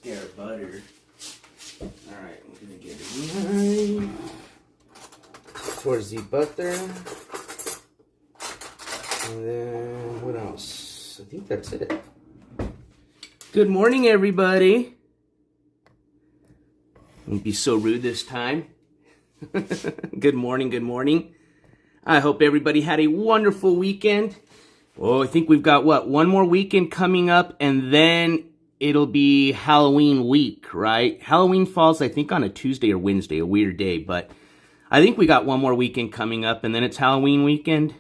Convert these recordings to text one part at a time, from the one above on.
scare butter. Alright, I'm gonna get a knife towards the butter. And then, what else? I think that's it. Good morning, everybody. Won't be so rude this time. Good morning, good morning. I hope everybody had a wonderful weekend. Oh, I think we've got, what, one more weekend coming up, and then it'll be Halloween week, right? Halloween falls, I think, on a Tuesday or Wednesday, a weird day, but I think we got one more weekend coming up, and then it's Halloween weekend, if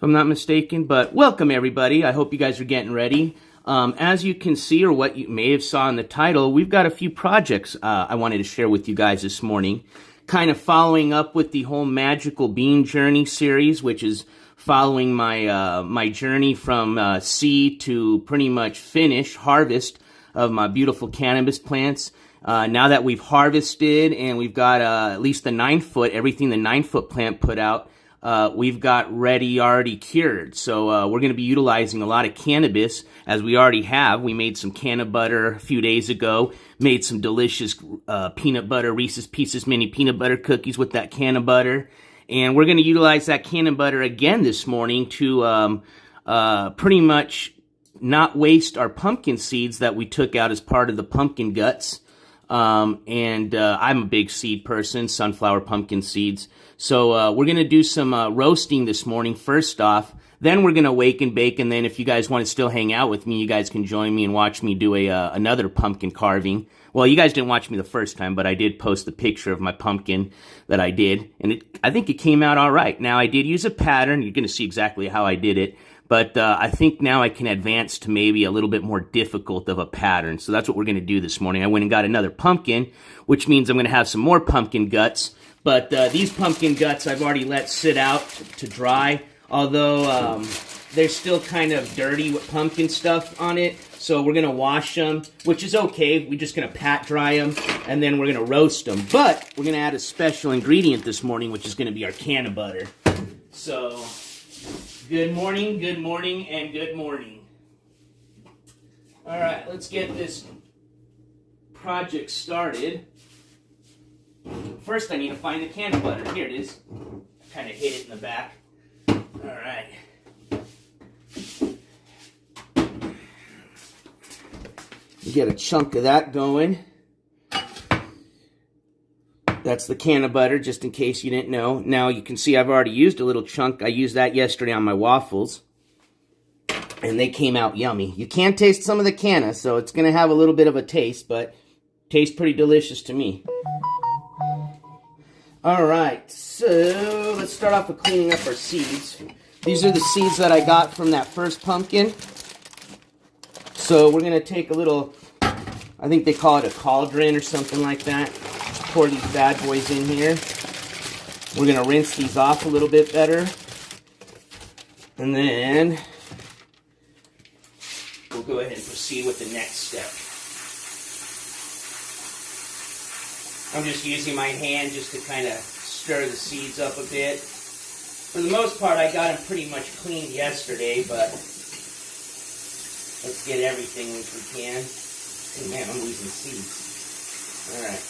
I'm not mistaken. But welcome, everybody. I hope you guys are getting ready. As you can see, or what you may have saw in the title, we've got a few projects I wanted to share with you guys this morning, kind of following up with the whole Magical Bean Journey series, which is following my my journey from seed to pretty much harvest of my beautiful cannabis plants. Now that we've harvested and we've got at least the 9-foot, everything the 9-foot plant put out, we've got already cured. So we're going to be utilizing a lot of cannabis, as we already have. We made some Canna-Butter a few days ago, made some delicious peanut butter, Reese's Pieces mini peanut butter cookies with that Canna-Butter. And we're going to utilize that Canna-Butter again this morning to pretty much not waste our pumpkin seeds that we took out as part of the pumpkin guts. I'm a big seed person, sunflower pumpkin seeds. So we're going to do some roasting this morning first off. Then we're going to wake and bake, and then if you guys want to still hang out with me, you guys can join me and watch me do another pumpkin carving. Well, you guys didn't watch me the first time, but I did post the picture of my pumpkin that I did, and I think it came out all right. Now, I did use a pattern. You're going to see exactly how I did it, but I think now I can advance to maybe a little bit more difficult of a pattern, so that's what we're going to do this morning. I went and got another pumpkin, which means I'm going to have some more pumpkin guts, but these pumpkin guts I've already let sit out to dry, although they're still kind of dirty with pumpkin stuff on it. So we're going to wash them, which is okay. We're just going to pat dry them, and then we're going to roast them. But we're going to add a special ingredient this morning, which is going to be our Canna-Butter. So, good morning, and good morning. All right, let's get this project started. First, I need to find the Canna-Butter. Here it is. I kind of hid it in the back. All right. Get a chunk of that going. That's the Canna-Butter, just in case you didn't know. Now you can see I've already used a little chunk. I used that yesterday on my waffles, and they came out yummy. You can taste some of the canna, so it's going to have a little bit of a taste, but tastes pretty delicious to me. All right, so let's start off with cleaning up our seeds. These are the seeds that I got from that first pumpkin. So we're going to take a little, I think they call it a cauldron or something like that. Pour these bad boys in here. We're going to rinse these off a little bit better. And then we'll go ahead and proceed with the next step. I'm just using my hand just to kind of stir the seeds up a bit. For the most part, I got them pretty much cleaned yesterday, but let's get everything if we can. Oh man, I'm losing seeds. Alright.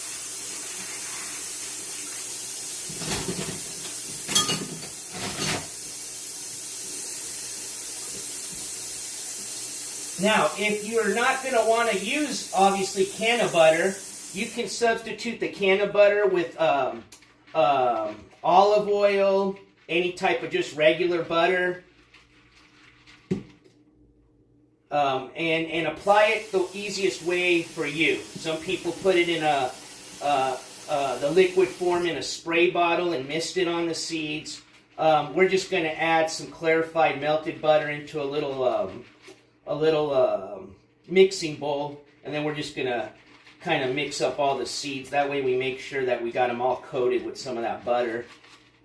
Now, if you're not going to want to use, obviously, Canna-Butter, you can substitute the Canna-Butter with olive oil, any type of just regular butter. And apply it the easiest way for you. Some people put it in the liquid form in a spray bottle and mist it on the seeds. We're just going to add some clarified melted butter into a little mixing bowl, and then we're just going to kind of mix up all the seeds. That way we make sure that we got them all coated with some of that butter.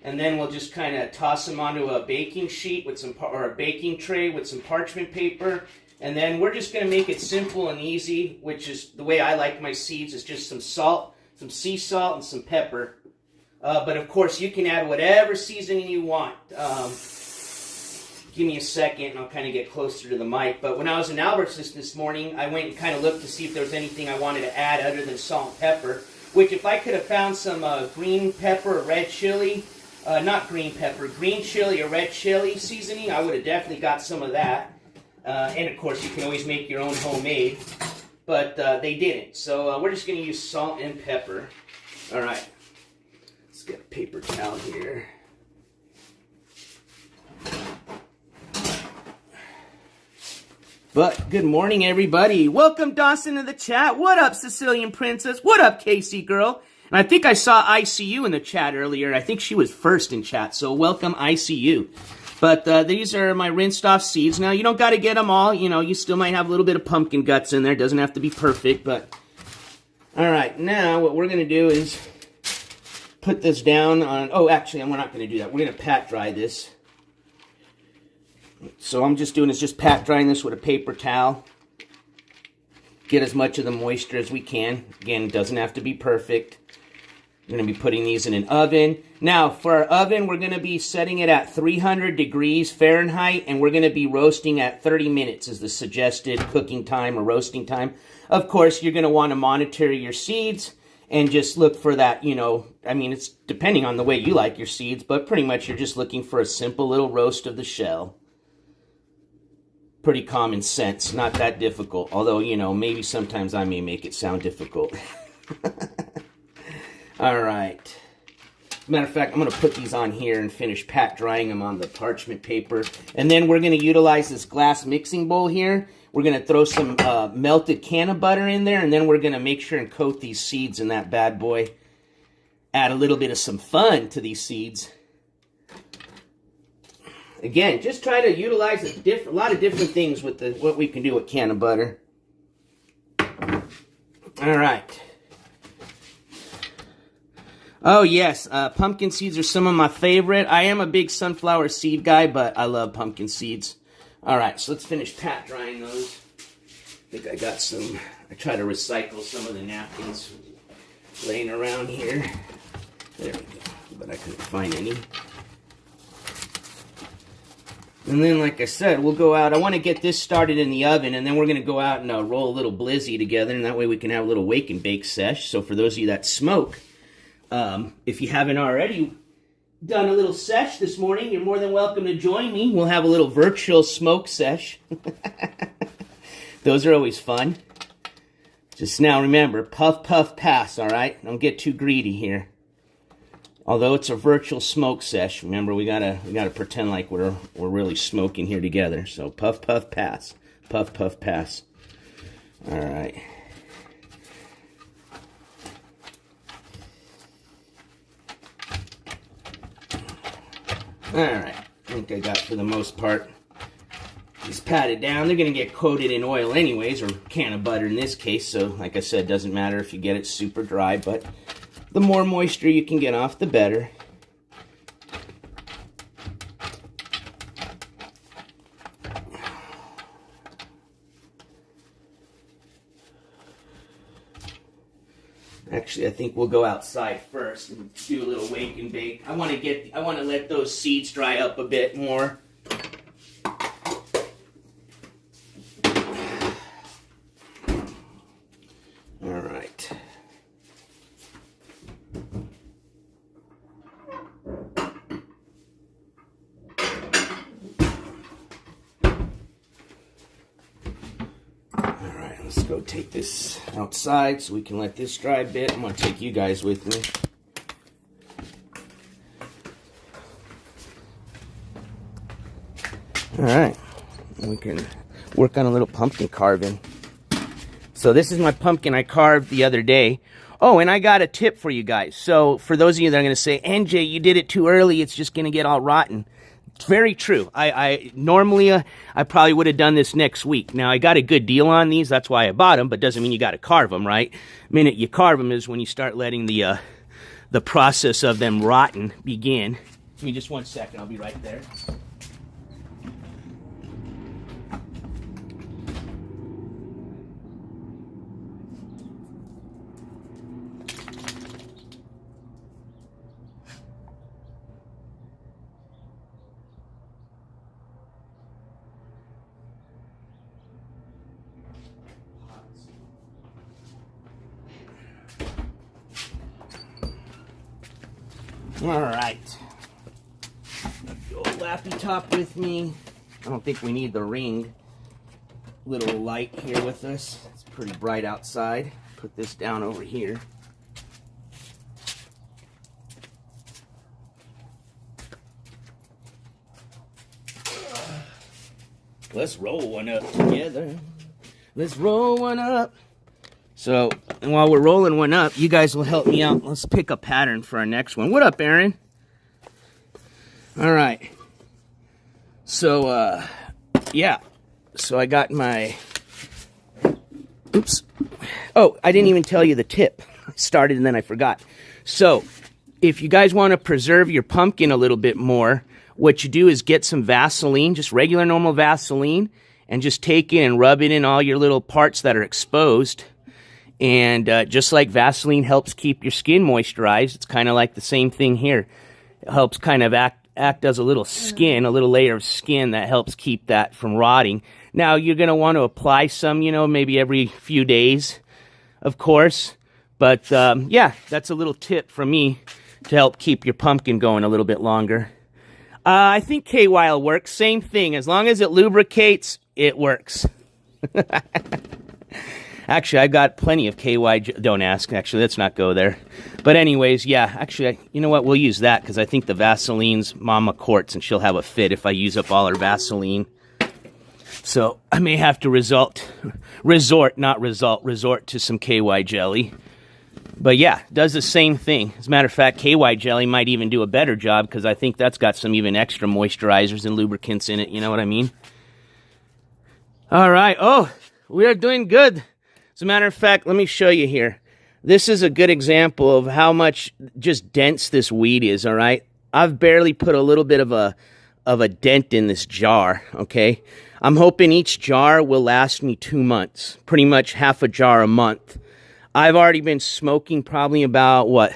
And then we'll just kind of toss them onto a baking sheet with or a baking tray with some parchment paper. And then we're just going to make it simple and easy, which is the way I like my seeds, is just some salt, some sea salt, and some pepper. But of course, you can add whatever seasoning you want. Give me a second and I'll kind of get closer to the mic. But when I was in Albertsons this morning, I went and kind of looked to see if there was anything I wanted to add other than salt and pepper. Which, if I could have found some green pepper or red chili, not green pepper, green chili or red chili seasoning, I would have definitely got some of that. And of course, you can always make your own homemade. But they didn't. So we're just going to use salt and pepper. All right. Let's get a paper towel here. But good morning, everybody. Welcome, Dawson, to the chat. What up, Sicilian Princess? What up, Casey girl? And I think I saw ICU in the chat earlier. I think she was first in chat, so welcome, ICU. But these are my rinsed off seeds. Now, you don't got to get them all. You know, you still might have a little bit of pumpkin guts in there. Doesn't have to be perfect, but... All right, now what we're going to do is put this down on... Oh, actually, we're not going to do that. We're going to pat dry this. So I'm just doing is just pat drying this with a paper towel. Get as much of the moisture as we can. Again, it doesn't have to be perfect. We're going to be putting these in an oven. Now, for our oven, we're going to be setting it at 300 degrees Fahrenheit, and we're going to be roasting at 30 minutes is the suggested cooking time or roasting time. Of course, you're going to want to monitor your seeds and just look for that, you know, I mean, it's depending on the way you like your seeds, but pretty much you're just looking for a simple little roast of the shell. Pretty common sense, not that difficult. Although, you know, maybe sometimes I may make it sound difficult. All right. Matter of fact, I'm going to put these on here and finish pat drying them on the parchment paper. And then we're going to utilize this glass mixing bowl here. We're going to throw some melted Canna-Butter in there. And then we're going to make sure and coat these seeds in that bad boy. Add a little bit of some fun to these seeds. Again, just try to utilize a lot of different things with what we can do with Canna-Butter. All right. Oh, yes. Pumpkin seeds are some of my favorite. I am a big sunflower seed guy, but I love pumpkin seeds. All right, so let's finish pat drying those. I think I got some. I try to recycle some of the napkins laying around here. There we go. But I couldn't find any. And then, like I said, we'll go out. I want to get this started in the oven, and then we're going to go out and roll a little blizzy together, and that way we can have a little wake and bake sesh. So for those of you that smoke, if you haven't already done a little sesh this morning, you're more than welcome to join me. We'll have a little virtual smoke sesh. Those are always fun. Just now, remember, puff, puff, pass, all right? Don't get too greedy here. Although it's a virtual smoke sesh, remember we gotta pretend like we're really smoking here together. So puff, puff, pass, puff, puff, pass. All right. All right. I think I got for the most part. Just pat it down. They're gonna get coated in oil anyways, or Canna-Butter in this case. So like I said, doesn't matter if you get it super dry, but the more moisture you can get off, the better. Actually, I think we'll go outside first and do a little wake and bake. I want to let those seeds dry up a bit more. All right. Let's go take this outside so we can let this dry a bit. I'm going to take you guys with me. Alright, we can work on a little pumpkin carving. So this is my pumpkin I carved the other day. Oh, and I got a tip for you guys. So for those of you that are going to say, NJ, you did it too early, it's just going to get all rotten. It's very true. Normally I probably would have done this next week. Now I got a good deal on these, that's why I bought them, but doesn't mean you got to carve them, right? The minute you carve them is when you start letting the process of them rotten begin. Give me just 1 second, I'll be right there. All right. The old lappy top with me. I don't think we need the ring. Little light here with us. It's pretty bright outside. Put this down over here. Let's roll one up together. Let's roll one up. So, and while we're rolling one up, you guys will help me out. Let's pick a pattern for our next one. What up, Aaron? All right. So, yeah. So I got my... Oops. Oh, I didn't even tell you the tip. I started and then I forgot. So, if you guys want to preserve your pumpkin a little bit more, what you do is get some Vaseline, just regular normal Vaseline, and just take it and rub it in all your little parts that are exposed. And just like Vaseline helps keep your skin moisturized, it's kind of like the same thing here. It helps kind of act as a little skin, a little layer of skin that helps keep that from rotting. Now, you're going to want to apply some, you know, maybe every few days, of course. But, yeah, that's a little tip from me to help keep your pumpkin going a little bit longer. I think KY will work. Same thing. As long as it lubricates, it works. Actually, I've got plenty of KY. Don't ask. Actually, let's not go there. But anyways, yeah. Actually, you know what? We'll use that because I think the Vaseline's Mama Quartz, and she'll have a fit if I use up all her Vaseline. So I may have to resort to some KY jelly. But yeah, does the same thing. As a matter of fact, KY jelly might even do a better job because I think that's got some even extra moisturizers and lubricants in it. You know what I mean? All right. Oh, we are doing good. As a matter of fact, let me show you here. This is a good example of how much just dense this weed is, all right? I've barely put a little bit of a dent in this jar, okay? I'm hoping each jar will last me 2 months, pretty much half a jar a month. I've already been smoking probably about,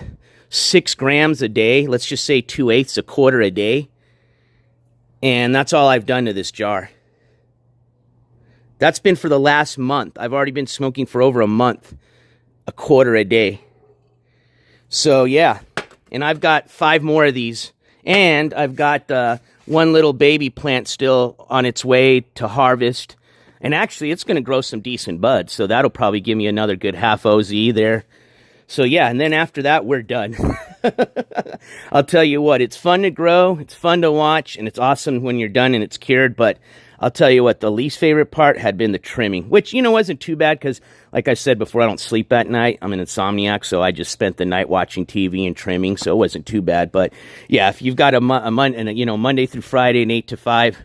6 grams a day. Let's just say 2/8, a quarter a day. And that's all I've done to this jar. That's been for the last month. I've already been smoking for over a month, a quarter a day. So, yeah. And I've got 5 more of these. And I've got one little baby plant still on its way to harvest. And actually, it's going to grow some decent buds. So that'll probably give me another good half OZ there. So, yeah. And then after that, we're done. I'll tell you what. It's fun to grow. It's fun to watch. And it's awesome when you're done and it's cured. But I'll tell you what, the least favorite part had been the trimming, which, you know, wasn't too bad because, like I said before, I don't sleep at night. I'm an insomniac, so I just spent the night watching TV and trimming, so it wasn't too bad. But, yeah, if you've got Monday through Friday and 8 to 5,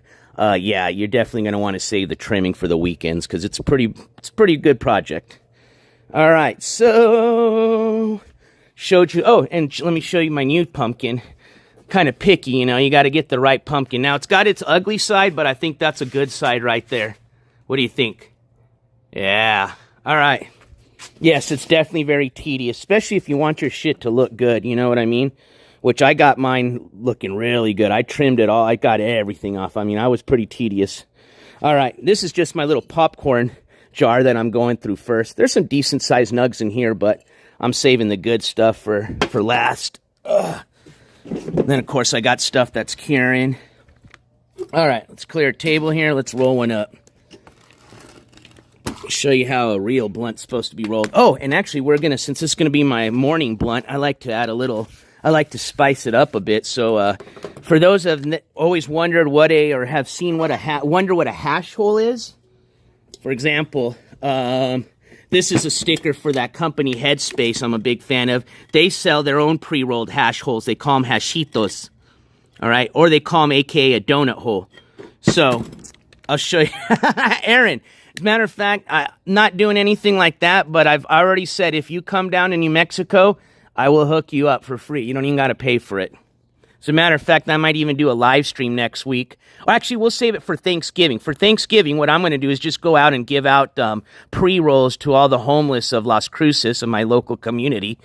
yeah, you're definitely going to want to save the trimming for the weekends because it's a pretty good project. All right, so showed you. Oh, and let me show you my new pumpkin. Kind of picky, you know, you got to get the right pumpkin. Now, it's got its ugly side, but I think that's a good side right there. What do you think? Yeah. All right. Yes, it's definitely very tedious, especially if you want your shit to look good, you know what I mean? Which I got mine looking really good. I trimmed it all. I got everything off. I mean, I was pretty tedious. All right, this is just my little popcorn jar that I'm going through first. There's some decent-sized nugs in here, but I'm saving the good stuff for last. Ugh. Then, of course, I got stuff that's curing. All right, let's clear a table here. Let's roll one up. Show you how a real blunt's supposed to be rolled. Oh, and actually, since this is going to be my morning blunt, I like to add I like to spice it up a bit. So, for those who have always wondered wonder what a hash hole is, for example, this is a sticker for that company, Headspace, I'm a big fan of. They sell their own pre-rolled hash holes. They call them hashitos, all right? Or they call them a.k.a. a donut hole. So, I'll show you. Aaron, as a matter of fact, I'm not doing anything like that, but I've already said if you come down to New Mexico, I will hook you up for free. You don't even got to pay for it. As a matter of fact, I might even do a live stream next week. Or actually, we'll save it for Thanksgiving. For Thanksgiving, what I'm going to do is just go out and give out pre-rolls to all the homeless of Las Cruces, of my local community.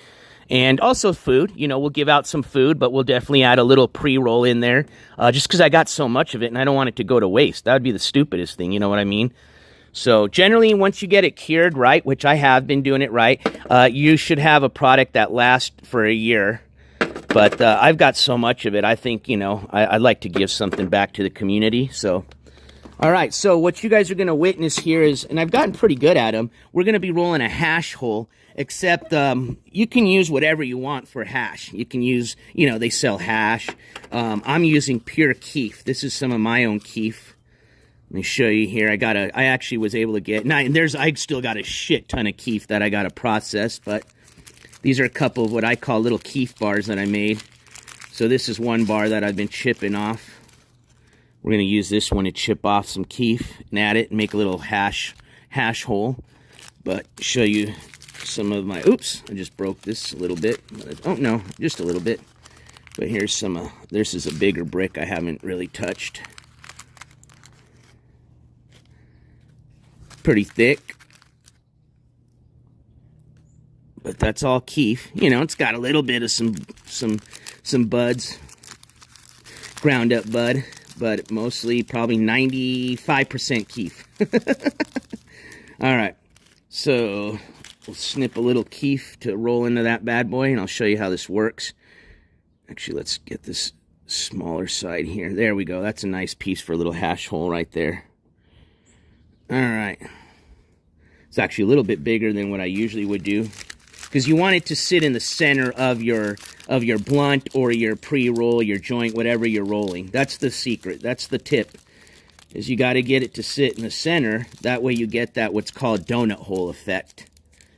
And also food. You know, we'll give out some food, but we'll definitely add a little pre-roll in there. Just because I got so much of it and I don't want it to go to waste. That would be the stupidest thing, you know what I mean? So generally, once you get it cured right, which I have been doing it right, you should have a product that lasts for a year. But I've got so much of it. I think, you know, I'd like to give something back to the community. So, all right. So what you guys are going to witness here is, and I've gotten pretty good at them, we're going to be rolling a hash hole, except you can use whatever you want for hash. You can use, you know, they sell hash. I'm using pure keef. This is some of my own keef. Let me show you here. I actually was able to get, I still got a shit ton of keef that I got to process, but these are a couple of what I call little keef bars that I made. So this is one bar that I've been chipping off. We're going to use this one to chip off some keef and add it and make a little hash hole. But show you some of my, oops, I just broke this a little bit. Oh no, just a little bit. But here's some, this is a bigger brick I haven't really touched. Pretty thick. But that's all keef. You know, it's got a little bit of some buds, ground up bud, but mostly probably 95% keef. All right, so we'll snip a little keef to roll into that bad boy, and I'll show you how this works. Actually, let's get this smaller side here. There we go. That's a nice piece for a little hash hole right there. All right. It's actually a little bit bigger than what I usually would do, because you want it to sit in the center of your blunt or your pre-roll, your joint, whatever you're rolling. That's the secret. That's the tip, is you got to get it to sit in the center. That way you get that what's called donut hole effect.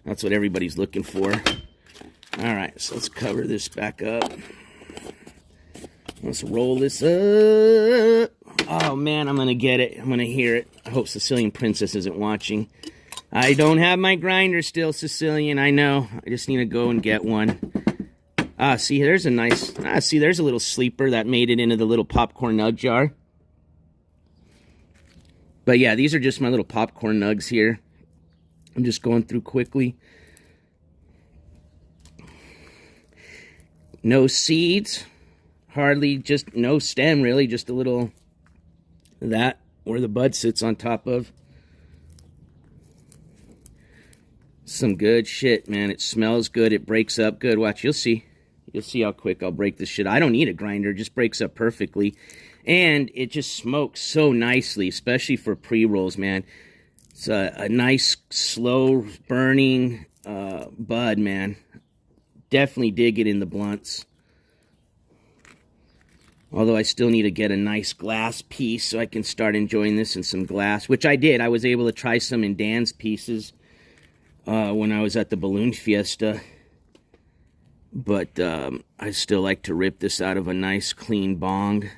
That's what everybody's looking for. All right, so let's cover this back up. Let's roll this up. Oh, man, I'm going to get it. I'm going to hear it. I hope Sicilian Princess isn't watching. I don't have my grinder still, Sicilian. I know. I just need to go and get one. See, there's a nice... see, there's a little sleeper that made it into the little popcorn nug jar. But yeah, these are just my little popcorn nugs here. I'm just going through quickly. No seeds. Hardly, just no stem, really. Just a little... that, where the bud sits on top of. Some good shit, man. It smells good. It breaks up good. Watch, you'll see. You'll see how quick I'll break this shit. I don't need a grinder. It just breaks up perfectly. And it just smokes so nicely, especially for pre-rolls, man. It's a nice, slow burning bud, man. Definitely dig it in the blunts. Although I still need to get a nice glass piece so I can start enjoying this in some glass, which I did. I was able to try some in Dan's pieces when I was at the Balloon Fiesta. But I still like to rip this out of a nice, clean bong.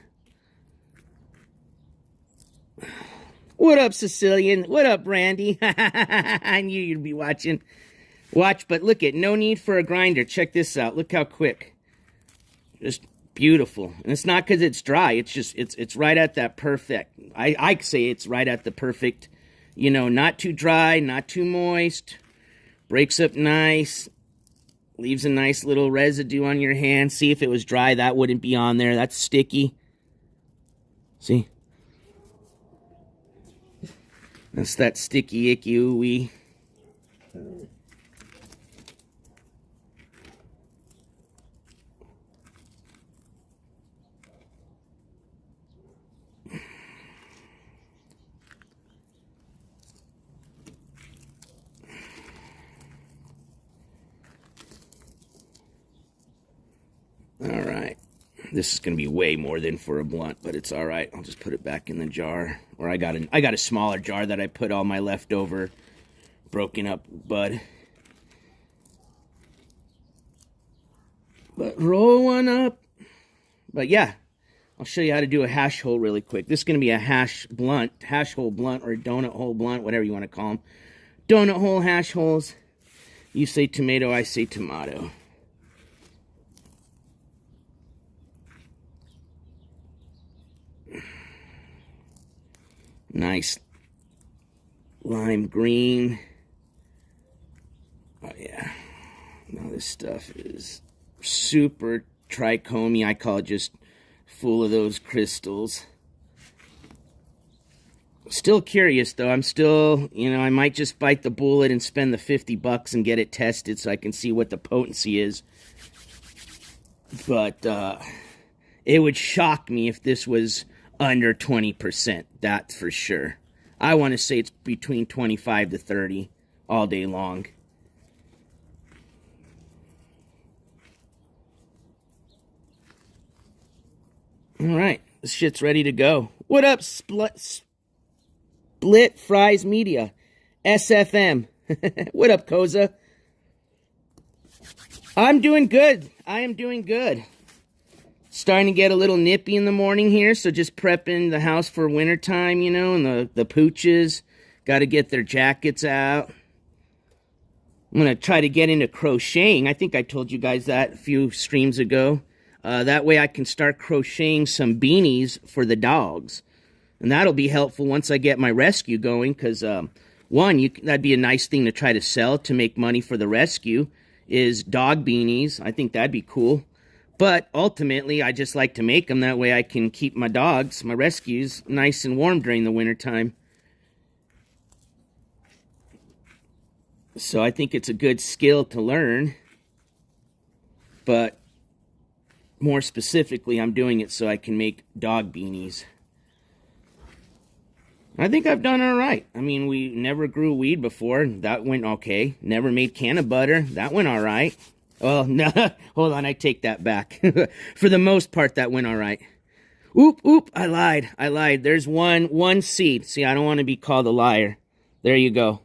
What up, Sicilian? What up, Randy? I knew you'd be watching. Watch, but look it. No need for a grinder. Check this out. Look how quick. Just beautiful. And it's not because it's dry. It's just, it's right at that perfect. I say it's right at the perfect, you know, not too dry, not too moist. Breaks up nice. Leaves a nice little residue on your hand. See, if it was dry, that wouldn't be on there. That's sticky. See? That's that sticky, icky, ooey. All right. This is going to be way more than for a blunt, but it's all right. I'll just put it back in the jar. Or I got a smaller jar that I put all my leftover broken up bud. But roll one up. But yeah, I'll show you how to do a hash hole really quick. This is going to be a hash hole blunt, or a donut hole blunt, whatever you want to call them. Donut hole, hash holes. You say tomato, I say tomato. Nice lime green. Oh yeah. Now this stuff is super trichomy. I call it just full of those crystals. Still curious though. I'm still, you know, I might just bite the bullet and spend the $50 and get it tested so I can see what the potency is. But it would shock me if this was under 20%, that's for sure. I want to say it's between 25 to 30 all day long. All right, this shit's ready to go. What up, Split Fries Media? SFM. What up, Koza? I'm doing good. I am doing good. Starting to get a little nippy in the morning here, so just prepping the house for wintertime, you know, and the pooches. Got to get their jackets out. I'm going to try to get into crocheting. I think I told you guys that a few streams ago. That way I can start crocheting some beanies for the dogs. And that'll be helpful once I get my rescue going, because, that'd be a nice thing to try to sell to make money for the rescue, is dog beanies. I think that'd be cool. But ultimately, I just like to make them. That way I can keep my dogs, my rescues, nice and warm during the wintertime. So I think it's a good skill to learn. But more specifically, I'm doing it so I can make dog beanies. I think I've done all right. I mean, we never grew weed before. That went okay. Never made Canna-Butter. That went all right. Well, no, hold on, I take that back. For the most part, that went all right. Oop, I lied. There's one seed. See, I don't want to be called a liar. There you go.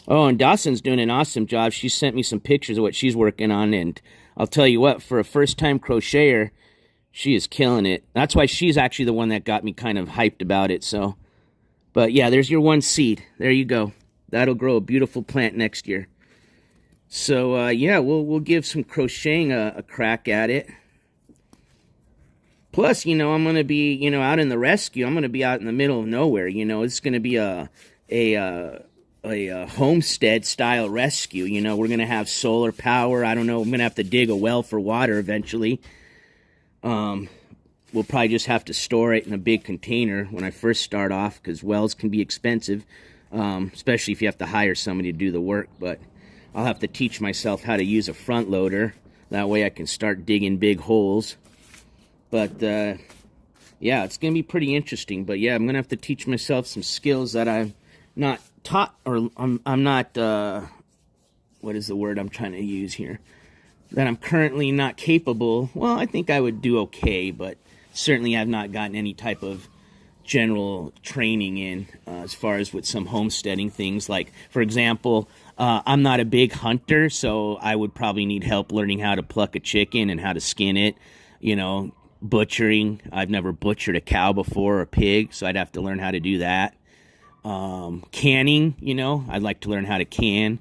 Oh, and Dawson's doing an awesome job. She sent me some pictures of what she's working on, and I'll tell you what, for a first-time crocheter, she is killing it. That's why she's actually the one that got me kind of hyped about it, so. But yeah, there's your one seed. There you go. That'll grow a beautiful plant next year. So, yeah, we'll give some crocheting a crack at it. Plus, you know, I'm going to be, you know, out in the rescue. I'm going to be out in the middle of nowhere, you know. It's going to be a homestead-style rescue. You know, we're going to have solar power. I don't know. I'm going to have to dig a well for water eventually. We'll probably just have to store it in a big container when I first start off, because wells can be expensive, especially if you have to hire somebody to do the work, but I'll have to teach myself how to use a front loader. That way I can start digging big holes. But, yeah, it's going to be pretty interesting. But, yeah, I'm going to have to teach myself some skills that I'm not taught, or I'm not, what is the word I'm trying to use here? That I'm currently not capable. Well, I think I would do okay, but certainly I've not gotten any type of general training in as far as with some homesteading things. Like, for example, I'm not a big hunter, so I would probably need help learning how to pluck a chicken and how to skin it. You know, butchering. I've never butchered a cow before, or a pig, so I'd have to learn how to do that. Canning, you know, I'd like to learn how to can.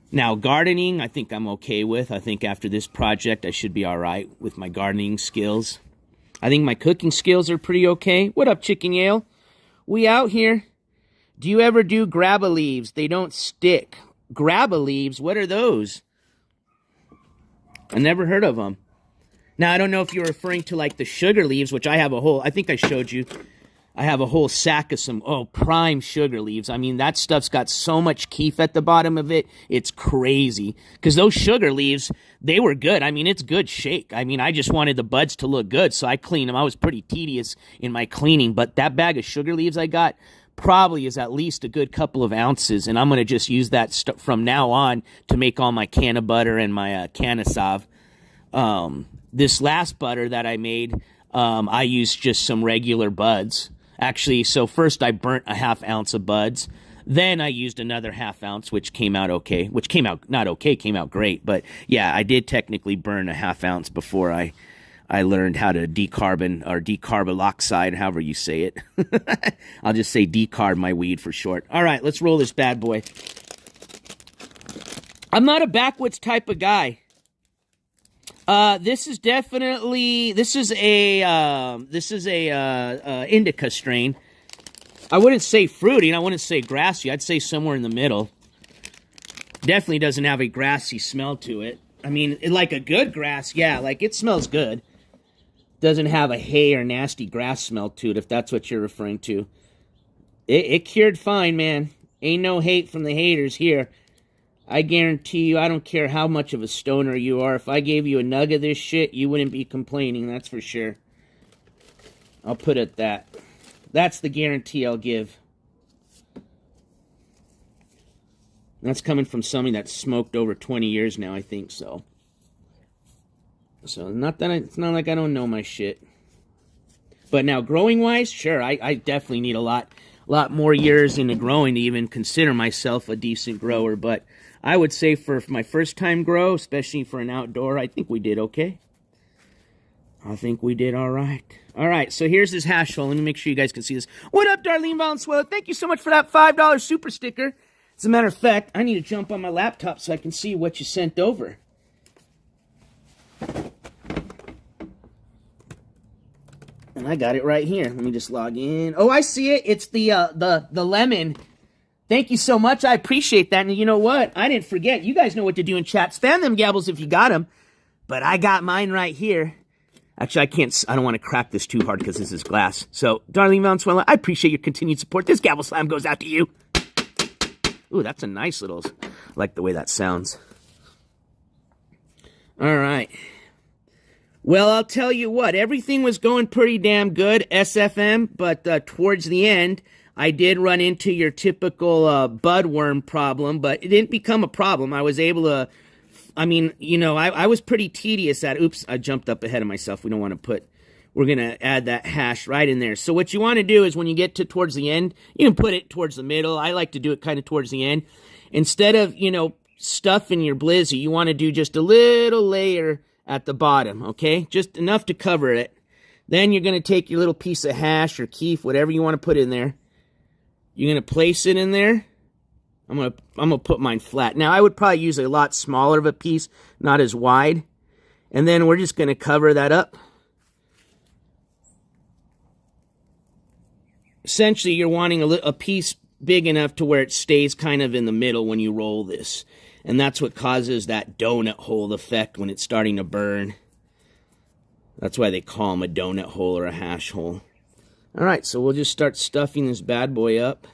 Now, gardening, I think I'm okay with. I think after this project, I should be all right with my gardening skills. I think my cooking skills are pretty okay. What up, Chicken Yale? We out here. Do you ever do grabba leaves? They don't stick. Grabba leaves? What are those? I never heard of them. Now, I don't know if you're referring to, like, the sugar leaves, which I have a whole, I think I showed you. I have a whole sack of some, prime sugar leaves. I mean, that stuff's got so much keef at the bottom of it, it's crazy. Because those sugar leaves, they were good. I mean, it's good shake. I mean, I just wanted the buds to look good, so I cleaned them. I was pretty tedious in my cleaning, but that bag of sugar leaves I got probably is at least a good couple of ounces, and I'm going to just use that from now on to make all my Canna-Butter and my Canna-Sav. This last butter that I made, I used just some regular buds. Actually, so first I burnt a ½ ounce of buds. Then I used another ½ ounce, which came out okay. Which came out, not okay, came out great. But yeah, I did technically burn a ½ ounce before I learned how to decarboxide, however you say it. I'll just say decarb my weed for short. All right, let's roll this bad boy. I'm not a backwoods type of guy. This is a indica strain. I wouldn't say fruity, and I wouldn't say grassy. I'd say somewhere in the middle. Definitely doesn't have a grassy smell to it. I mean, like a good grass, yeah, like it smells good. Doesn't have a hay or nasty grass smell to it, if that's what you're referring to. It cured fine, man. Ain't no hate from the haters here. I guarantee you, I don't care how much of a stoner you are. If I gave you a nug of this shit, you wouldn't be complaining, that's for sure. I'll put it that. That's the guarantee I'll give. That's coming from somebody that's smoked over 20 years now, I think so. So, it's not like I don't know my shit. But now, growing-wise, sure, I definitely need a lot more years into growing to even consider myself a decent grower. But I would say for my first time grow, especially for an outdoor, I think we did okay. I think we did all right. All right, so here's this hash hole. Let me make sure you guys can see this. What up, Darlene Valenzuela? Thank you so much for that $5 super sticker. As a matter of fact, I need to jump on my laptop so I can see what you sent over. And I got it right here. Let me just log in. Oh, I see it. It's the lemon. Thank you so much. I appreciate that. And you know what? I didn't forget. You guys know what to do in chat. Spam them gabbles if you got them. But I got mine right here. Actually, I don't want to crack this too hard because this is glass. So, Darlene Valenzuela, I appreciate your continued support. This Gabble Slam goes out to you. Ooh, that's a nice little... I like the way that sounds. All right. Well, I'll tell you what. Everything was going pretty damn good, SFM. But towards the end, I did run into your typical budworm problem. But it didn't become a problem. I was able to... I mean, you know, I was pretty tedious at... Oops, I jumped up ahead of myself. We don't want to put... We're going to add that hash right in there. So what you want to do is when you get to towards the end, you can put it towards the middle. I like to do it kind of towards the end. Instead of, you know, stuffing your blizzy, you want to do just a little layer at the bottom, okay? Just enough to cover it. Then you're going to take your little piece of hash or keef, whatever you want to put in there. You're going to place it in there. I'm gonna put mine flat. Now, I would probably use a lot smaller of a piece, not as wide. And then we're just going to cover that up. Essentially, you're wanting a piece big enough to where it stays kind of in the middle when you roll this. And that's what causes that donut hole effect when it's starting to burn. That's why they call them a donut hole or a hash hole. All right, so we'll just start stuffing this bad boy up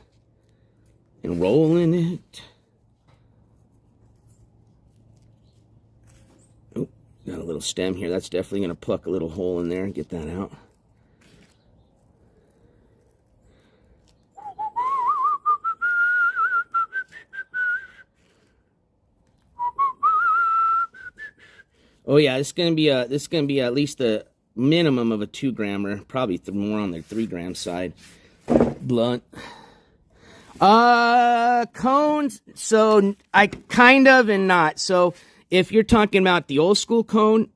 and rolling it. Oh, got a little stem here. That's definitely going to pluck a little hole in there and get that out. Oh yeah, this is gonna be at least a minimum of a 2-grammer, probably more on the 3-gram side. Blunt. Cones. So I kind of and not. So if you're talking about the old school cone,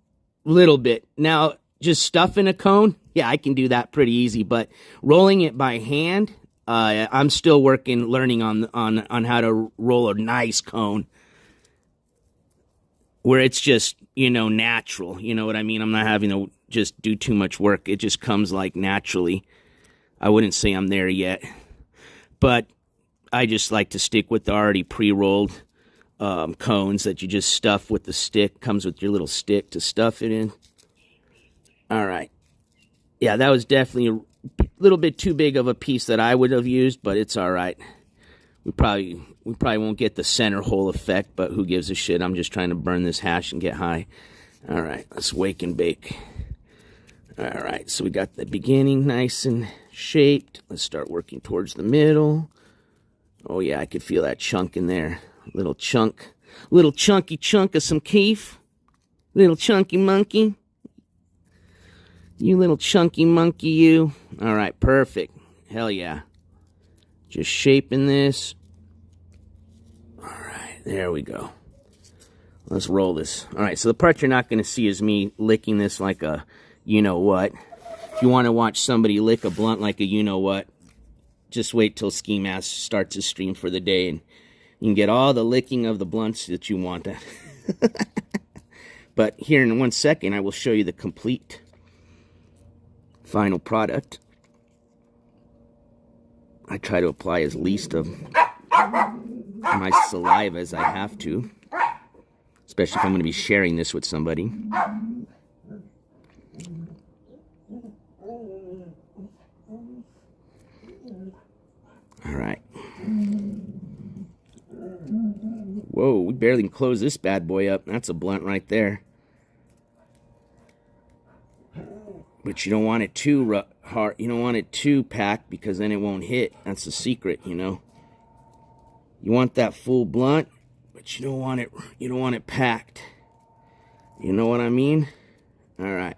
little bit. Now just stuffing a cone, yeah, I can do that pretty easy. But rolling it by hand, I'm still learning on how to roll a nice cone. Where it's just, you know, natural. You know what I mean? I'm not having to just do too much work. It just comes like naturally. I wouldn't say I'm there yet. But I just like to stick with the already pre-rolled cones that you just stuff with the stick. Comes with your little stick to stuff it in. All right. Yeah, that was definitely a little bit too big of a piece that I would have used, but it's all right. We probably won't get the center hole effect, but who gives a shit? I'm just trying to burn this hash and get high. All right, let's wake and bake. All right, so we got the beginning nice and shaped. Let's start working towards the middle. Oh yeah, I could feel that chunk in there. Little chunky chunk of some keef. Little chunky monkey. You little chunky monkey, you. All right, perfect. Hell yeah. Just shaping this. All right, there we go. Let's roll this. All right, so the part you're not going to see is me licking this like a you-know-what. If you want to watch somebody lick a blunt like a you-know-what, just wait till Ski Mask starts his stream for the day, and you can get all the licking of the blunts that you want. But here in 1 second, I will show you the complete final product. I try to apply as least of my saliva as I have to, especially if I'm going to be sharing this with somebody. All right. Whoa, we barely can close this bad boy up. That's a blunt right there. But you don't want it too hard. You don't want it too packed because then it won't hit. That's the secret, you know. You want that full blunt, but you don't want it packed. You know what I mean? All right.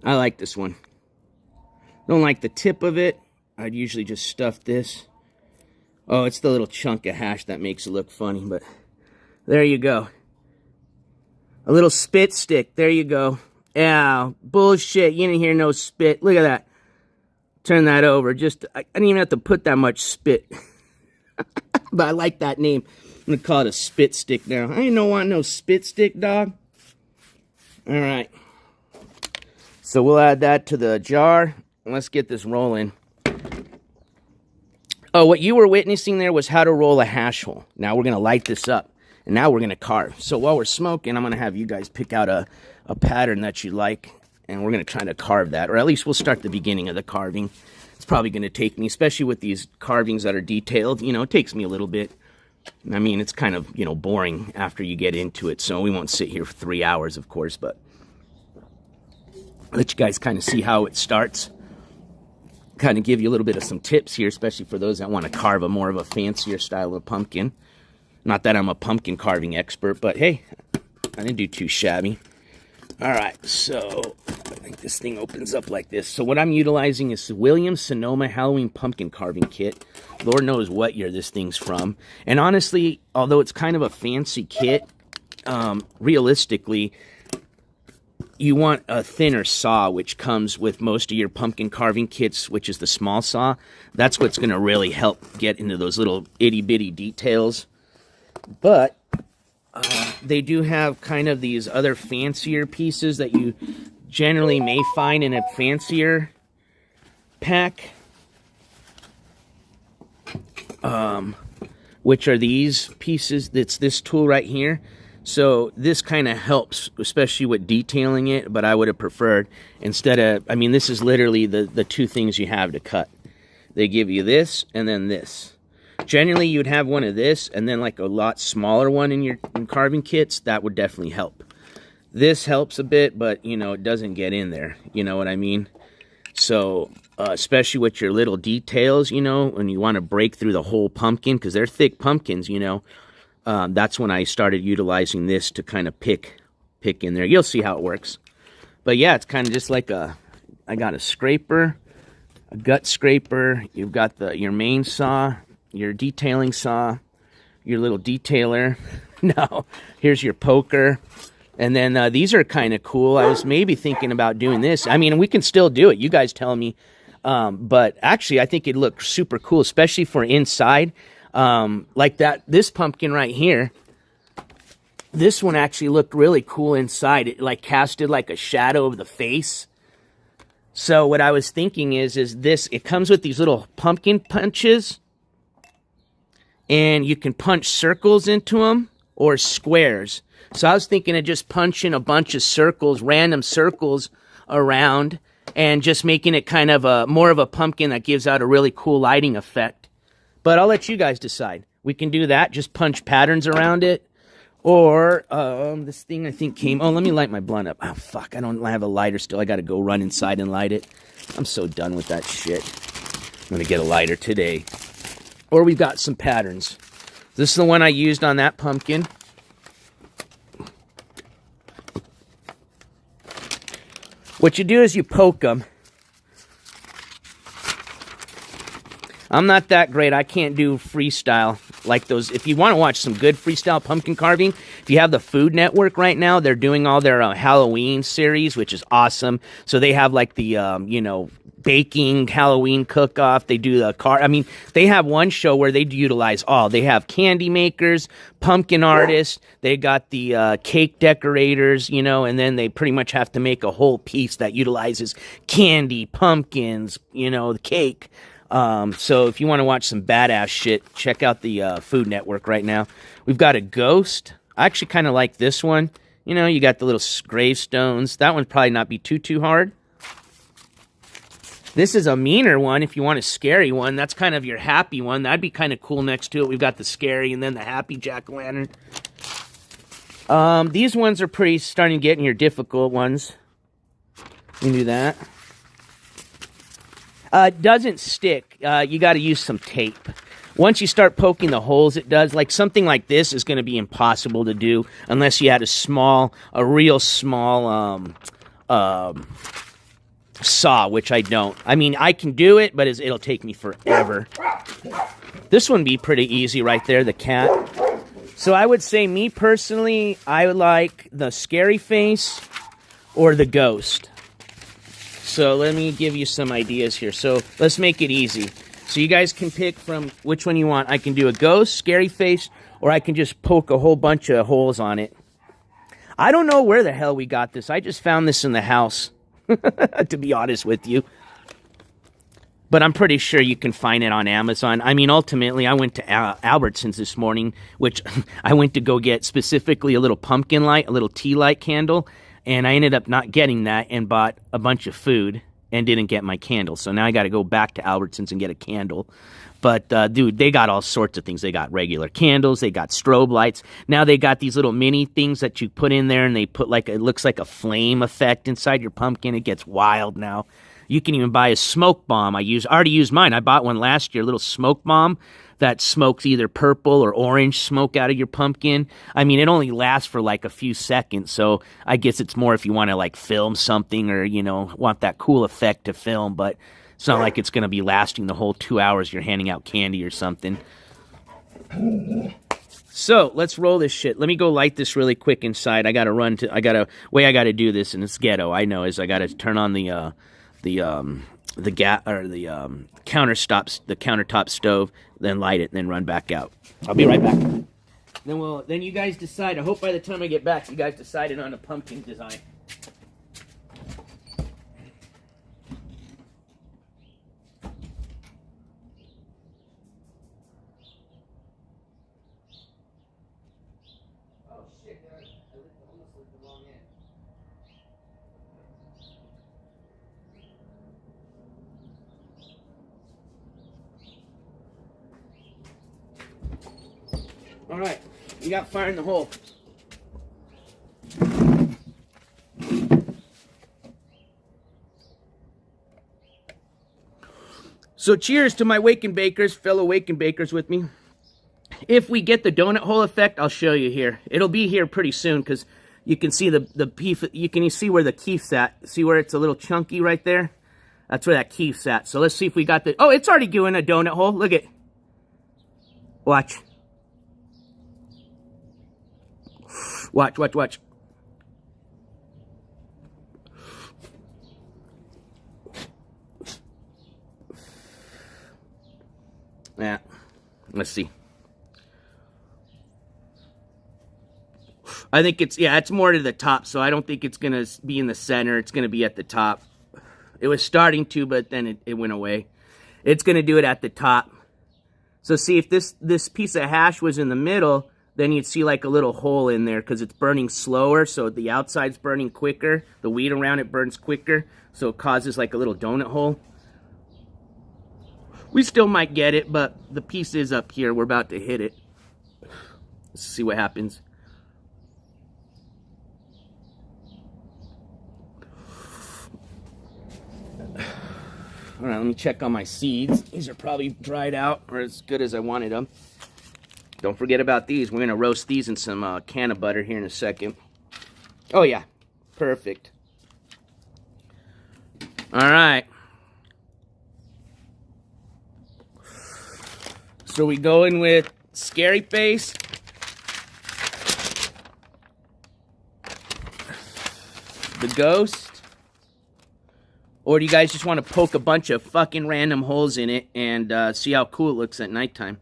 I like this one. Don't like the tip of it. I'd usually just stuff this. Oh, it's the little chunk of hash that makes it look funny, but there you go. A little spit stick. There you go. Yeah, bullshit. You didn't hear no spit. Look at that. Turn that over. Just, I didn't even have to put that much spit. But I like that name. I'm going to call it a spit stick now. I ain't want no spit stick, dog. All right. So we'll add that to the jar. Let's get this rolling. Oh, what you were witnessing there was how to roll a hash hole. Now we're going to light this up. And now we're going to carve. So while we're smoking, I'm going to have you guys pick out a pattern that you like. And we're going to try to carve that. Or at least we'll start the beginning of the carving. It's probably going to take me, especially with these carvings that are detailed. You know, it takes me a little bit. I mean, it's kind of, you know, boring after you get into it. So we won't sit here for 3 hours, of course. But I'll let you guys kind of see how it starts. Kind of give you a little bit of some tips here, especially for those that want to carve a more of a fancier style of pumpkin. Not that I'm a pumpkin carving expert, but hey, I didn't do too shabby. All right, so I think this thing opens up like this. So what I'm utilizing is the Williams-Sonoma Halloween Pumpkin Carving Kit. Lord knows what year this thing's from. And honestly, although it's kind of a fancy kit, realistically, you want a thinner saw, which comes with most of your pumpkin carving kits, which is the small saw. That's what's going to really help get into those little itty-bitty details. But they do have kind of these other fancier pieces that you generally may find in a fancier pack. Which are these pieces. It's this tool right here. So this kind of helps, especially with detailing it, but I would have preferred instead of, I mean, this is literally the two things you have to cut. They give you this and then this. Generally, you'd have one of this and then like a lot smaller one in your carving kits. That would definitely help. This helps a bit, but, you know, it doesn't get in there. You know what I mean? So, especially with your little details, you know, when you want to break through the whole pumpkin, because they're thick pumpkins, you know. That's when I started utilizing this to kind of pick in there. You'll see how it works. But yeah, it's kind of just like I got a scraper, a gut scraper. You've got your main saw, your detailing saw, your little detailer. No, here's your poker. And then these are kind of cool. I was maybe thinking about doing this. I mean, we can still do it. You guys tell me. But actually, I think it looked super cool, especially for inside. Like this pumpkin right here, this one actually looked really cool inside. It like casted like a shadow of the face. So what I was thinking is this, it comes with these little pumpkin punches and you can punch circles into them or squares. So I was thinking of just punching a bunch of circles, random circles around and just making it kind of more of a pumpkin that gives out a really cool lighting effect. But I'll let you guys decide. We can do that, just punch patterns around it. Or, this thing I think came... Oh, let me light my blunt up. Oh, fuck, I don't have a lighter still. I gotta go run inside and light it. I'm so done with that shit. I'm gonna get a lighter today. Or we've got some patterns. This is the one I used on that pumpkin. What you do is you poke them. I'm not that great. I can't do freestyle like those. If you want to watch some good freestyle pumpkin carving, if you have the Food Network right now, they're doing all their Halloween series, which is awesome. So they have like the, you know, baking Halloween cook-off. They do the I mean, they have one show where they utilize all. They have candy makers, pumpkin artists. They got the cake decorators, you know, and then they pretty much have to make a whole piece that utilizes candy, pumpkins, you know, the cake. So if you want to watch some badass shit, check out the Food Network right now. We've got a ghost. I actually kind of like this one. You know, you got the little gravestones. That one probably not be too hard. This is a meaner one if you want a scary one. That's kind of your happy one. That'd be kind of cool next to it. We've got the scary and then the happy jack-o'-lantern. These ones are pretty starting to get in your difficult ones. You can do that. It doesn't stick. You got to use some tape. Once you start poking the holes, it does. Like something like this is going to be impossible to do unless you had a real small saw, which I don't. I mean, I can do it, but it'll take me forever. This one would be pretty easy right there, the cat. So I would say, me personally, I would like the scary face or the ghost. So let me give you some ideas here. So let's make it easy. So you guys can pick from which one you want. I can do a ghost, scary face, or I can just poke a whole bunch of holes on it. I don't know where the hell we got this. I just found this in the house, to be honest with you. But I'm pretty sure you can find it on Amazon. I mean, ultimately, I went to Albertsons this morning, which I went to go get specifically a little pumpkin light, a little tea light candle, and I ended up not getting that and bought a bunch of food and didn't get my candle. So now I got to go back to Albertsons and get a candle. But, dude, they got all sorts of things. They got regular candles. They got strobe lights. Now they got these little mini things that you put in there, and they put it looks like a flame effect inside your pumpkin. It gets wild now. You can even buy a smoke bomb. I already used mine. I bought one last year, a little smoke bomb that smokes either purple or orange smoke out of your pumpkin. I mean, it only lasts for like a few seconds, so I guess it's more if you want to like film something or, want that cool effect to film, but it's not like it's going to be lasting the whole 2 hours you're handing out candy or something. So, let's roll this shit. Let me go light this really quick inside. I got to way I got to do this, and it's ghetto, I know, is I got to turn on the countertop stove, then light it, and then run back out. I'll be right back. Then you guys decide. I hope by the time I get back, you guys decided on a pumpkin design. Oh shit! I almost lit the wrong end. All right, we got fire in the hole. So cheers to my wake and bakers, fellow wake and bakers with me. If we get the donut hole effect, I'll show you here. It'll be here pretty soon because you can see the piece. You can see where the keef's at. See where it's a little chunky right there? That's where that keef's at. So let's see if we got the. Oh, it's already doing a donut hole. Look at. Watch. Watch, watch, watch. Yeah. Let's see. I think it's more to the top, so I don't think it's going to be in the center. It's going to be at the top. It was starting to, but then it went away. It's going to do it at the top. So see, if this piece of hash was in the middle, then you'd see like a little hole in there because it's burning slower, so the outside's burning quicker. The wheat around it burns quicker, so it causes like a little donut hole. We still might get it, but the piece is up here. We're about to hit it. Let's see what happens. All right, let me check on my seeds. These are probably dried out or as good as I wanted them. Don't forget about these. We're going to roast these in some Canna-Butter here in a second. Oh, yeah. Perfect. All right. So we go in with scary face. The ghost. Or do you guys just want to poke a bunch of fucking random holes in it and see how cool it looks at nighttime?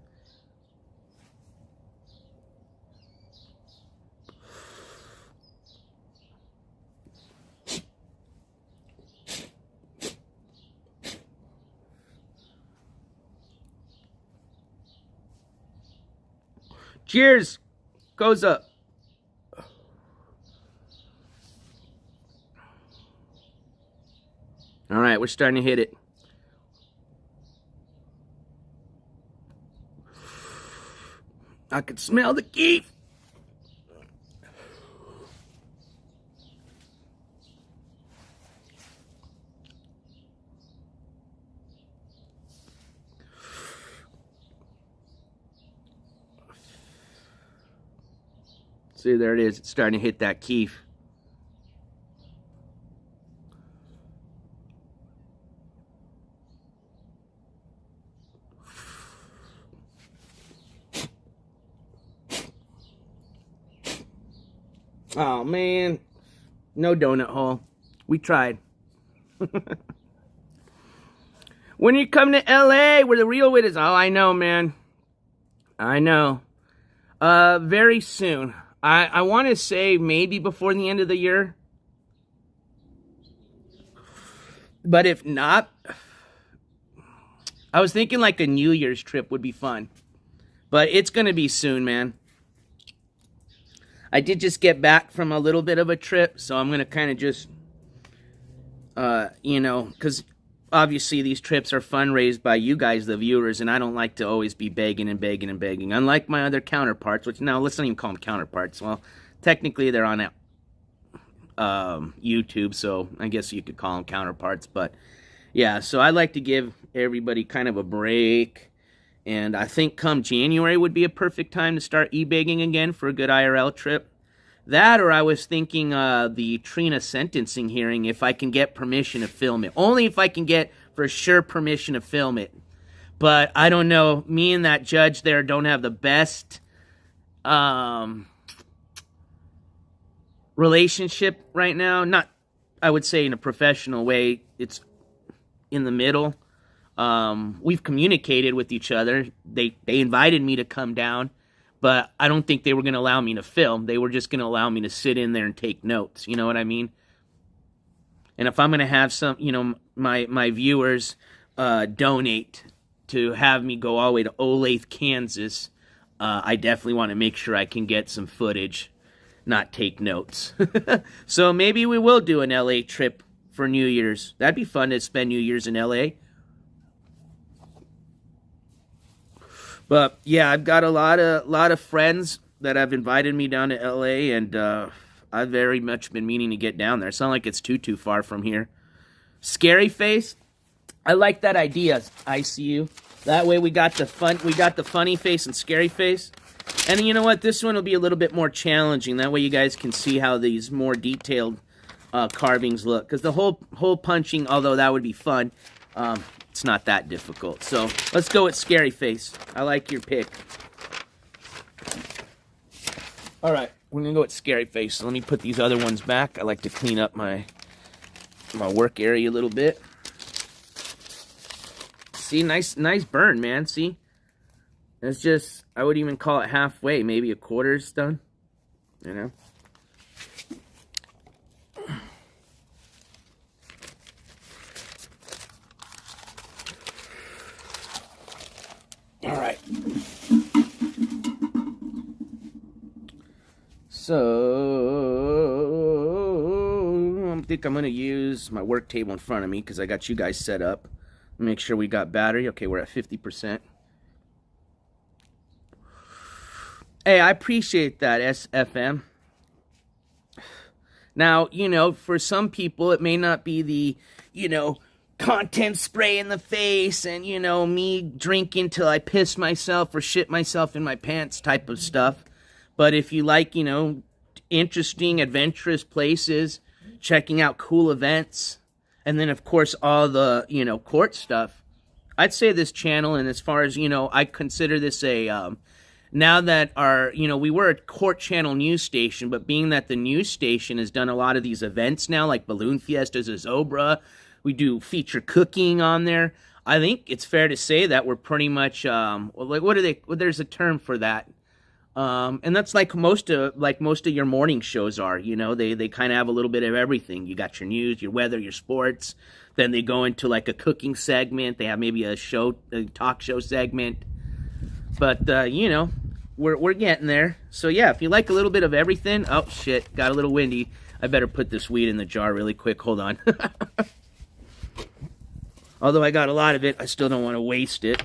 Cheers! Goes up. All right, we're starting to hit it. I could smell the keef. See, there it is. It's starting to hit that keef. Oh, man. No donut hole. We tried. When you come to LA, where the real wit is. Oh, I know, man. I know. Very soon. I want to say maybe before the end of the year. But if not, I was thinking like a New Year's trip would be fun. But it's going to be soon, man. I did just get back from a little bit of a trip, so I'm going to kind of just, you know, because obviously these trips are fundraised by you guys, the viewers, and I don't like to always be begging and begging and begging. Unlike my other counterparts, which now let's not even call them counterparts. Well, technically they're on YouTube, so I guess you could call them counterparts. But yeah, so I like to give everybody kind of a break. And I think come January would be a perfect time to start e-begging again for a good IRL trip. That, or I was thinking the Trina sentencing hearing, if I can get permission to film it. Only if I can get for sure permission to film it. But I don't know. Me and that judge there don't have the best relationship right now. Not, I would say, in a professional way. It's in the middle. We've communicated with each other. They invited me to come down, but I don't think they were going to allow me to film. They were just going to allow me to sit in there and take notes. You know what I mean? And if I'm going to have some, you know, my viewers donate to have me go all the way to Olathe, Kansas, I definitely want to make sure I can get some footage, not take notes. So maybe we will do an LA trip for New Year's. That'd be fun to spend New Year's in LA. But yeah, I've got a lot of friends that have invited me down to LA, and I've very much been meaning to get down there. It's not like it's too far from here. Scary face, I like that idea. ICU. That way we got the funny face and scary face. And you know what? This one will be a little bit more challenging. That way you guys can see how these more detailed carvings look. Because the hole punching, although that would be fun, it's not that difficult. So let's go with scary face. I like your pick. All right, we're gonna go with scary face. So let me put these other ones back. I like to clean up my work area a little bit. See, nice burn, man. See, it's just, I would even call it halfway. Maybe a quarter is done. You know. All right. So I think I'm going to use my work table in front of me because I got you guys set up. Make sure we got battery. Okay, we're at 50%. Hey, I appreciate that, SFM. Now, you know, for some people, it may not be the, you know, content spray in the face and, you know, me drinking till I piss myself or shit myself in my pants type of stuff. But if you like, you know, interesting, adventurous places, checking out cool events, and then, of course, all the, you know, court stuff, I'd say this channel, and as far as, you know, I consider this a, now that our, you know, we were a court channel news station, but being that the news station has done a lot of these events now, like Balloon Fiestas, Zobra, we do feature cooking on there. I think it's fair to say that we're pretty much, like, there's a term for that. And that's like most of your morning shows are, you know, they kind of have a little bit of everything. You got your news, your weather, your sports. Then they go into like a cooking segment. They have maybe a talk show segment. But, you know, we're getting there. So yeah, if you like a little bit of everything, oh shit, got a little windy. I better put this weed in the jar really quick. Hold on. Although I got a lot of it, I still don't want to waste it.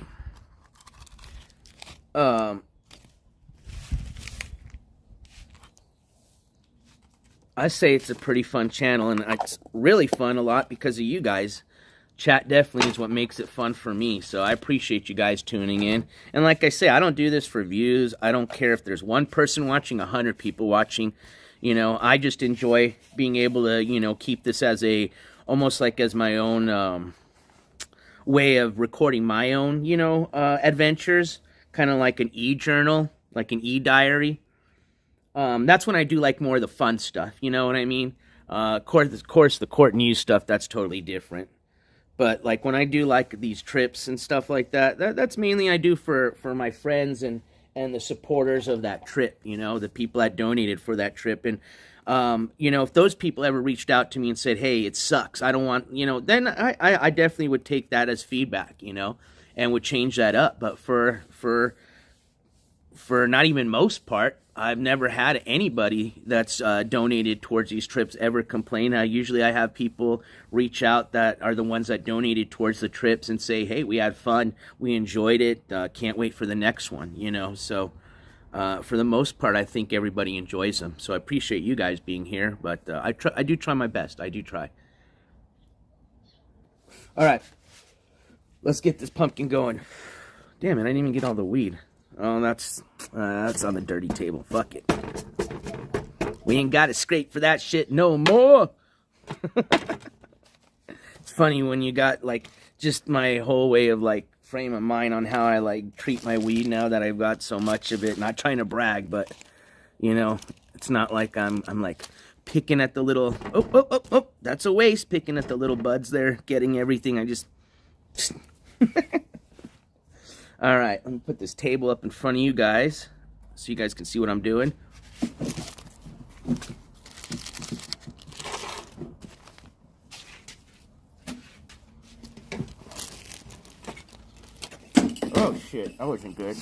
I say it's a pretty fun channel, and it's really fun a lot because of you guys. Chat definitely is what makes it fun for me, so I appreciate you guys tuning in. And like I say, I don't do this for views. I don't care if there's one person watching, 100 people watching. You know, I just enjoy being able to, you know, keep this as a, almost like as my own way of recording my own, you know, adventures. Kind of like an e-journal, like an e-diary. That's when I do like more of the fun stuff, you know what I mean? Of course, the court news stuff, that's totally different. But like when I do like these trips and stuff like that, that's mainly I do for my friends and the supporters of that trip, you know, the people that donated for that trip. And, you know, if those people ever reached out to me and said, hey, it sucks, I don't want, you know, then I definitely would take that as feedback, you know, and would change that up. But for not even most part, I've never had anybody that's donated towards these trips ever complain. Usually I have people reach out that are the ones that donated towards the trips and say, hey, we had fun, we enjoyed it, can't wait for the next one, you know. So for the most part, I think everybody enjoys them. So I appreciate you guys being here, but I do try my best. I do try. All right, let's get this pumpkin going. Damn it, I didn't even get all the weed. Oh, that's on the dirty table. Fuck it. We ain't got to scrape for that shit no more. It's funny when you got, like, just my whole way of, like, frame of mind on how I, like, treat my weed now that I've got so much of it. Not trying to brag, but, you know, it's not like I'm like, picking at the little, oh, that's a waste. Picking at the little buds there, getting everything. I just... All right, let me put this table up in front of you guys so you guys can see what I'm doing. Oh, shit, that wasn't good.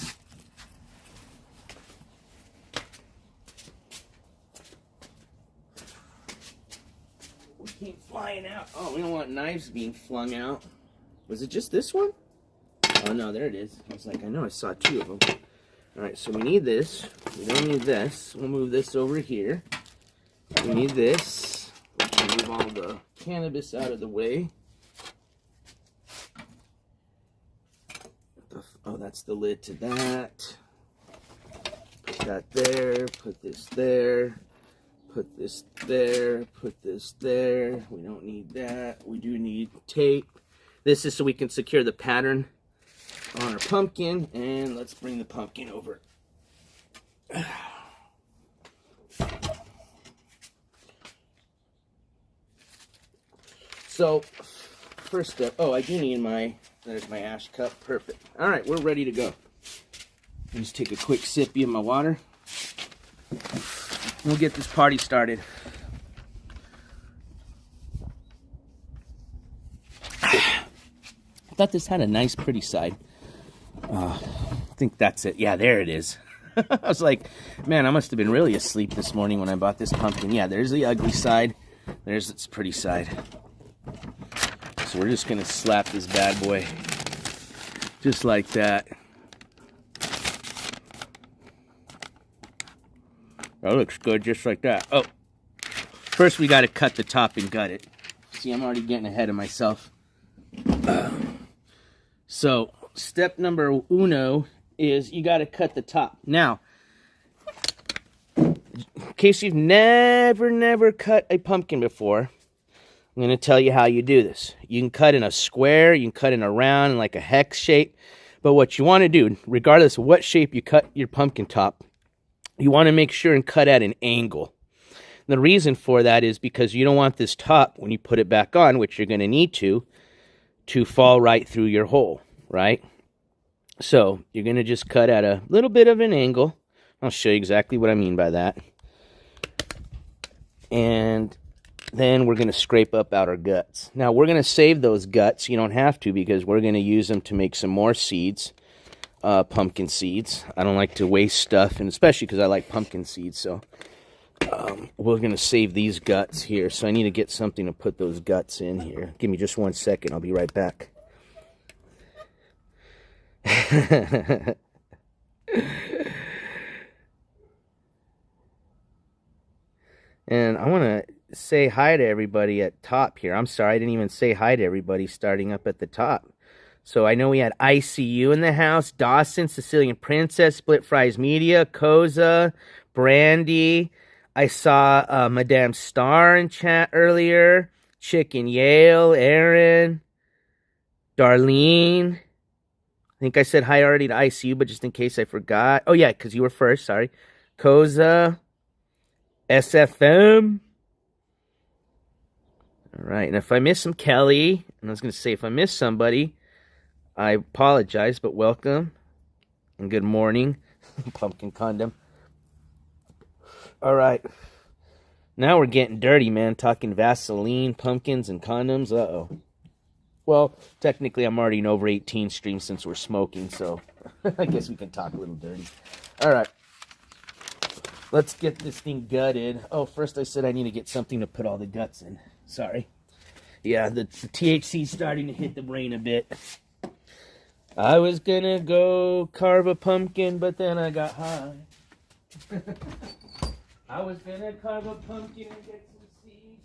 We came flying out. Oh, we don't want knives being flung out. Was it just this one? Oh, no, there it is. I was like, I know I saw two of them. All right, so we need this. We don't need this. We'll move this over here. We need this. We'll move all the cannabis out of the way. Oh, that's the lid to that. Put that there. Put this there. Put this there. Put this there. We don't need that. We do need tape. This is so we can secure the pattern on our pumpkin, and let's bring the pumpkin over. So, first step, oh, I do need there's my ash cup, perfect. All right, we're ready to go. Just take a quick sippy of my water. We'll get this party started. I thought this had a nice, pretty side. I think that's it. Yeah, there it is. I was like, man, I must have been really asleep this morning when I bought this pumpkin. Yeah, there's the ugly side. There's its pretty side. So we're just going to slap this bad boy just like that. That looks good just like that. Oh, first we got to cut the top and gut it. See, I'm already getting ahead of myself. So, step number uno is you got to cut the top. Now, in case you've never cut a pumpkin before, I'm going to tell you how you do this. You can cut in a square, you can cut in a round, in like a hex shape. But what you want to do, regardless of what shape you cut your pumpkin top, you want to make sure and cut at an angle. The reason for that is because you don't want this top, when you put it back on, which you're going to need to fall right through your hole, right? So you're going to just cut at a little bit of an angle. I'll show you exactly what I mean by that. And then we're going to scrape up out our guts. Now we're going to save those guts. You don't have to, because we're going to use them to make some more seeds, pumpkin seeds. I don't like to waste stuff, and especially because I like pumpkin seeds. So we're going to save these guts here. So I need to get something to put those guts in here. Give me just 1 second. I'll be right back. And I want to say hi to everybody at top here. I'm sorry, I didn't even say hi to everybody starting up at the top. So I know we had ICU in the house, Dawson, Sicilian Princess, Split Fries Media, Koza, Brandy. I saw Madame Star in chat earlier, Chicken Yale, Aaron, Darlene. I think I said hi already to ICU, but just in case I forgot. Oh, yeah, because you were first, sorry. Koza, SFM. All right, and if I miss some Kelly, and I was going to say if I miss somebody, I apologize, but welcome and good morning. Pumpkin condom. All right. Now we're getting dirty, man. Talking Vaseline, pumpkins, and condoms. Uh-oh. Well, technically, I'm already in over 18 stream since we're smoking, so I guess we can talk a little dirty. All right. Let's get this thing gutted. Oh, first I said I need to get something to put all the guts in. Sorry. Yeah, the THC's starting to hit the brain a bit. I was gonna go carve a pumpkin, but then I got high. I was gonna carve a pumpkin and get some seeds,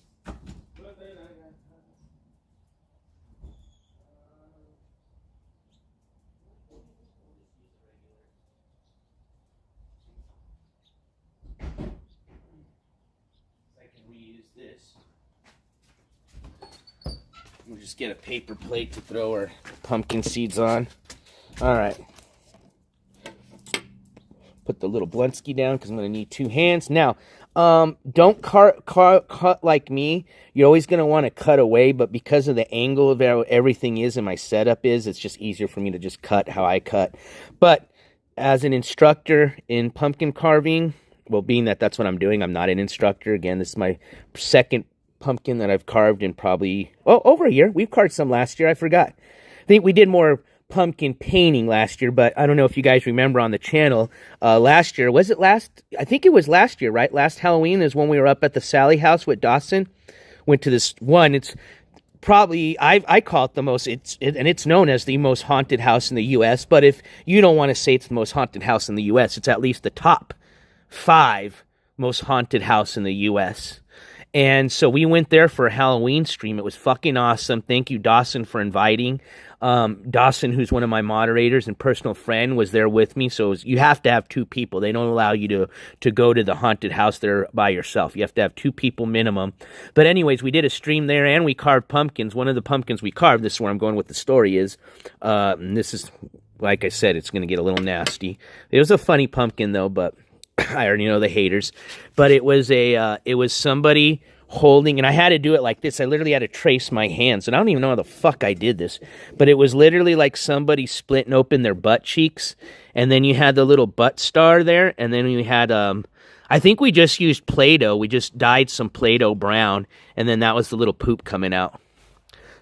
but then I got high. I can reuse this. We'll just get a paper plate to throw our pumpkin seeds on. All right. Put the little Bluntsky down because I'm going to need 2 hands. Now, don't cut like me. You're always going to want to cut away, but because of the angle of how everything is and my setup is, it's just easier for me to just cut how I cut. But as an instructor in pumpkin carving, well, being that that's what I'm doing, I'm not an instructor. Again, this is my second pumpkin that I've carved in probably, over a year. We've carved some last year. I forgot. I think we did more pumpkin painting last year, but I don't know if you guys remember on the channel, last year, I think it was last year, right? Last Halloween is when we were up at the Sally house with Dawson. Went to this one, it's probably, I call it the most, and it's known as the most haunted house in the U.S., but if you don't want to say it's the most haunted house in the U.S., it's at least the top 5 most haunted house in the U.S., and so we went there for a Halloween stream. It was fucking awesome. Thank you, Dawson, for inviting. Dawson, who's one of my moderators and personal friend, was there with me. So you have to have 2 people. They don't allow you to go to the haunted house there by yourself. You have to have 2 people minimum. But anyways, we did a stream there and we carved pumpkins. One of the pumpkins we carved, this is where I'm going with the story is, and this is, like I said, it's going to get a little nasty. It was a funny pumpkin though, but I already know the haters, but it was somebody holding, and I had to do it like this. I literally had to trace my hands, and I don't even know how the fuck I did this, but it was literally like somebody splitting open their butt cheeks, and then you had the little butt star there, and then we had, I think we just used Play-Doh. We just dyed some Play-Doh brown, and then that was the little poop coming out.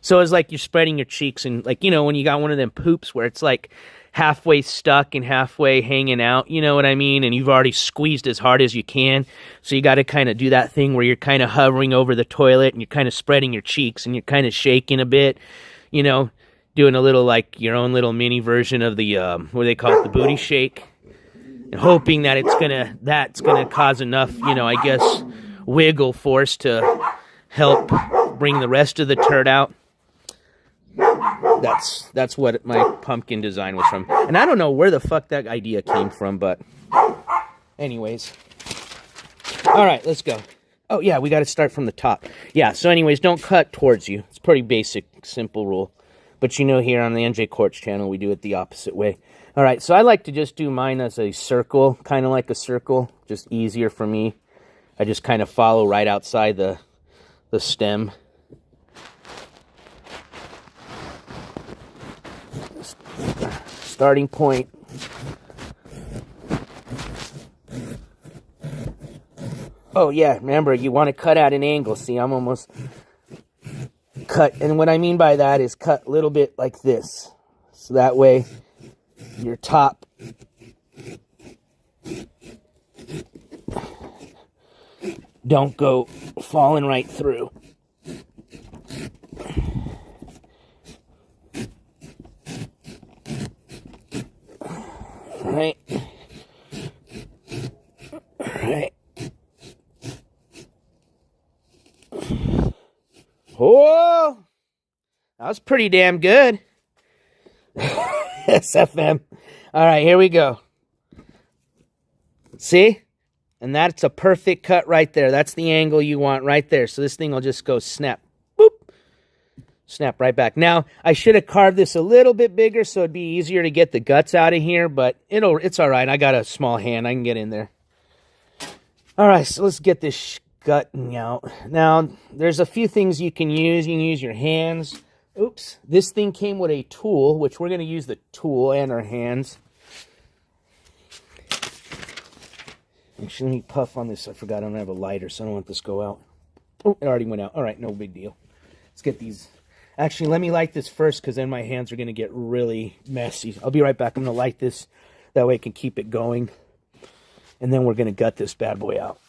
So it's like you're spreading your cheeks, and like, you know, when you got one of them poops where it's like halfway stuck and halfway hanging out, you know what I mean? And you've already squeezed as hard as you can. So you got to kind of do that thing where you're kind of hovering over the toilet and you're kind of spreading your cheeks and you're kind of shaking a bit, you know, doing a little like your own little mini version of the, what do they call it? The booty shake. And hoping that that's going to cause enough, you know, I guess, wiggle force to help bring the rest of the turd out. That's what my pumpkin design was from. And I don't know where the fuck that idea came from, but anyways. All right, let's go. Oh, yeah, we got to start from the top. Yeah, so anyways, don't cut towards you. It's a pretty basic, simple rule. But you know, here on the NJCourts channel, we do it the opposite way. All right, so I like to just do mine as a circle, kind of like a circle, just easier for me. I just kind of follow right outside the stem. Starting point. Oh yeah, remember, you want to cut at an angle. See, I'm almost cut, and what I mean by that is cut a little bit like this. So that way your top don't go falling right through. Right. Right. Oh, that was pretty damn good. SFM. All right, here we go. See? And that's a perfect cut right there. That's the angle you want right there. So this thing will just go snap. Boop. Snap right back. Now, I should have carved this a little bit bigger so it'd be easier to get the guts out of here, but it's all right. I got a small hand. I can get in there. All right, so let's get this gutting out. Now, there's a few things you can use. You can use your hands. Oops. This thing came with a tool, which we're going to use the tool and our hands. Actually, let me puff on this. I forgot I don't have a lighter, so I don't want this to go out. Oh, it already went out. All right, no big deal. Let's get these. Actually, let me light this first, because then my hands are going to get really messy. I'll be right back. I'm going to light this. That way I can keep it going. And then we're going to gut this bad boy out.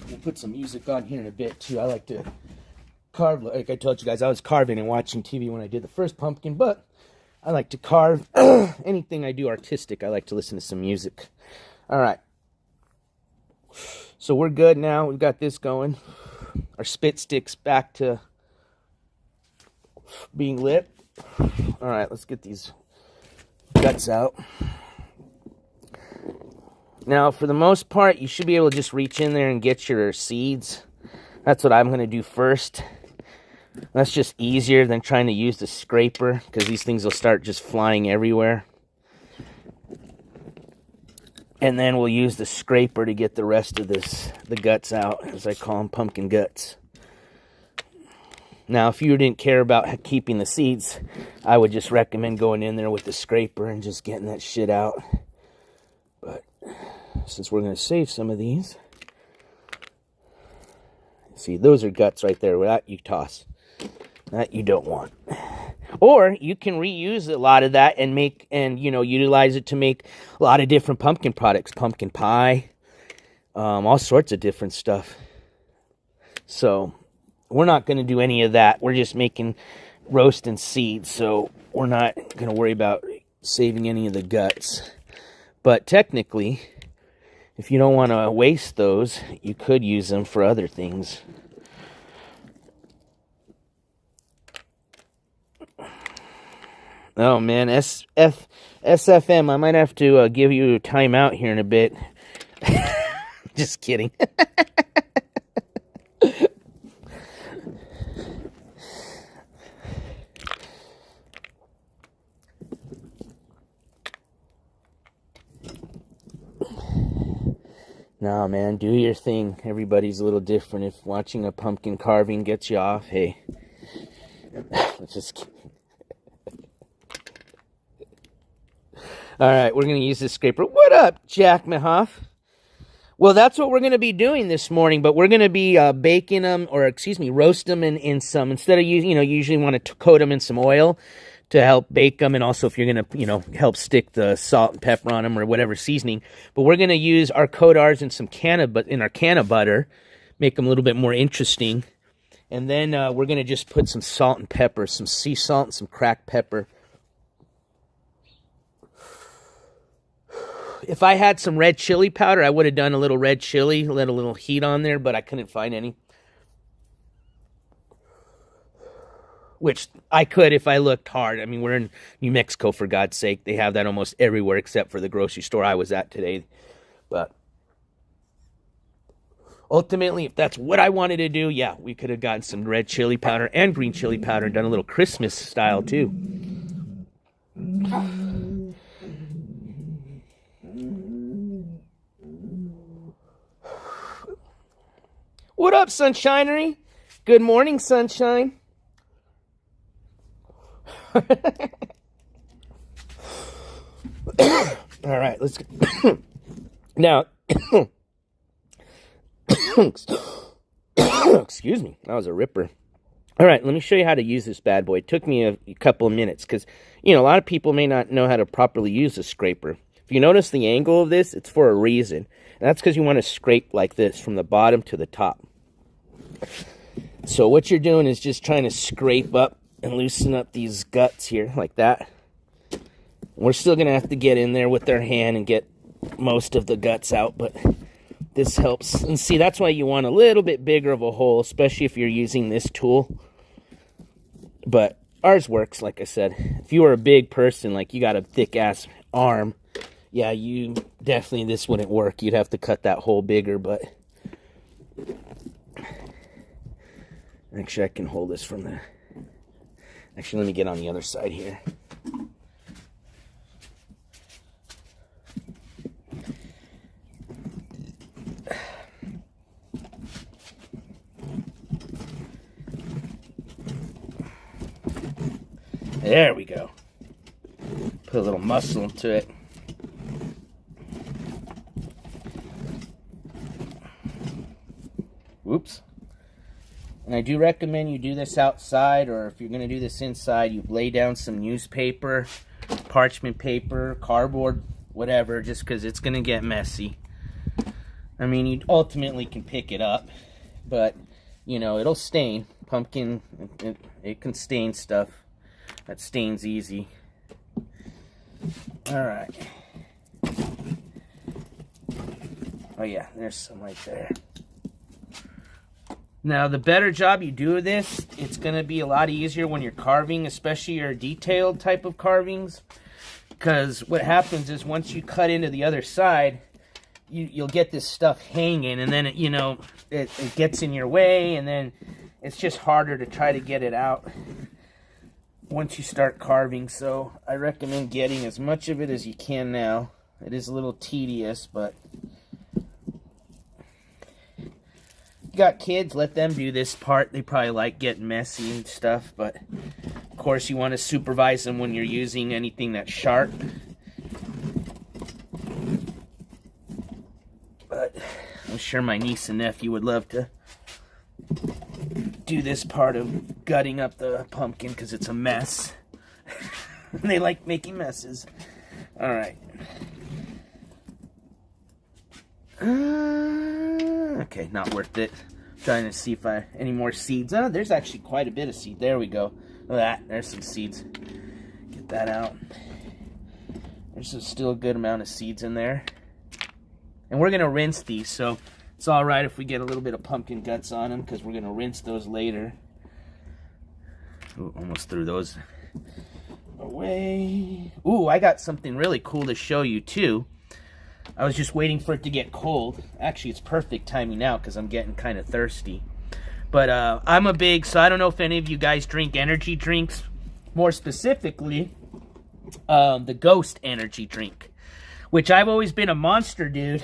We'll put some music on here in a bit, too. I like to carve, like I told you guys, I was carving and watching TV when I did the first pumpkin, but I like to carve. Anything I do artistic, I like to listen to some music. All right. So we're good now. We've got this going. Our spit stick's back to being lit. All right, let's get these guts out. Now, for the most part, you should be able to just reach in there and get your seeds. That's what I'm going to do first. That's just easier than trying to use the scraper, because these things will start just flying everywhere. And then we'll use the scraper to get the rest of the guts out, as I call them, pumpkin guts. Now, if you didn't care about keeping the seeds, I would just recommend going in there with the scraper and just getting that shit out. But since we're going to save some of these, see, those are guts right there. That you toss. That you don't want. Or you can reuse a lot of that and make, and utilize it to make a lot of different pumpkin products. Pumpkin pie, all sorts of different stuff. So we're not going to do any of that. We're just making roasting seeds, so we're not going to worry about saving any of the guts. But technically, if you don't want to waste those, you could use them for other things. Oh, man, SFM, I might have to give you a timeout here in a bit. Just kidding. Nah, man, do your thing. Everybody's a little different. If watching a pumpkin carving gets you off, hey. Let's just... All right, we're going to use this scraper. What up, Jack Mahoff? Well, that's what we're going to be doing this morning, but we're going to be baking them, or roast them in some, instead of using, you usually want to coat them in some oil to help bake them, and also if you're going to, help stick the salt and pepper on them or whatever seasoning. But we're going to use our coat ours in some our Canna-Butter, make them a little bit more interesting. And then we're going to just put some salt and pepper, some sea salt and some cracked pepper. If I had some red chili powder, I would have done a little red chili, let a little heat on there, but I couldn't find any. Which I could if I looked hard. I mean, we're in New Mexico, for God's sake. They have that almost everywhere except for the grocery store I was at today. But ultimately, if that's what I wanted to do, yeah, we could have gotten some red chili powder and green chili powder and done a little Christmas style too. What up, Sunshinery? Good morning, Sunshine. All right, let's go. Now, excuse me, that was a ripper. All right, let me show you how to use this bad boy. It took me a couple of minutes because, a lot of people may not know how to properly use a scraper. If you notice the angle of this, it's for a reason. That's because you want to scrape like this from the bottom to the top. So what you're doing is just trying to scrape up and loosen up these guts here like that. We're still going to have to get in there with our hand and get most of the guts out, but this helps. And see, that's why you want a little bit bigger of a hole, especially if you're using this tool. But ours works, like I said. If you were a big person, like you got a thick-ass arm, yeah, you definitely, this wouldn't work. You'd have to cut that hole bigger, but actually I can hold this from the, actually let me get on the other side here. There we go. Put a little muscle into it. Whoops. And I do recommend you do this outside, or if you're going to do this inside, you lay down some newspaper, parchment paper, cardboard, whatever, just because it's going to get messy. I mean, you ultimately can pick it up, but, you know, it'll stain. Pumpkin, it can stain stuff. That stains easy. Alright. Oh yeah, there's some right there. Now, the better job you do of this, it's going to be a lot easier when you're carving, especially your detailed type of carvings. Because what happens is once you cut into the other side, you'll get this stuff hanging, and then, you know, it gets in your way, and then it's just harder to try to get it out once you start carving. So I recommend getting as much of it as you can now. It is a little tedious, but you got kids, let them do this part. They probably like getting messy and stuff, but of course you want to supervise them when you're using anything that's sharp. But I'm sure my niece and nephew would love to do this part of gutting up the pumpkin because it's a mess. They like making messes. Alright. Okay, not worth it. Trying to see if any more seeds. Oh, there's actually quite a bit of seed. There we go. Look at that. There's some seeds. Get that out. There's still a good amount of seeds in there. And we're going to rinse these, so it's alright if we get a little bit of pumpkin guts on them, because we're going to rinse those later. Ooh, almost threw those away. Ooh, I got something really cool to show you, too. I was just waiting for it to get cold. Actually, it's perfect timing now because I'm getting kind of thirsty. But I'm a big, so I don't know if any of you guys drink energy drinks. More specifically, the Ghost energy drink, which I've always been a Monster dude.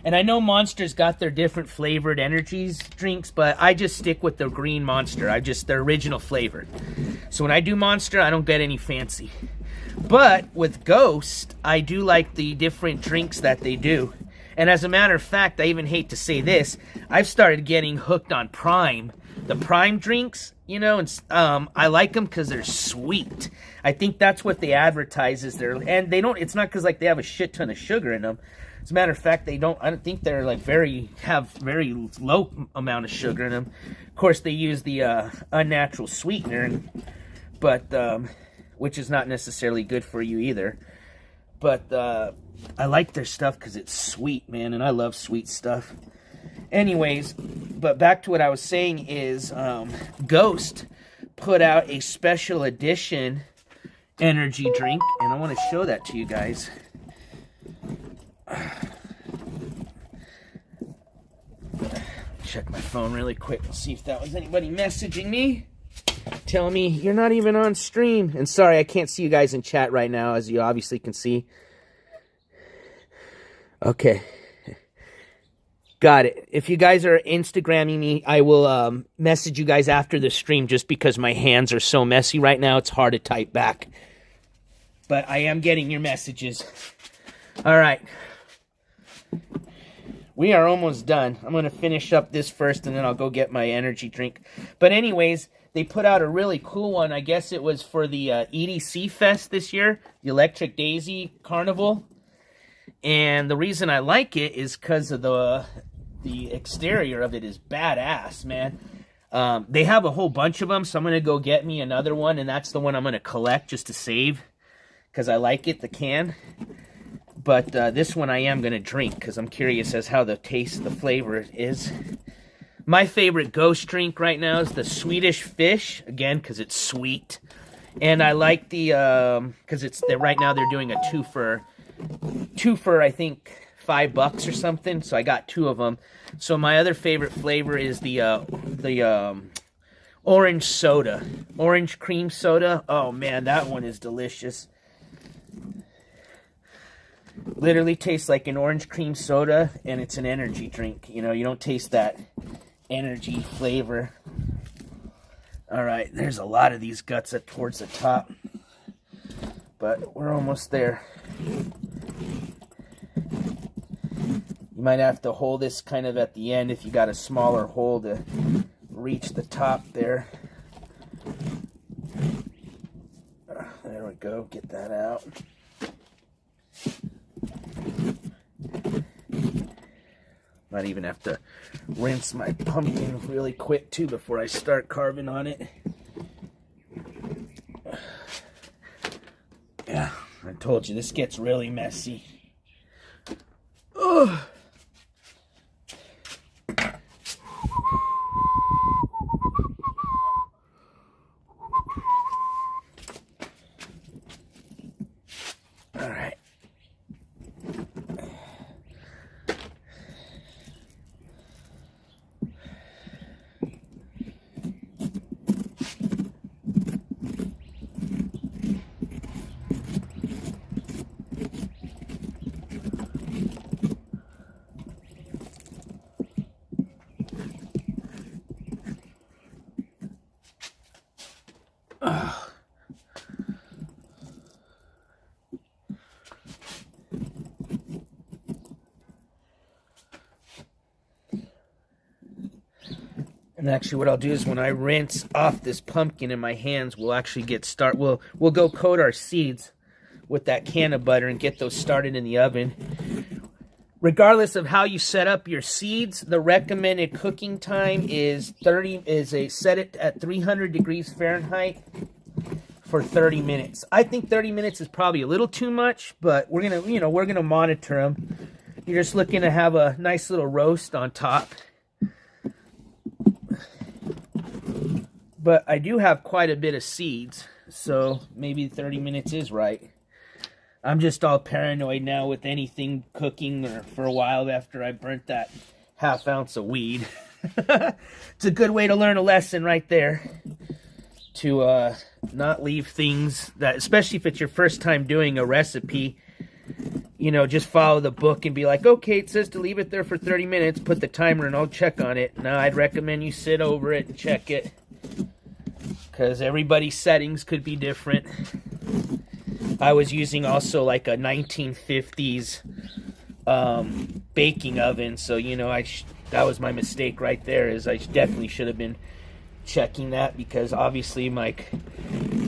And I know Monster's got their different flavored energies drinks, but I just stick with the green Monster. The original flavor. So when I do Monster, I don't get any fancy. But with Ghost, I do like the different drinks that they do. And as a matter of fact, I even hate to say this, I've started getting hooked on Prime. The Prime drinks, you know, and I like them because they're sweet. I think that's what they advertise is and they don't, it's not because like they have a shit ton of sugar in them. As a matter of fact, I don't think they're like have very low amount of sugar in them. Of course, they use the unnatural sweetener, but which is not necessarily good for you either. But I like their stuff because it's sweet, man, and I love sweet stuff. Anyways, but back to what I was saying is Ghost put out a special edition energy drink, and I want to show that to you guys. Check my phone really quick and see if that was anybody messaging me. Tell me you're not even on stream. And sorry, I can't see you guys in chat right now, as you obviously can see. Okay. Got it. If you guys are Instagramming me, I will message you guys after the stream, just because my hands are so messy right now. It's hard to type back. But I am getting your messages. All right. We are almost done. I'm going to finish up this first, and then I'll go get my energy drink. But anyways, they put out a really cool one. I guess it was for the EDC Fest this year, the Electric Daisy Carnival. And the reason I like it is because of the exterior of it is badass, man. They have a whole bunch of them, so I'm going to go get me another one, and that's the one I'm going to collect just to save, because I like it, the can. But this one I am going to drink, because I'm curious as how the taste, the flavor is. My favorite ghost drink right now is the Swedish Fish, again, because it's sweet. And I like the, because right now they're doing a two for, I think, $5 or something. So I got 2 of them. So my other favorite flavor is the orange soda, orange cream soda. Oh man, that one is delicious. Literally tastes like an orange cream soda, and it's an energy drink. You know, you don't taste that energy flavor. All right, there's a lot of these guts towards the top, but we're almost there. You might have to hold this kind of at the end if you got a smaller hole to reach the top there. There we go, get that out. Might even have to rinse my pumpkin really quick too before I start carving on it. Yeah, I told you this gets really messy. Ugh. All right. And actually what I'll do is when I rinse off this pumpkin in my hands, we'll actually we'll go coat our seeds with that Canna-Butter and get those started in the oven. Regardless of how you set up your seeds, the recommended cooking time is set it at 300 degrees Fahrenheit for 30 minutes. I think 30 minutes is probably a little too much, but we're going to monitor them. You're just looking to have a nice little roast on top. But I do have quite a bit of seeds, so maybe 30 minutes is right. I'm just all paranoid now with anything cooking, or for a while after I burnt that ½ ounce of weed. It's a good way to learn a lesson right there. To not leave things that, especially if it's your first time doing a recipe, you know, just follow the book and be like, okay, it says to leave it there for 30 minutes, put the timer and I'll check on it. No, I'd recommend you sit over it and check it, because everybody's settings could be different. I was using also like a 1950s baking oven, so you know, that was my mistake right there. Is I definitely should have been checking that, because obviously my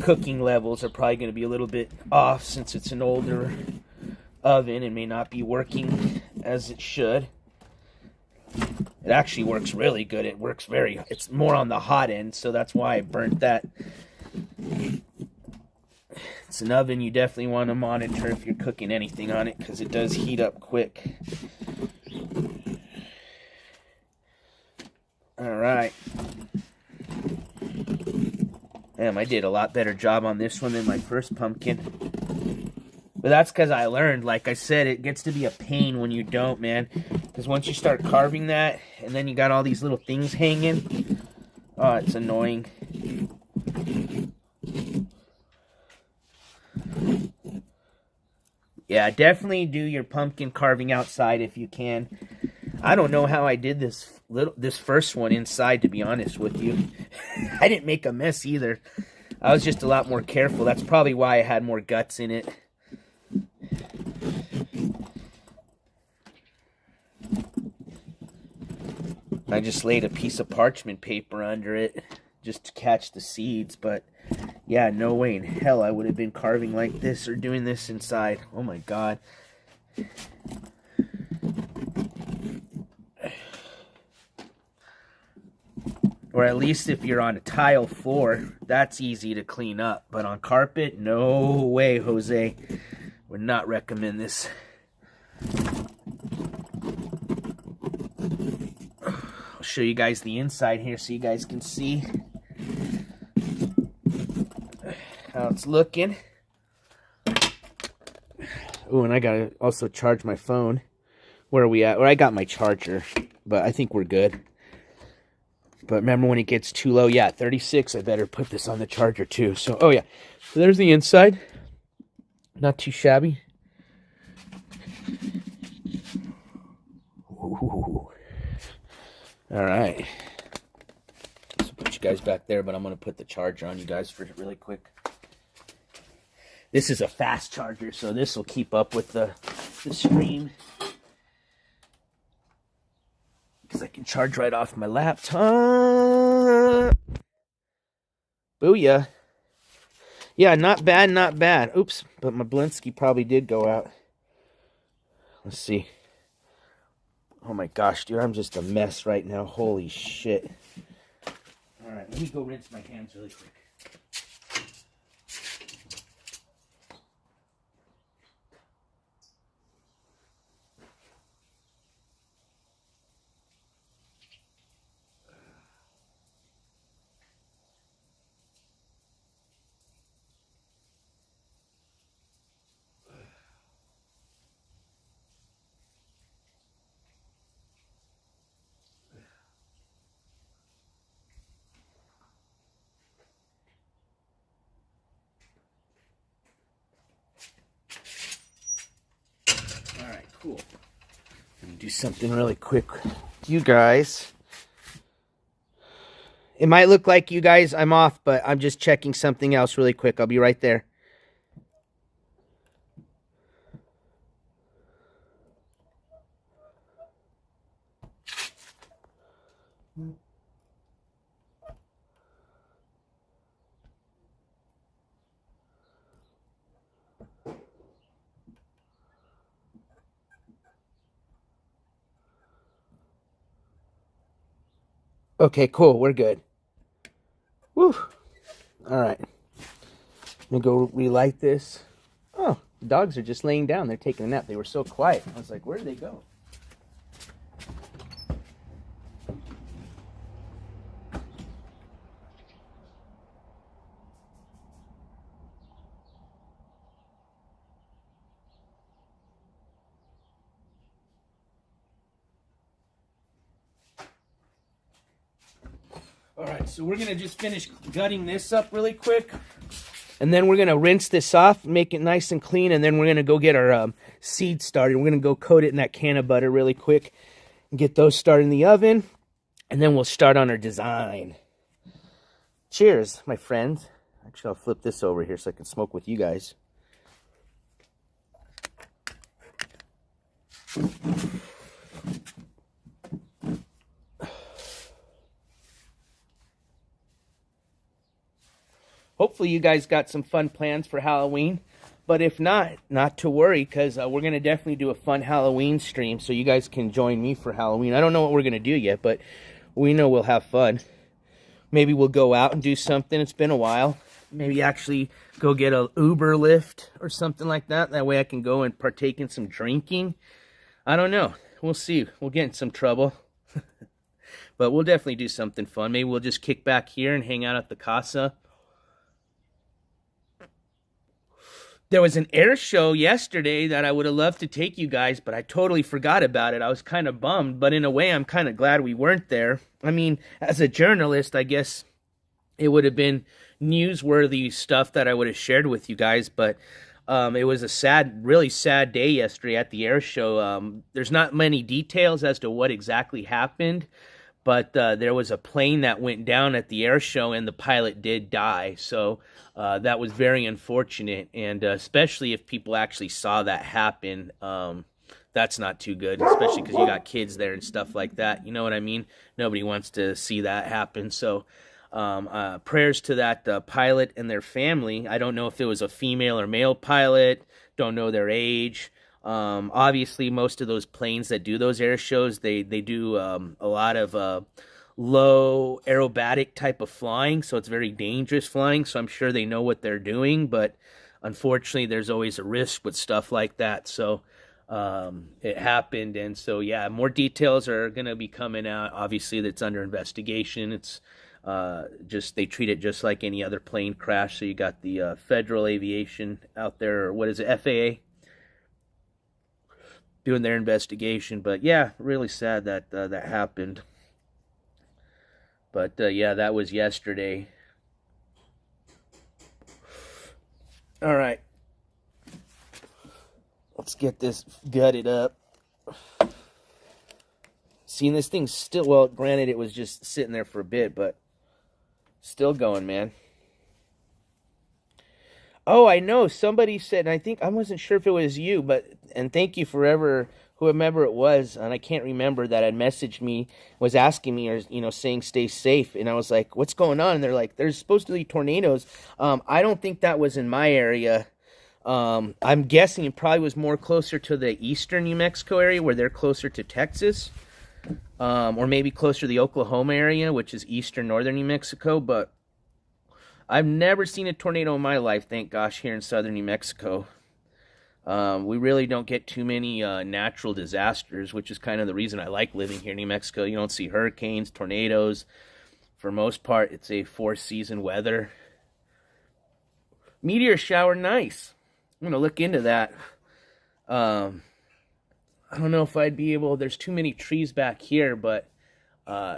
cooking levels are probably going to be a little bit off since it's an older oven and may not be working as it should. It actually works really good. It's more on the hot end, so that's why I burnt that. It's an oven you definitely want to monitor if you're cooking anything on it, because it does heat up quick. Alright. Damn, I did a lot better job on this one than my first pumpkin. But that's because I learned, like I said, it gets to be a pain when you don't, man. Because once you start carving that, and then you got all these little things hanging, oh, it's annoying. Yeah, definitely do your pumpkin carving outside if you can. I don't know how I did this first one inside, to be honest with you. I didn't make a mess either. I was just a lot more careful. That's probably why I had more guts in it. I just laid a piece of parchment paper under it just to catch the seeds, but yeah, no way in hell I would have been carving like this or doing this inside. Oh my god. Or at least if you're on a tile floor, that's easy to clean up. But on carpet, no way, Jose. Would not recommend this. I'll show you guys the inside here so you guys can see how it's looking. Oh, and I gotta also charge my phone. Where are we at? Well, I got my charger, but I think we're good. But remember when it gets too low, yeah, 36, I better put this on the charger too. So, oh yeah, so there's the inside. Not too shabby. Ooh. All right. So put you guys back there, but I'm going to put the charger on you guys for really quick. This is a fast charger, so this will keep up with the stream. Because I can charge right off my laptop. Booyah. Yeah, not bad, not bad. Oops, but my Blinsky probably did go out. Let's see. Oh my gosh, dude, I'm just a mess right now. Holy shit. Alright, let me go rinse my hands really quick. Alright, cool. Let me do something really quick. You guys. It might look like you guys, I'm off, but I'm just checking something else really quick. I'll be right there. Okay, cool. We're good. Woo. All right. Let me go relight this. Oh, the dogs are just laying down. They're taking a nap. They were so quiet. I was like, where did they go? Alright, so we're going to just finish gutting this up really quick. And then we're going to rinse this off, make it nice and clean, and then we're going to go get our seeds started. We're going to go coat it in that Canna-Butter really quick and get those started in the oven. And then we'll start on our design. Cheers, my friends. Actually, I'll flip this over here so I can smoke with you guys. Hopefully you guys got some fun plans for Halloween. But if not, not to worry, because we're going to definitely do a fun Halloween stream, so you guys can join me for Halloween. I don't know what we're going to do yet, but we know we'll have fun. Maybe we'll go out and do something. It's been a while. Maybe actually go get a Uber Lyft or something like that. That way I can go and partake in some drinking. I don't know. We'll see. We'll get in some trouble. But we'll definitely do something fun. Maybe we'll just kick back here and hang out at the casa. There was an air show yesterday that I would have loved to take you guys, but I totally forgot about it. I was kind of bummed, but in a way, I'm kind of glad we weren't there. I mean, as a journalist, I guess it would have been newsworthy stuff that I would have shared with you guys, but it was a sad, really sad day yesterday at the air show. There's not many details as to what exactly happened, but there was a plane that went down at the air show and the pilot did die, so that was very unfortunate, and especially if people actually saw that happen, that's not too good, especially because you got kids there and stuff like that, you know what I mean? Nobody wants to see that happen, so prayers to that pilot and their family. I don't know if it was a female or male pilot, don't know their age, Obviously, most of those planes that do those air shows, they do a lot of low aerobatic type of flying, so it's very dangerous flying, so I'm sure they know what they're doing, but unfortunately, there's always a risk with stuff like that, so it happened, and so, yeah, more details are going to be coming out. Obviously, that's under investigation. It's just, they treat it just like any other plane crash, so you got the Federal Aviation out there, or what is it, FAA? Doing their investigation, but yeah, really sad that that happened. But yeah, that was yesterday. All right, let's get this gutted up. Seeing this thing's still, well, granted it was just sitting there for a bit, but still going, man. Oh, I know. Somebody said, and I think, I wasn't sure if it was you, but, and thank you for whoever it was, and I can't remember, that had messaged me, was asking me, or, you know, saying stay safe, and I was like, what's going on? And they're like, there's supposed to be tornadoes. I don't think that was in my area. I'm guessing it probably was more closer to the eastern New Mexico area, where they're closer to Texas, or maybe closer to the Oklahoma area, which is eastern northern New Mexico, but I've never seen a tornado in my life, thank gosh, here in southern New Mexico. We really don't get too many natural disasters, which is kind of the reason I like living here in New Mexico. You don't see hurricanes, tornadoes. For most part, it's a four-season weather. Meteor shower, nice. I'm going to look into that. I don't know if I'd be able, there's too many trees back here, but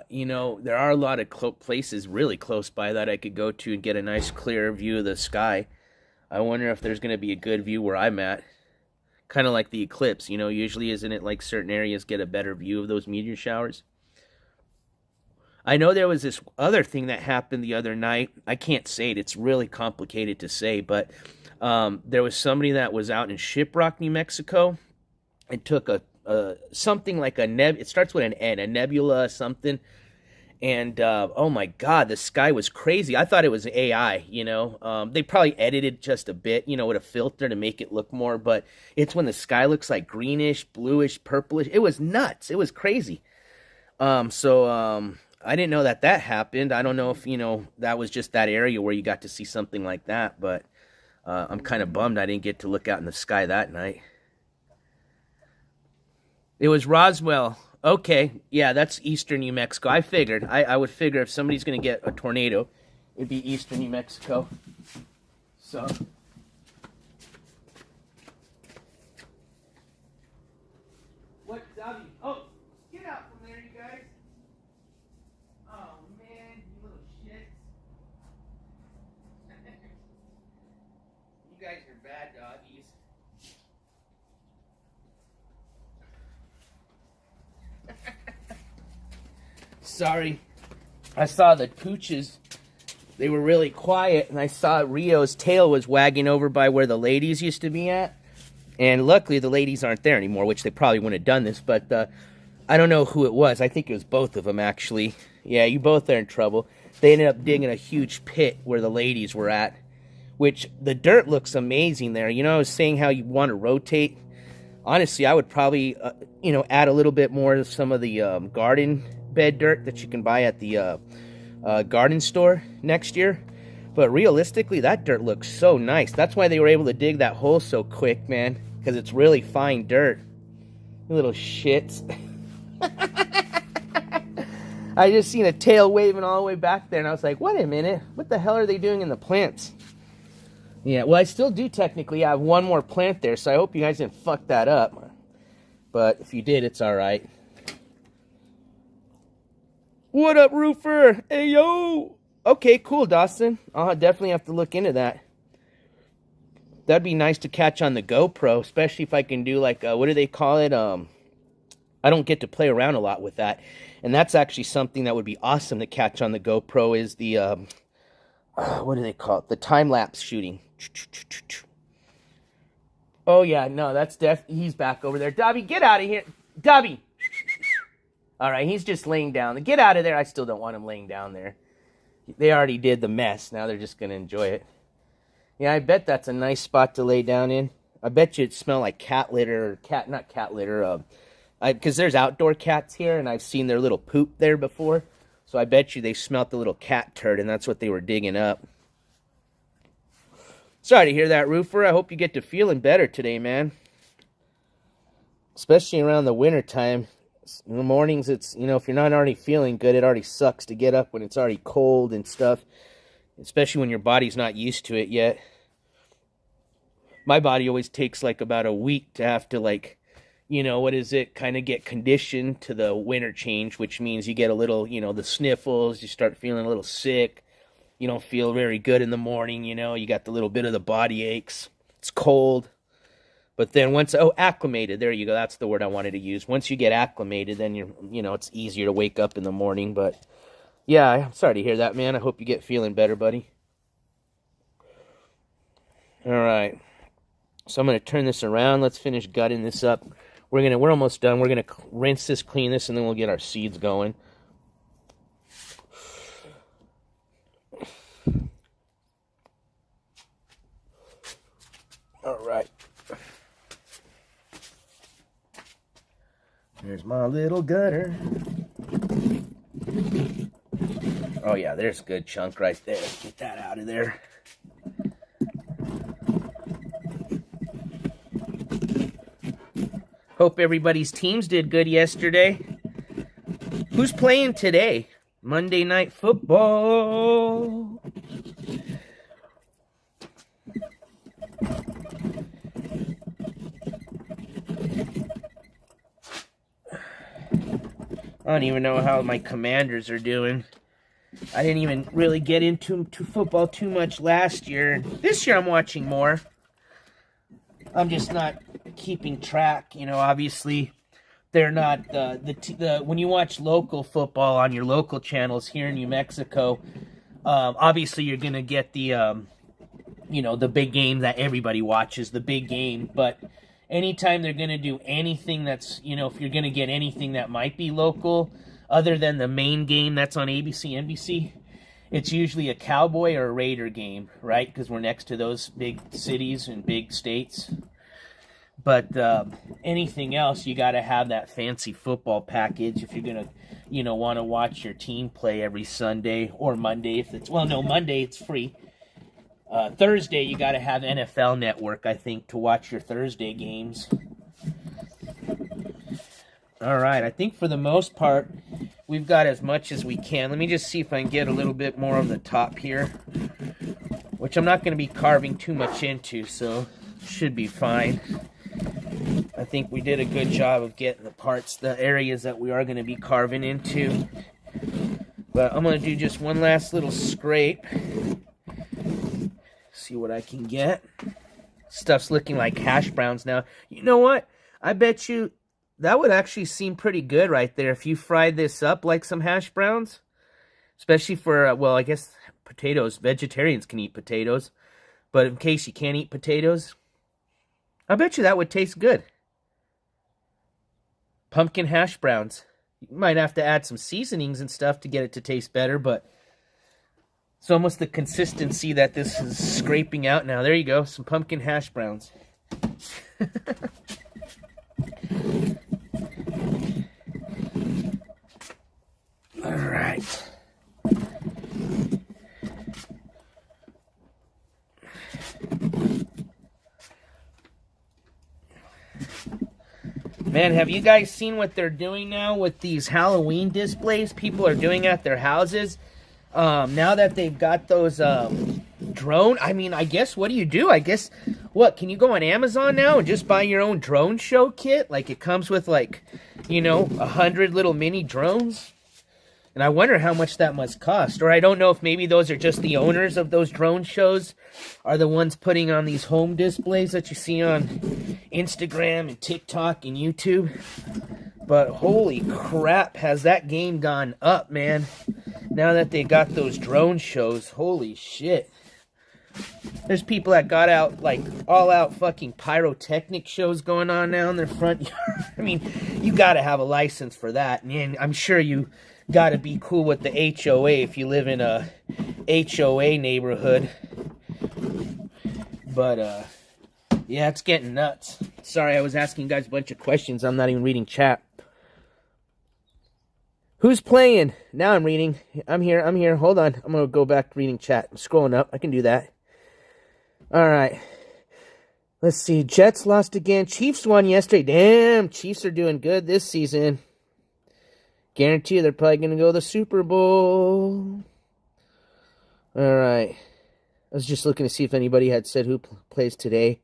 you know, there are a lot of places really close by that I could go to and get a nice clear view of the sky. I wonder if there's going to be a good view where I'm at. Kind of like the eclipse, you know, usually isn't it like certain areas get a better view of those meteor showers? I know there was this other thing that happened the other night. I can't say it. It's really complicated to say, but there was somebody that was out in Shiprock, New Mexico, and took a something like it starts with an N, a nebula something, and oh my god, the sky was crazy. I thought it was AI, you know. They probably edited just a bit, you know, with a filter to make it look more, but it's when the sky looks like greenish, bluish, purplish. It was nuts. It was crazy. So I didn't know that happened. I don't know if, you know, that was just that area where you got to see something like that, but I'm kind of bummed I didn't get to look out in the sky that night. It was Roswell. Okay, yeah, that's eastern New Mexico. I figured. I would figure if somebody's going to get a tornado, it'd be eastern New Mexico. So. What, Dobby? Oh, get out from there, you guys. Oh, man, you little shits. You guys are bad doggies. Sorry, I saw the pooches. They were really quiet, and I saw Rio's tail was wagging over by where the ladies used to be at. And luckily, the ladies aren't there anymore, which they probably wouldn't have done this. But I don't know who it was. I think it was both of them, actually. Yeah, you both are in trouble. They ended up digging a huge pit where the ladies were at, which the dirt looks amazing there. You know, I was saying how you want to rotate. Honestly, I would probably, you know, add a little bit more of some of the garden bed dirt that you can buy at the garden store next year. But realistically, that dirt looks so nice. That's why they were able to dig that hole so quick, man, because it's really fine dirt. You little shits. I just seen a tail waving all the way back there, and I was like, wait a minute, what the hell are they doing in the plants? Yeah, well, I still do technically have one more plant there, so I hope you guys didn't fuck that up. But if you did, it's all right. What up, roofer? Hey, yo! Okay, cool, Dawson. I'll definitely have to look into that. That'd be nice to catch on the GoPro, especially if I can do, like, what do they call it? I don't get to play around a lot with that. And that's actually something that would be awesome to catch on the GoPro is the, what do they call it? The time-lapse shooting. Oh, yeah, no, that's he's back over there. Dobby, get out of here. Dobby! All right, he's just laying down. Get out of there. I still don't want him laying down there. They already did the mess. Now they're just going to enjoy it. Yeah, I bet that's a nice spot to lay down in. I bet you it smelled like cat litter, or not cat litter, because there's outdoor cats here, and I've seen their little poop there before. So I bet you they smelt the little cat turd, and that's what they were digging up. Sorry to hear that, Roofer. I hope you get to feeling better today, man. Especially around the winter time. In the mornings, it's, you know, if you're not already feeling good, it already sucks to get up when it's already cold and stuff. Especially when your body's not used to it yet. My body always takes like about a week to have to, like, you know, what is it, kind of get conditioned to the winter change, which means you get a little, you know, the sniffles, you start feeling a little sick, you don't feel very good in the morning, you know, you got the little bit of the body aches, it's cold. But then once, acclimated, there you go, that's the word I wanted to use. Once you get acclimated, then you know, it's easier to wake up in the morning. But yeah, I'm sorry to hear that, man. I hope you get feeling better, buddy. All right. So I'm going to turn this around. Let's finish gutting this up. We're almost done. We're going to rinse this, clean this, and then we'll get our seeds going. All right. There's my little gutter. Oh yeah, there's a good chunk right there. Let's get that out of there. Hope everybody's teams did good yesterday. Who's playing today? Monday Night Football. I don't even know how my Commanders are doing. I didn't even really get into football too much last year. This year I'm watching more. I'm just not keeping track. You know, obviously they're not the when you watch local football on your local channels here in New Mexico, obviously you're gonna get the you know, the big game that everybody watches, the big game. But anytime they're gonna do anything that's, you know, if you're gonna get anything that might be local other than the main game that's on ABC, NBC, it's usually a Cowboy or a Raider game, right? Because we're next to those big cities and big states. But anything else, you got to have that fancy football package if you're going to, you know, want to watch your team play every Sunday or Monday. If it's, well, no, Monday it's free. Thursday, you got to have NFL Network, I think, to watch your Thursday games. All right, I think for the most part, we've got as much as we can. Let me just see if I can get a little bit more on the top here, which I'm not going to be carving too much into, so should be fine. I think we did a good job of getting the parts, the areas that we are going to be carving into. But I'm going to do just one last little scrape. See what I can get. Stuff's looking like hash browns now. You know what? I bet you that would actually seem pretty good right there if you fried this up like some hash browns. Especially for, well, I guess potatoes. Vegetarians can eat potatoes. But in case you can't eat potatoes, I bet you that would taste good. Pumpkin hash browns. You might have to add some seasonings and stuff to get it to taste better, but it's almost the consistency that this is scraping out now. There you go, some pumpkin hash browns. All right. Man, have you guys seen what they're doing now with these Halloween displays people are doing at their houses? Now that they've got those drone, I mean, I guess, what do? I guess, what, can you go on Amazon now and just buy your own drone show kit? Like, it comes with, like, you know, 100 little mini drones? And I wonder how much that must cost. Or I don't know if maybe those are just the owners of those drone shows are the ones putting on these home displays that you see on Instagram and TikTok and YouTube. But holy crap, has that game gone up, man. Now that they got those drone shows, holy shit. There's people that got out, like, all-out fucking pyrotechnic shows going on now in their front yard. I mean, you gotta have a license for that. And I'm sure you gotta be cool with the HOA if you live in a HOA neighborhood. But, Yeah, it's getting nuts. Sorry, I was asking you guys a bunch of questions. I'm not even reading chat. Who's playing? Now I'm reading. I'm here. Hold on. I'm going to go back to reading chat. I'm scrolling up. I can do that. All right. Let's see. Jets lost again. Chiefs won yesterday. Damn, Chiefs are doing good this season. Guarantee you they're probably going to go to the Super Bowl. All right. I was just looking to see if anybody had said who plays today.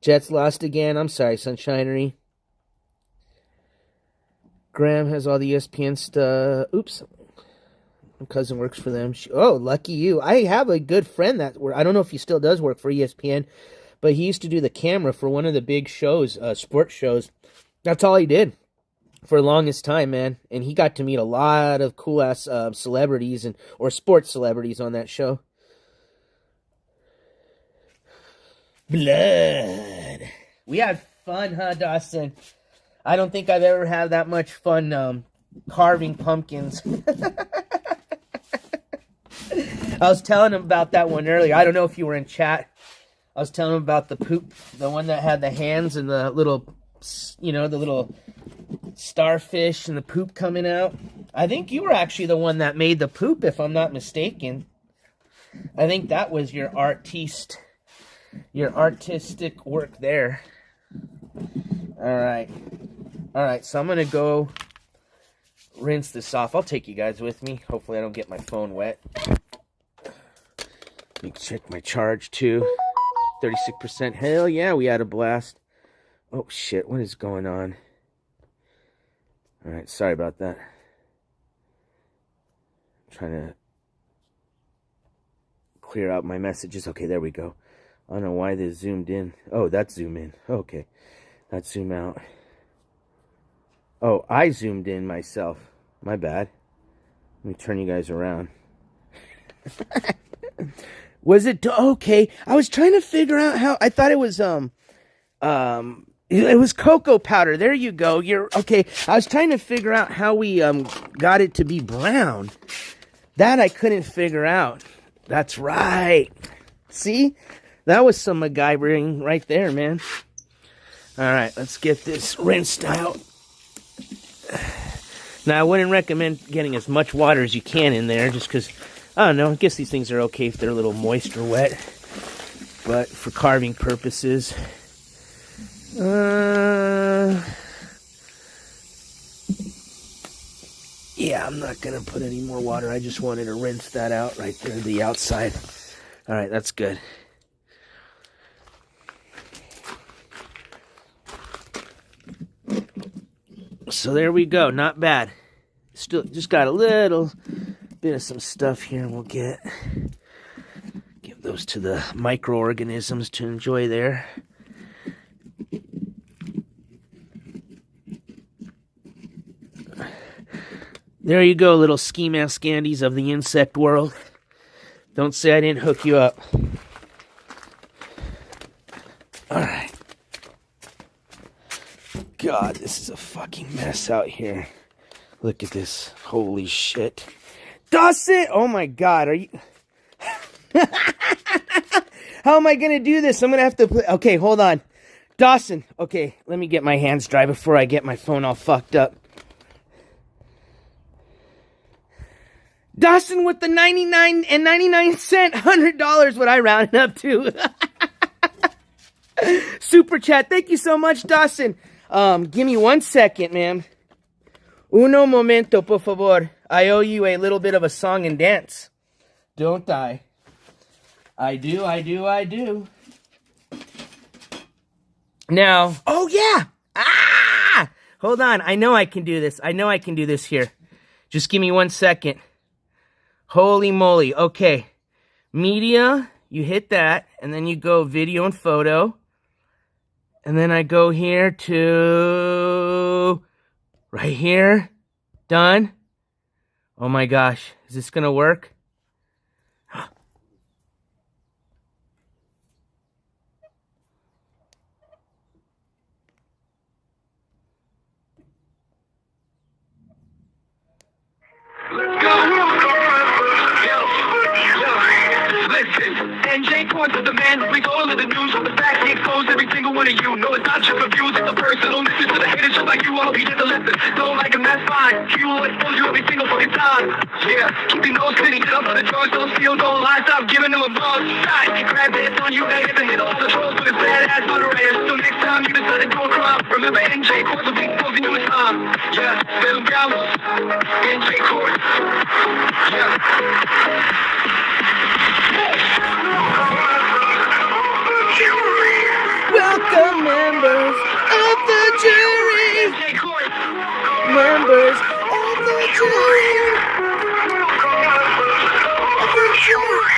Jets lost again. I'm sorry, Sunshinery. Graham has all the ESPN stuff. Oops. My cousin works for them. Oh, lucky you. I have a good friend that... I don't know if he still does work for ESPN, but he used to do the camera for one of the big shows, sports shows. That's all he did for the longest time, man. And he got to meet a lot of cool-ass celebrities or sports celebrities on that show. Blood. We had fun, huh, Dawson? I don't think I've ever had that much fun carving pumpkins. I was telling him about that one earlier. I don't know if you were in chat. I was telling him about the poop, the one that had the hands and the little, the little starfish and the poop coming out. I think you were actually the one that made the poop, if I'm not mistaken. I think that was your artistic work there. All right, so I'm going to go rinse this off. I'll take you guys with me. Hopefully I don't get my phone wet. Let me check my charge, too. 36%. Hell yeah, we had a blast. Oh, shit, what is going on? All right, sorry about that. I'm trying to clear out my messages. Okay, there we go. I don't know why this zoomed in. Oh, that's zoom in. Okay, that's zoom out. Oh, I zoomed in myself. My bad. Let me turn you guys around. Was it okay? I was trying to figure out how. I thought it was it was cocoa powder. There you go. You're okay. I was trying to figure out how we got it to be brown. That I couldn't figure out. That's right. See? That was some MacGyvering right there, man. All right, let's get this rinsed out. Now, I wouldn't recommend getting as much water as you can in there, just because, I don't know, I guess these things are okay if they're a little moist or wet. But for carving purposes, yeah, I'm not going to put any more water. I just wanted to rinse that out right there, the outside. All right, that's good. So there we go. Not bad. Still just got a little bit of some stuff here, and we'll give those to the microorganisms to enjoy there. There you go, little ski mask scandies of the insect world. Don't say I didn't hook you up. All right. God, this is a fucking mess out here. Look at this. Holy shit. Dawson! Oh my God, are you... How am I going to do this? I'm going to have to put... Okay, hold on. Dawson. Okay, let me get my hands dry before I get my phone all fucked up. Dawson with the 99 and 99 cent $100 what I rounded up to. Super chat. Thank you so much, Dawson. Give me 1 second, ma'am. Uno momento, por favor. I owe you a little bit of a song and dance. Don't I? I do. Now, oh yeah! Ah! Hold on, I know I can do this here. Just give me 1 second. Holy moly, okay. Media, you hit that, and then you go video and photo. And then I go here to... right here. Done. Oh my gosh, is this gonna work? NJCourts the man who brings all of the news. The facts he exposed every single one of you. No, it's not just reviews, it's a personal message to the haters just like you. I hope you get the lesson. Don't like him, that's fine. He will expose you every single fucking time. Yeah, keep your nose clean, get up for the drugs, don't steal, don't lie, stop giving them a buzz. Shot, grab this on you, they hit the hit all the trolls with his bad ass moderators. So next time you decide to do a crime, remember NJCourts will be exposing you in time. Yeah, them bravos, NJCourts. Yeah. Welcome, members of the jury. Members of the jury.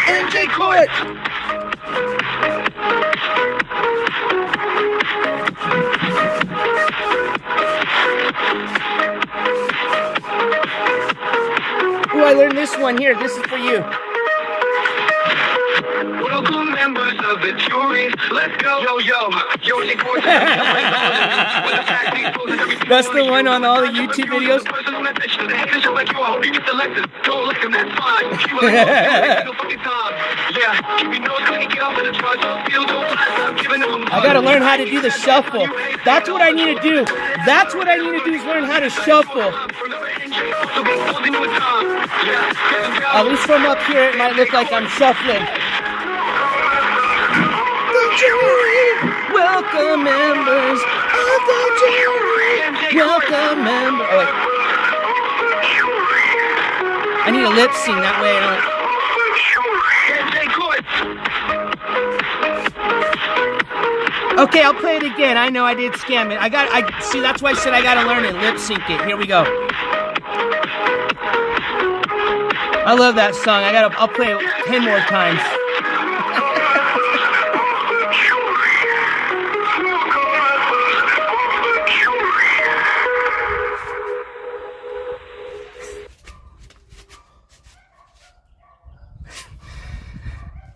NJCourts. Oh, I learned this one here. This is for you. Welcome, members of the jury. Let's go. Yo. That's the one on all the YouTube videos. I gotta learn how to do the shuffle. That's what I need to do. That's what I need to do is learn how to shuffle. At least from up here, it might look like I'm shuffling. The jury, welcome members of the jury. Welcome members. Oh, wait. I need a lip sync that way. Okay, I'll play it again. I know I did scam it. I see. That's why I said I gotta learn it. Lip sync it. Here we go. I love that song. I'll play it 10 more times.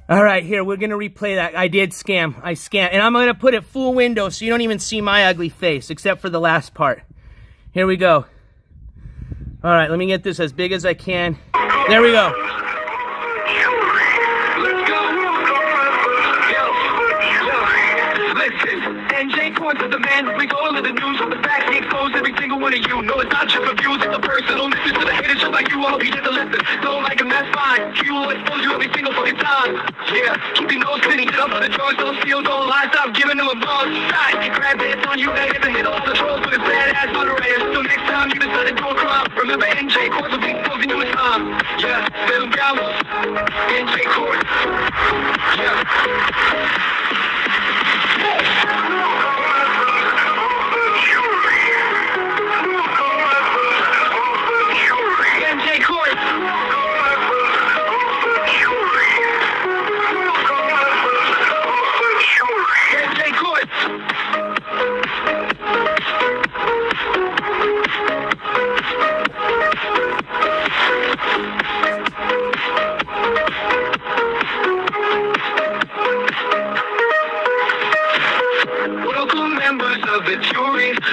All right, here, we're going to replay that. I did scam. I scammed. And I'm going to put it full window so you don't even see my ugly face, except for the last part. Here we go. All right, let me get this as big as I can. There we go. NJCourts is the man who brings all of the news. The facts he exposed every single one of you. No, it's not just reviews, it's a personal message to the haters just like you. I hope you get the lesson. Don't like him, that's fine. He will expose you every single fucking time. Yeah, keep your nose clean, get up for the drugs, don't steal, don't lie, stop giving them a buzz. Shot, grab this on you, they hit the hit all the trolls with his bad ass moderators. So next time you decide to do a crime, remember NJCourts will be exposing you in time. Yeah, them bravos, NJCourts. Yeah.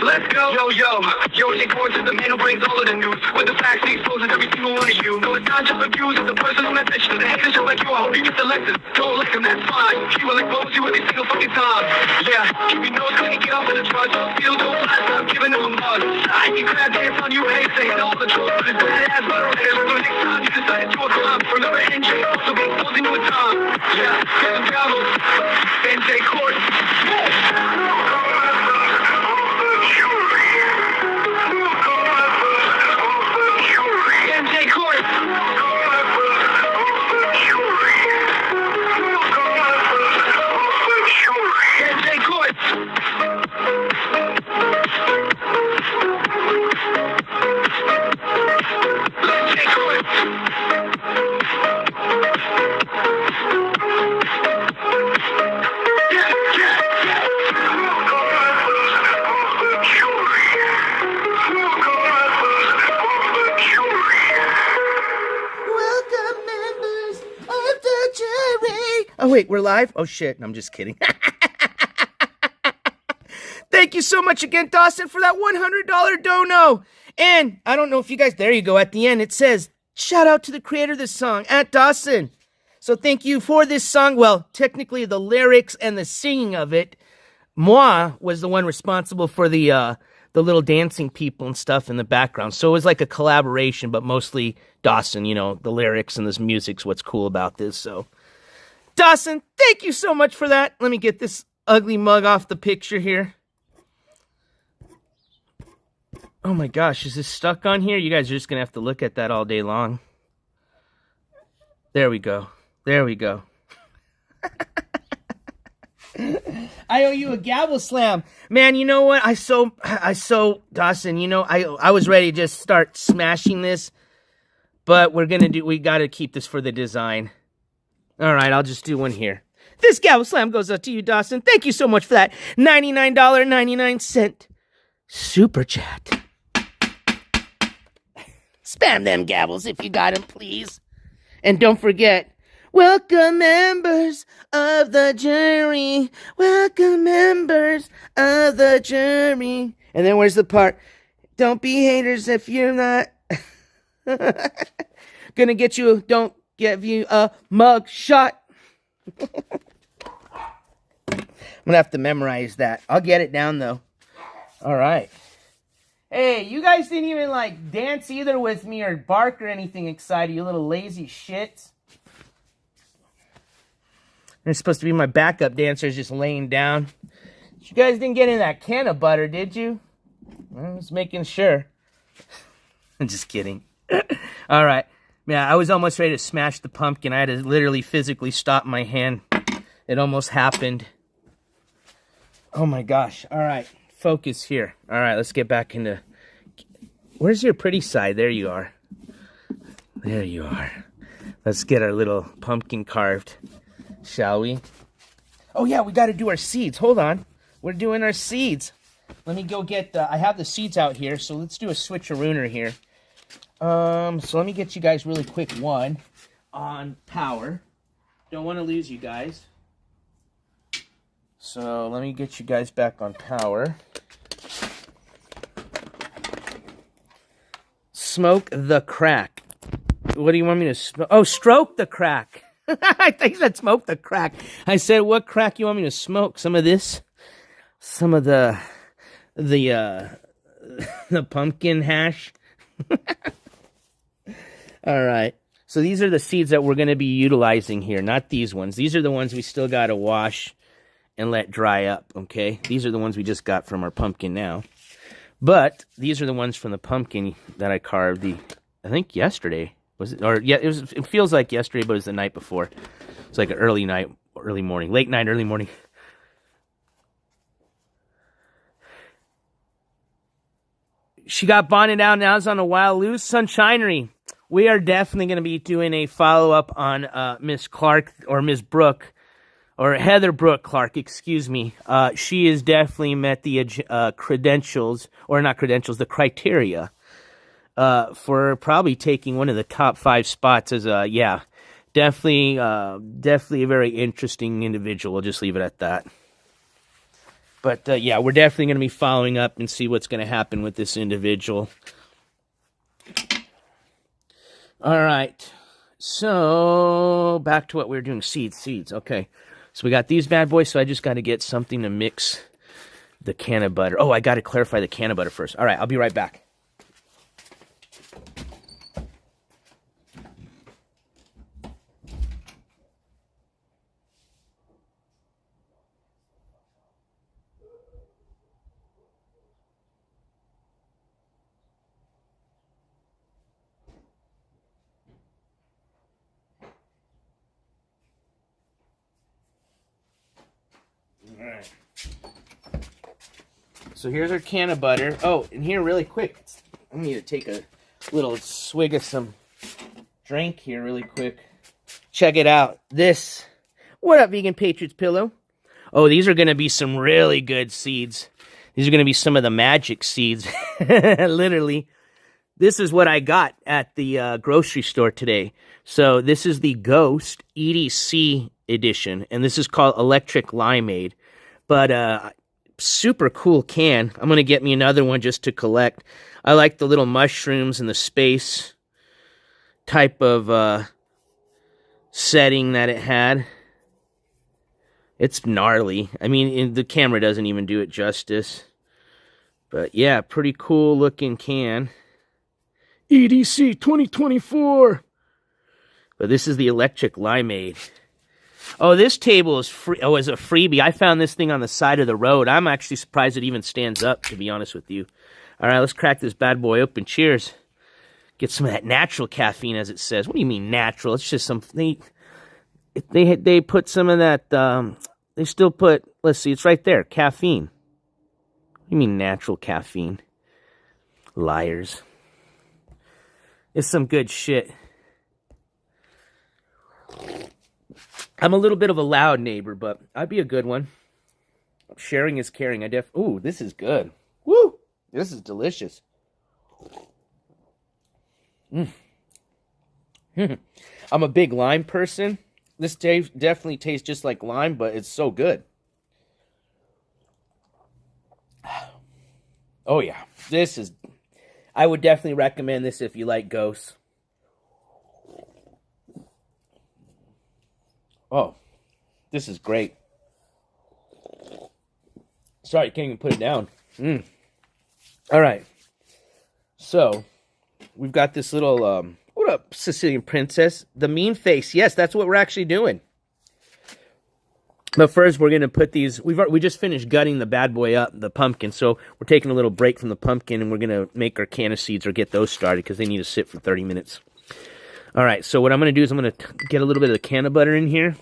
Let's go. Yo, NJCourts is the man who brings all of the news. With the facts he exposes every single one of you. No, it's not just reviews, it's a personal message to the haters just like you. I hope you get the lesson. Don't like him, that's fine. He will expose you every single fucking time. Yeah, keep your nose clean, get off of the drugs, don't steal, don't lie, stop giving them a buzz. I can grab hands on you, hey, say all the trolls with his bad ass moderators. So next time you decide to do a crime, remember NJCourts will be exposing you in time. Yeah, get them bravos, NJCourts. Oh, wait, we're live? Oh, shit. I'm just kidding. Thank you so much again, Dawson, for that $100 dono. And I don't know if you guys, there you go. At the end, it says, shout out to the creator of this song, at Dawson. So thank you for this song. Well, technically the lyrics and the singing of it, Moi was the one responsible for the little dancing people and stuff in the background. So it was like a collaboration, but mostly Dawson, you know, the lyrics and this music's what's cool about this. So Dawson, thank you so much for that. Let me get this ugly mug off the picture here. Oh my gosh, is this stuck on here? You guys are just going to have to look at that all day long. There we go. There we go. I owe you a gavel slam. Man, you know what? I so Dawson, you know, I was ready to just start smashing this, but we got to keep this for the design. All right, I'll just do one here. This gavel slam goes out to you, Dawson. Thank you so much for that $99.99 super chat. Spam them gavels if you got them, please. And don't forget, welcome members of the jury. Welcome members of the jury. And then where's the part? Don't be haters if you're not. Gonna get you, don't give you a mug shot. I'm gonna have to memorize that. I'll get it down though. All right. Hey, you guys didn't even like dance either with me or bark or anything excited, you little lazy shits. They're supposed to be my backup dancers just laying down. You guys didn't get in that Canna-Butter, did you? I was making sure. I'm just kidding. All right. Yeah, I was almost ready to smash the pumpkin. I had to literally physically stop my hand. It almost happened. Oh my gosh. All right. Focus here. All right, let's get back into... Where's your pretty side? There you are. There you are. Let's get our little pumpkin carved, shall we? Oh yeah, we got to do our seeds. Hold on. We're doing our seeds. Let me go get... I have the seeds out here, so let's do a switcherooner here. So let me get you guys really quick one on power. Don't want to lose you guys. So let me get you guys back on power. Smoke the crack. What do you want me to smoke? Oh, stroke the crack. I think you said smoke the crack. I said, what crack you want me to smoke? Some of this? Some of the pumpkin hash? All right. So these are the seeds that we're going to be utilizing here, not these ones. These are the ones we still got to wash and let dry up, okay? These are the ones we just got from our pumpkin now. But these are the ones from the pumpkin that I carved I think yesterday. Was it? Or yeah, it feels like yesterday, but it was the night before. It's like an early night, early morning, late night, early morning. She got bonded out, now is on a wild loose sunshinery. We are definitely going to be doing a follow-up on Miss Clark, or Miss Brooke, or Heather Brooke Clark, excuse me. She has definitely met the credentials, or not credentials, the criteria for probably taking one of the top 5 spots as definitely a very interesting individual. We'll just leave it at that. But yeah, we're definitely going to be following up and see what's going to happen with this individual. All right. So back to what we were doing. Seeds. Okay. So we got these bad boys, so I just got to get something to mix the Canna-Butter. Oh, I got to clarify the Canna-Butter first. All right, I'll be right back. Alright. So here's our Canna-Butter. Oh, and here really quick, I need to take a little swig of some drink here really quick. Check it out. This. What up, Vegan Patriots Pillow? Oh, these are going to be some really good seeds. These are going to be some of the magic seeds. Literally. This is what I got at the grocery store today. So this is the Ghost EDC edition, and this is called Electric Limeade. But super cool can. I'm going to get me another one just to collect. I like the little mushrooms and the space type of setting that it had. It's gnarly. I mean, the camera doesn't even do it justice. But yeah, pretty cool looking can. EDC 2024. But this is the electric limeade. Oh, this table is free. Oh, is a freebie. I found this thing on the side of the road. I'm actually surprised it even stands up, to be honest with you. All right, let's crack this bad boy open. Cheers. Get some of that natural caffeine, as it says. What do you mean natural? It's just some... They put some of that... they still put... Let's see, it's right there. Caffeine. What do you mean natural caffeine? Liars. It's some good shit. I'm a little bit of a loud neighbor, but I'd be a good one. Sharing is caring. Ooh, this is good. Woo! This is delicious. I'm a big lime person. This definitely tastes just like lime, but it's so good. Oh, yeah. I would definitely recommend this if you like ghosts. Oh, this is great. Sorry, can't even put it down. All right. So, we've got this little, what up, Sicilian princess? The mean face. Yes, that's what we're actually doing. But first, we're going to put these, we just finished gutting the bad boy up, the pumpkin. So, we're taking a little break from the pumpkin, and we're going to make our canna seeds or get those started because they need to sit for 30 minutes. All right, so what I'm going to do is I'm going to get a little bit of the Canna-Butter in here.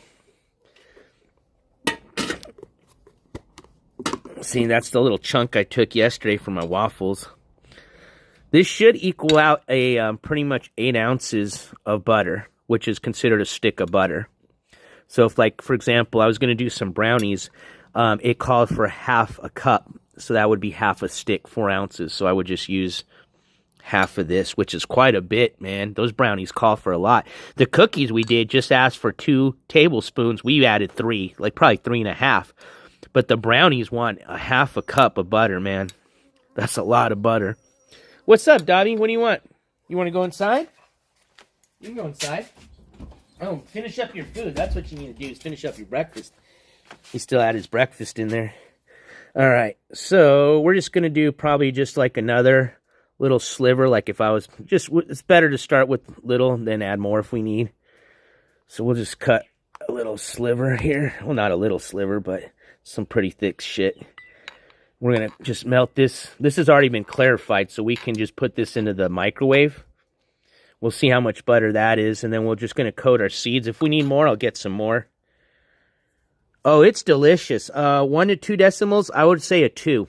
See, that's the little chunk I took yesterday for my waffles. This should equal out a pretty much 8 ounces of butter, which is considered a stick of butter. So if, like, for example, I was going to do some brownies, it called for half a cup. So that would be half a stick, 4 ounces. So I would just use half of this, which is quite a bit, man. Those brownies call for a lot. The cookies we did just asked for 2 tablespoons. We added 3, like probably 3.5. But the brownies want a half a cup of butter, man. That's a lot of butter. What's up, Dobby? What do you want? You want to go inside? You can go inside. Oh, finish up your food. That's what you need to do, is finish up your breakfast. He still had his breakfast in there. All right, so we're just going to do probably just like another little sliver. Like if I was just, it's better to start with little and then add more if we need. So we'll just cut a little sliver here. Well, not a little sliver, but some pretty thick shit. We're going to just melt this. This has already been clarified, so we can just put this into the microwave. We'll see how much butter that is, and then we're just going to coat our seeds. If we need more, I'll get some more. Oh, it's delicious. 1 to 2 decimals, I would say a 2.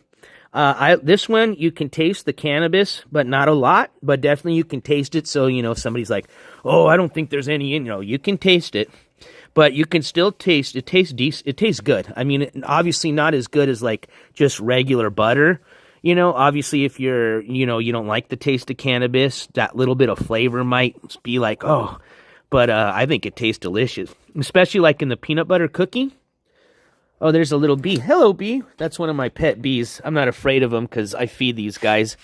This one, you can taste the cannabis, but not a lot. But definitely you can taste it. So, you know, if somebody's like, oh, I don't think there's any in, you know, you can taste it. But you can still taste, it tastes decent, it tastes good. I mean, obviously not as good as like just regular butter. You know, obviously if you're, you know, you don't like the taste of cannabis, that little bit of flavor might be like, oh. But I think it tastes delicious. Especially like in the peanut butter cookie. Oh, there's a little bee. Hello, bee. That's one of my pet bees. I'm not afraid of them because I feed these guys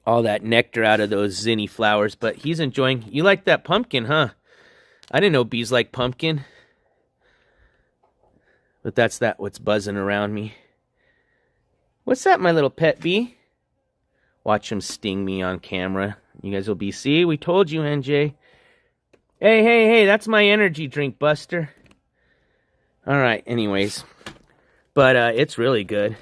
all that nectar out of those zinni flowers. But he's enjoying. You like that pumpkin, huh? I didn't know bees like pumpkin. But that's what's buzzing around me. What's that, my little pet bee? Watch him sting me on camera. You guys will be, see, we told you, NJ. Hey, that's my energy drink, Buster. All right, anyways. But it's really good.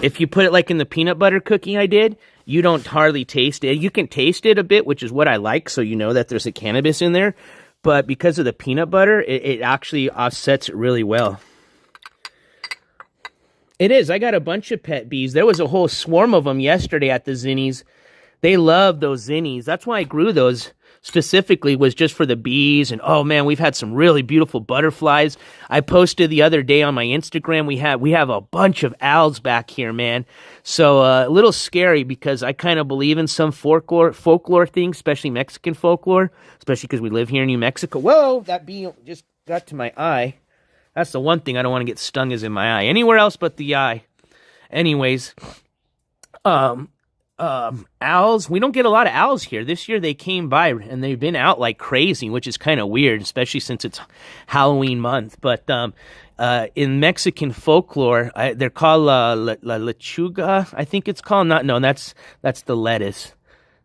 If you put it like in the peanut butter cookie I did, you don't hardly taste it. You can taste it a bit, which is what I like, so you know that there's a cannabis in there. But because of the peanut butter, it actually offsets it really well. It is. I got a bunch of pet bees. There was a whole swarm of them yesterday at the zinnies. They love those zinnies. That's why I grew those. Specifically was just for the bees, and oh man, we've had some really beautiful butterflies. I posted the other day on my Instagram, we have a bunch of owls back here, man. So a little scary because I kind of believe in some folklore things, especially Mexican folklore, especially because we live here in New Mexico. Whoa, that bee just got to my eye. That's the one thing I don't want to get stung is in my eye. Anywhere else but the eye. Anyways, owls. We don't get a lot of owls here. This year they came by and they've been out like crazy, which is kind of weird, especially since it's Halloween month. But in Mexican folklore, they're called la lechuga, I think it's called. That's the lettuce.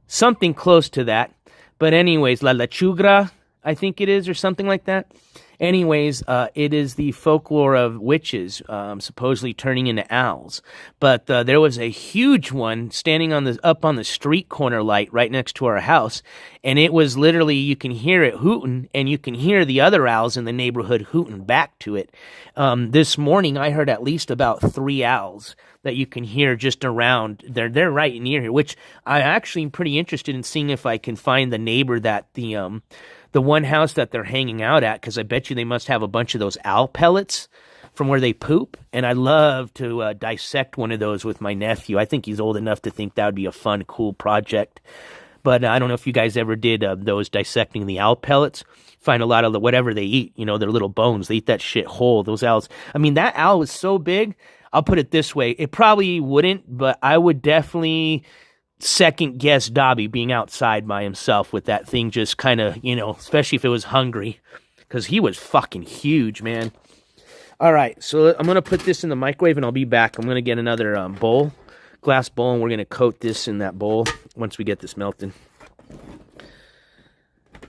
Something close to that. But anyways, la lechuga, I think it is, or something like that. Anyways, it is the folklore of witches supposedly turning into owls. But there was a huge one standing up on the street corner light right next to our house, and it was literally, you can hear it hooting, and you can hear the other owls in the neighborhood hooting back to it. This morning, I heard at least about 3 owls that you can hear just around. They're right near here, which I actually am pretty interested in seeing if I can find the neighbor that the one house that they're hanging out at, because I bet you they must have a bunch of those owl pellets from where they poop, and I'd love to dissect one of those with my nephew. I think he's old enough to think that would be a fun, cool project. But I don't know if you guys ever did those dissecting the owl pellets. Find a lot of whatever they eat, their little bones. They eat that shit whole, those owls. I mean, that owl was so big, I'll put it this way. It probably wouldn't, but I would definitely second guess Dobby being outside by himself with that thing just kind of, especially if it was hungry, because he was fucking huge, man. All right, so I'm going to put this in the microwave and I'll be back. I'm going to get another glass bowl, and we're going to coat this in that bowl once we get this melted.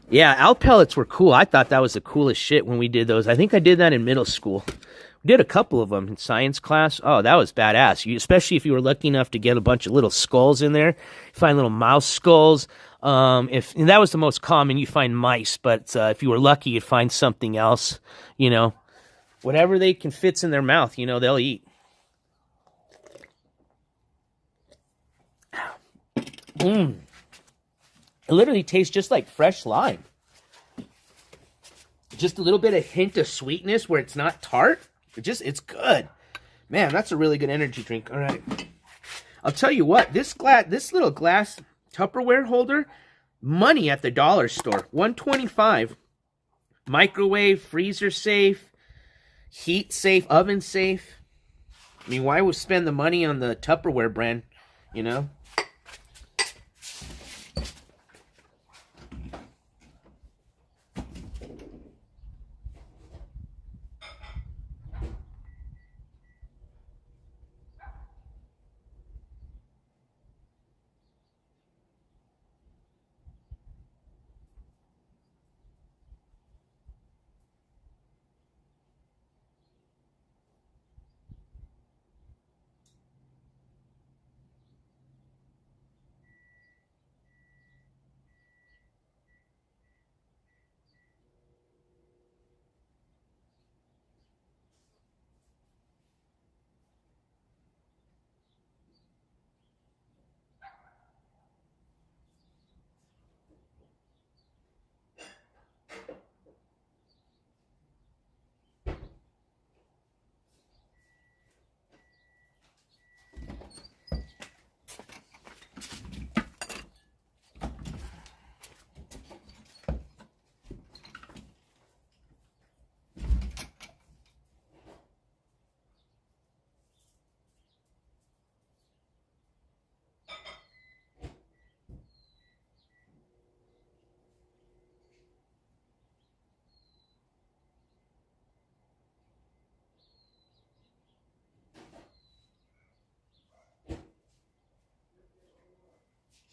Yeah, owl pellets were cool. I thought that was the coolest shit when we did those. I think I did that in middle school. We did a couple of them in science class. Oh, that was badass. Especially if you were lucky enough to get a bunch of little skulls in there. You find little mouse skulls. And that was the most common. You find mice, but if you were lucky, you'd find something else. Whatever they can fits in their mouth, they'll eat. It literally tastes just like fresh lime. Just a little bit of hint of sweetness where it's not tart. It's good. Man, that's a really good energy drink. All right. I'll tell you what, this little glass Tupperware holder, money at the dollar store. $1.25. Microwave, freezer safe, heat safe, oven safe. I mean, why would spend the money on the Tupperware brand,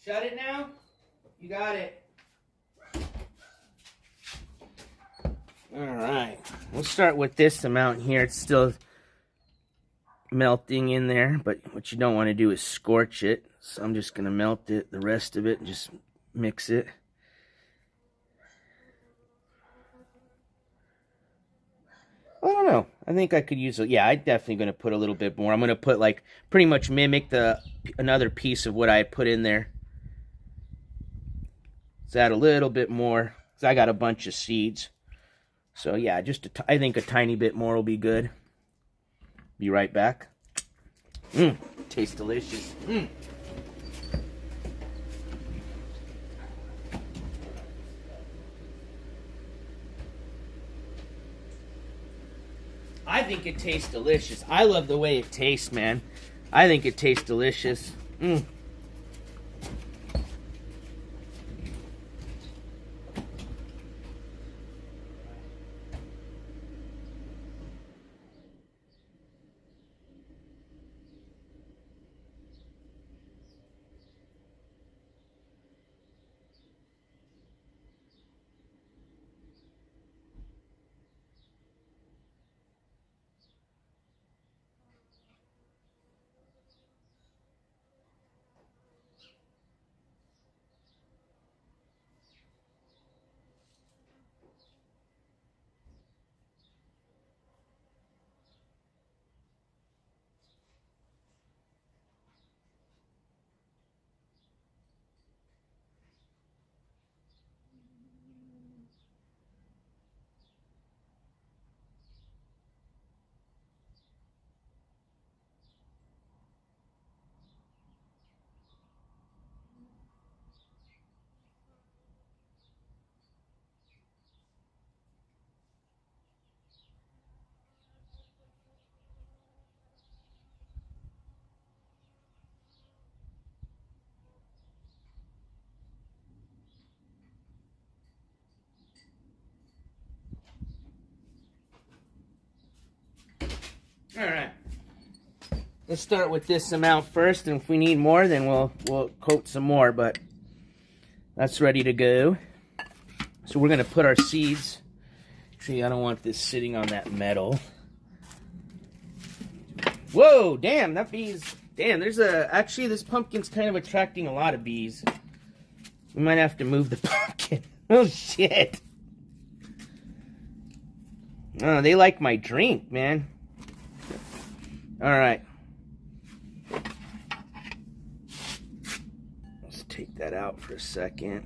Shut it now? You got it. Alright. We'll start with this amount here. It's still melting in there, but what you don't want to do is scorch it. So I'm just going to melt it, the rest of it, and just mix it. I don't know. I think I could use it. Yeah, I'm definitely going to put a little bit more. I'm going to put, like, pretty much mimic another piece of what I put in there. Let's add a little bit more, because I got a bunch of seeds. So, yeah, I think a tiny bit more will be good. Be right back. Tastes delicious. I think it tastes delicious. I love the way it tastes, man. I think it tastes delicious. All right. Let's start with this amount first, and if we need more, then we'll coat some more, but that's ready to go. So we're going to put our seeds. Actually, I don't want this sitting on that metal. Whoa, damn, that bee's... Damn, there's a... Actually, this pumpkin's kind of attracting a lot of bees. We might have to move the pumpkin. Oh, shit. Oh, they like my drink, man. All right. Let's take that out for a second.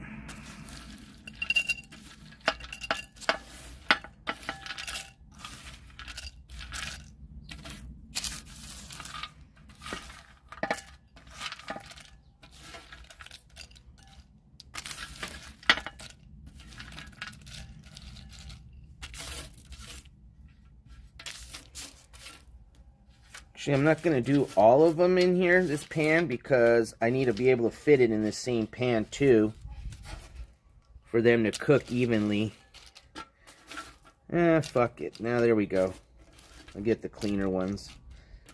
Actually, I'm not going to do all of them in here, this pan, because I need to be able to fit it in the same pan, too, for them to cook evenly. Fuck it. Now, there we go. I'll get the cleaner ones.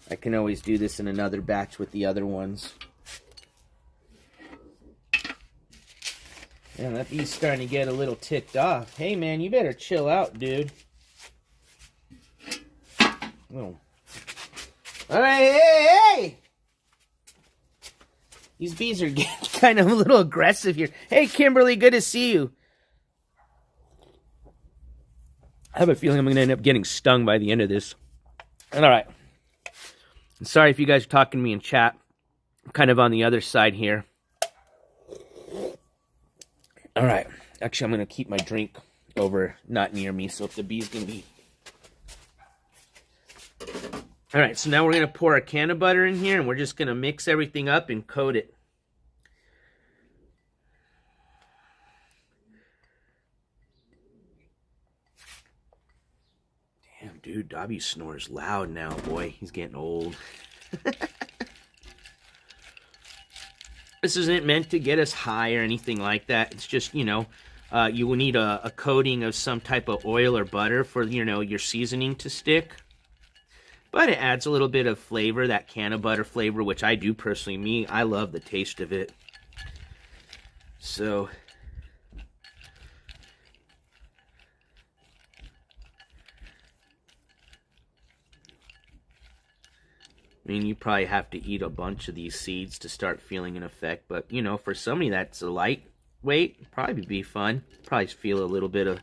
I can always do this in another batch with the other ones. Yeah, that bee's starting to get a little ticked off. Hey, man, you better chill out, dude. Oh. All right, hey! These bees are getting kind of a little aggressive here. Hey, Kimberly, good to see you. I have a feeling I'm going to end up getting stung by the end of this. All right. I'm sorry if you guys are talking to me in chat. I'm kind of on the other side here. All right. Actually, I'm going to keep my drink over, not near me, so if the bee's going to be... All right, so now we're going to pour our Canna-Butter in here, and we're just going to mix everything up and coat it. Damn, dude, Dobby snores loud now, boy. He's getting old. This isn't meant to get us high or anything like that. It's just, you know, you will need a coating of some type of oil or butter for, you know, your seasoning to stick. But it adds a little bit of flavor, that Canna-Butter flavor, which I do personally. I love the taste of it. So, I mean, you probably have to eat a bunch of these seeds to start feeling an effect. But, you know, for somebody that's a lightweight, probably be fun. Probably feel a little bit of,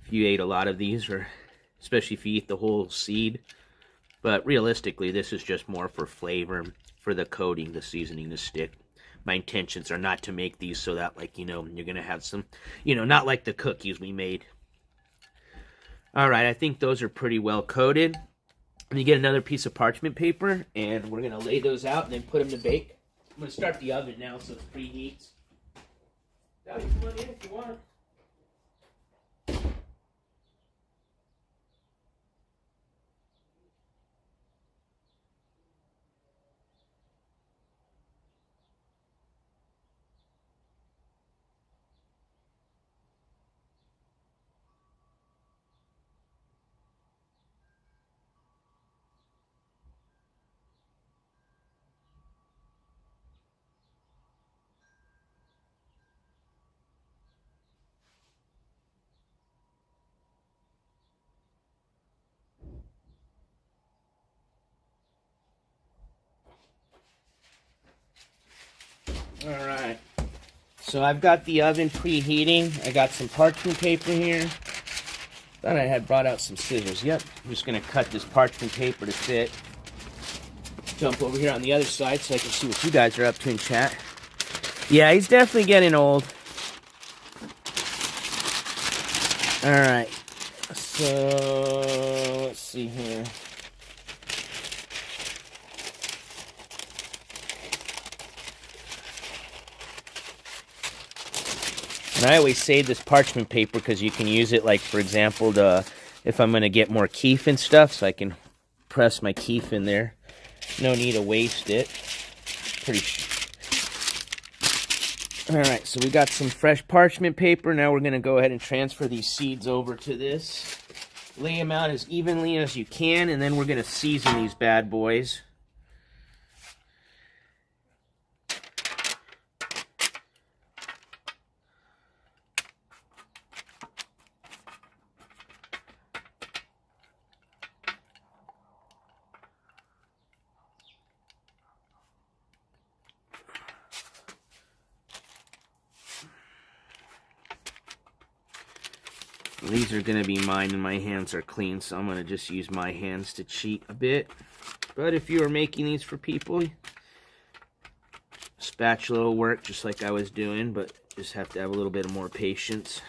if you ate a lot of these, or especially if you eat the whole seed. But realistically, this is just more for flavor, for the coating, the seasoning to stick. My intentions are not to make these so that, like, you know, you're going to have some, you know, not like the cookies we made. All right, I think those are pretty well coated. And you get another piece of parchment paper, and we're going to lay those out and then put them to bake. I'm going to start the oven now so it preheats. Now, you come on in if you want. All right, so I've got the oven preheating. I got some parchment paper here. Thought I had brought out some scissors. Yep, I'm just going to cut this parchment paper to fit. Jump over here on the other side so I can see what you guys are up to in chat. Yeah, he's definitely getting old. All right, so let's see here. And I always save this parchment paper because you can use it, like, for example, if I'm going to get more keef and stuff, so I can press my keef in there. No need to waste it. Alright, so we got some fresh parchment paper. Now we're going to go ahead and transfer these seeds over to this. lay them out as evenly as you can, and then we're going to season these bad boys. These are going to be mine, and my hands are clean, so I'm going to just use my hands to cheat a bit. But if you were making these for people, spatula will work just like I was doing, but just have to have a little bit more patience.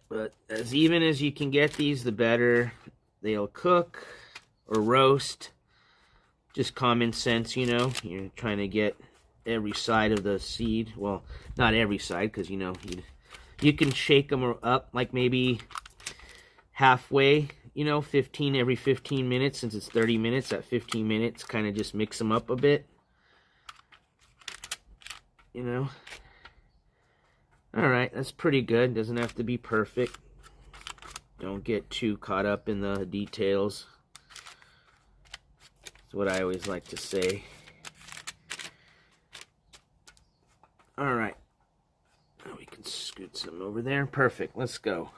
But as even as you can get these, the better they'll cook or roast. Just common sense, you know. You're trying to get every side of the seed. Well, not every side, because, you know, you can shake them up like maybe halfway, you know, every 15 minutes. Since it's 30 minutes, at 15 minutes, kind of just mix them up a bit, you know. All right, that's pretty good. Doesn't have to be perfect. Don't get too caught up in the details. That's what I always like to say. All right. We can scoot some over there. Perfect. Let's go.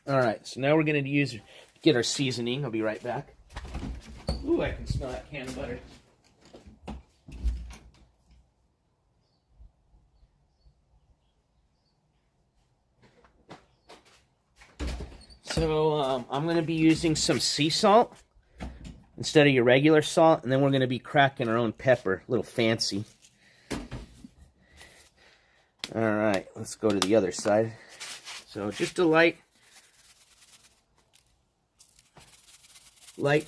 All right. So now we're going to get our seasoning. I'll be right back. Ooh, I can smell that can of butter. So I'm going to be using some sea salt instead of your regular salt, and then we're going to be cracking our own pepper, a little fancy. All right, let's go to the other side. So just a light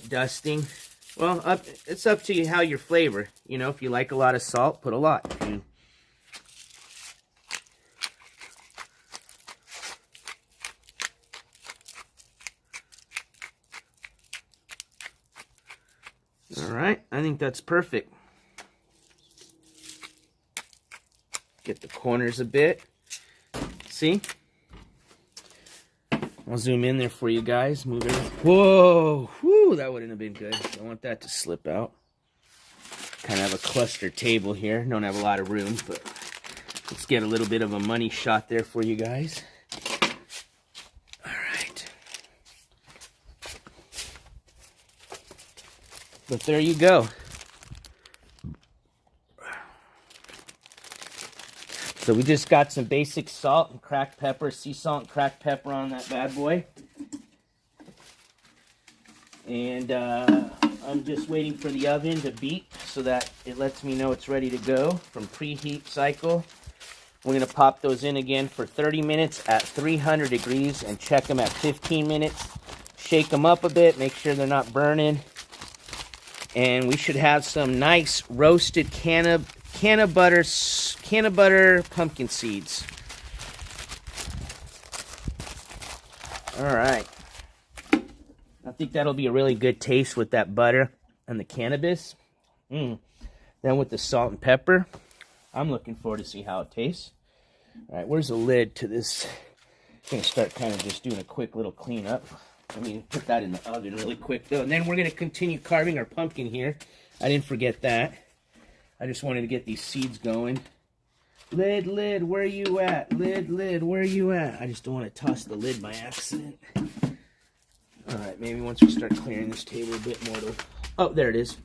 dusting. Well, it's up to you how your flavor. You know, if you like a lot of salt, put a lot. All right, I think that's perfect. Get the corners a bit. See? I'll zoom in there for you guys. Move it. Whoa! Whew, that wouldn't have been good. Don't want that to slip out. Kind of have a cluster table here. Don't have a lot of room, but let's get a little bit of a money shot there for you guys. All right. But there you go. So we just got some basic salt and cracked pepper, sea salt and cracked pepper on that bad boy. And I'm just waiting for the oven to beep so that it lets me know it's ready to go from preheat cycle. We're going to pop those in again for 30 minutes at 300 degrees and check them at 15 minutes. Shake them up a bit, make sure they're not burning. And we should have some nice roasted Canna-Butter pumpkin seeds. All right. I think that'll be a really good taste with that butter and the cannabis. Then with the salt and pepper, I'm looking forward to see how it tastes. All right, where's the lid to this? I'm going to start kind of just doing a quick little cleanup. Let me put that in the oven really quick, though. And then we're going to continue carving our pumpkin here. I didn't forget that. I just wanted to get these seeds going. Lid, where you at? Lid, where you at? I just don't want to toss the lid by accident. Alright, maybe once we start clearing this table a bit more, oh, there it is.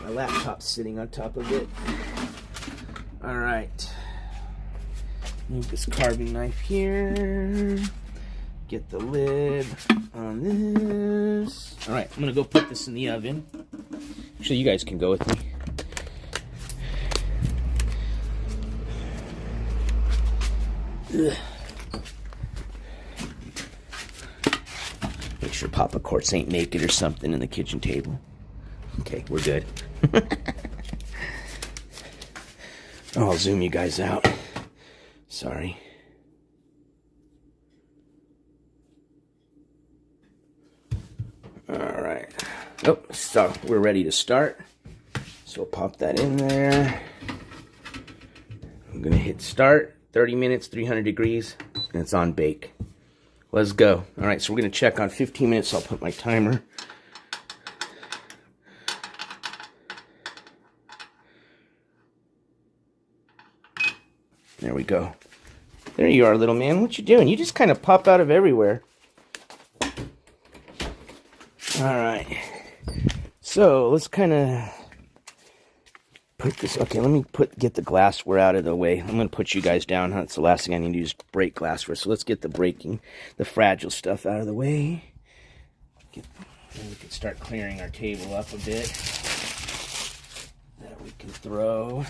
My laptop's sitting on top of it. Alright. Move this carving knife here. Get the lid on this. Alright, I'm going to go put this in the oven. Actually, you guys can go with me. Ugh. Make sure Papa Quartz ain't naked or something in the kitchen table. Okay, we're good. Oh, I'll zoom you guys out. Sorry. All right. Oh, so we're ready to start. So we'll pop that in there. I'm gonna hit start. 30 minutes, 300 degrees, and it's on bake. Let's go. All right, so we're going to check on 15 minutes. I'll put my timer. There we go. There you are, little man. What you doing? You just kind of pop out of everywhere. All right. So let's kind of put this. Okay, let me get the glassware out of the way. I'm going to put you guys down. That's the last thing I need to do is break glassware. So let's get the fragile stuff out of the way. And we can start clearing our table up a bit. That we can throw.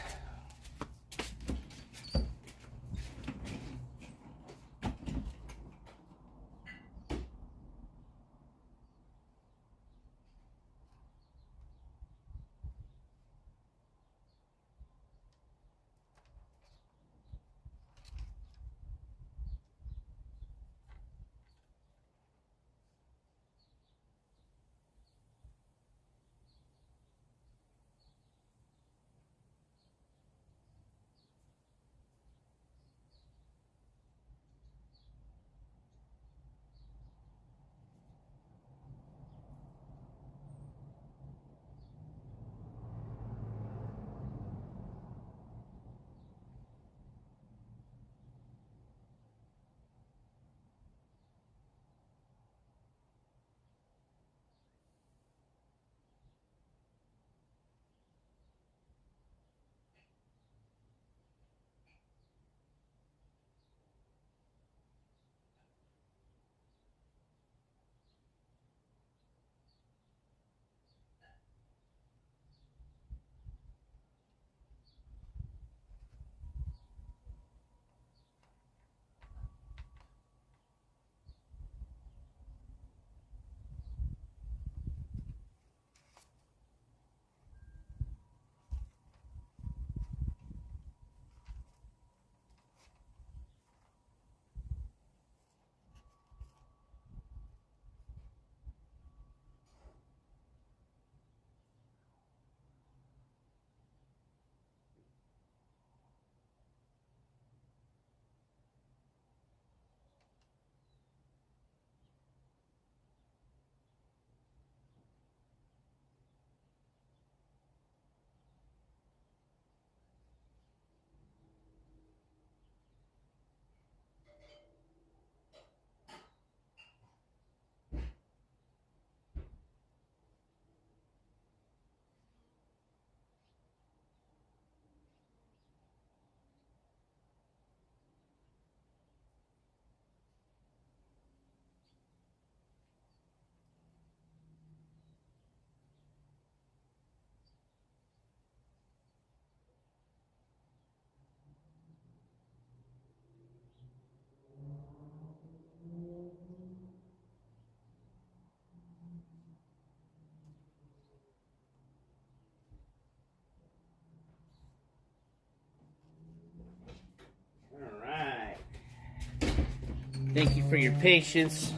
Thank you for your patience.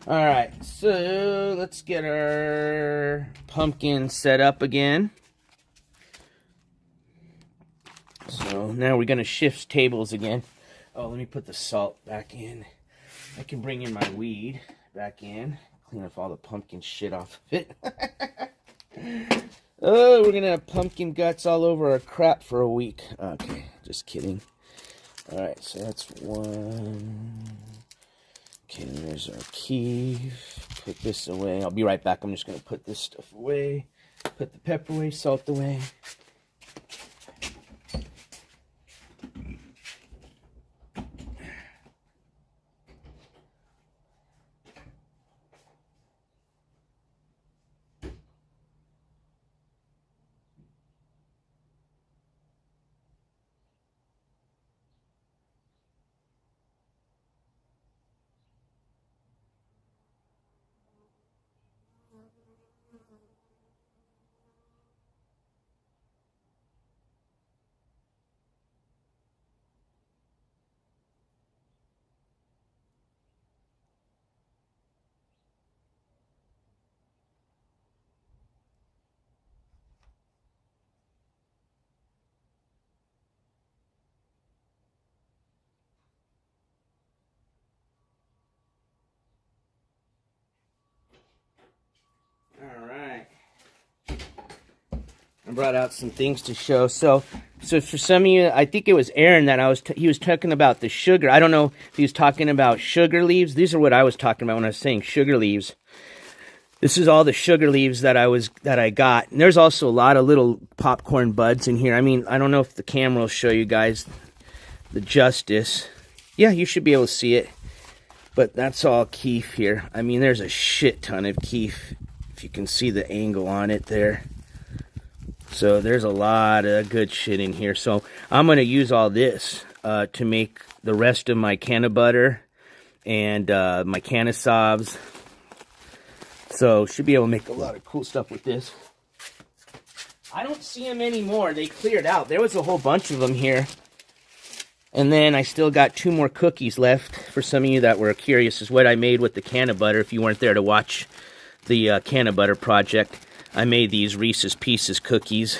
All right, so let's get our pumpkin set up again. So now we're gonna shift tables again. Oh, let me put the salt back in. I can bring in my weed back in. Clean up all the pumpkin shit off of it. Oh, we're gonna have pumpkin guts all over our crap for a week. Okay, just kidding. All right, so that's one. Okay, there's our key. Put this away. I'll be right back. I'm just going to put this stuff away. Put the pepper away, salt away. I brought out some things to show. So for some of you, I think it was Aaron that he was talking about the sugar. I don't know if he was talking about sugar leaves. These are what I was talking about when I was saying sugar leaves. This is all the sugar leaves that I got. And there's also a lot of little popcorn buds in here. I mean, I don't know if the camera will show you guys the justice. Yeah, you should be able to see it. But that's all keef here. I mean, there's a shit ton of keef. If you can see the angle on it there. So there's a lot of good shit in here. So I'm going to use all this to make the rest of my Canna-Butter and my Canna-Sobs. So should be able to make a lot of cool stuff with this. I don't see them anymore. They cleared out. There was a whole bunch of them here. And then I still got 2 more cookies left. For some of you that were curious, is what I made with the Canna-Butter. If you weren't there to watch the Canna-Butter project, I made these Reese's Pieces cookies.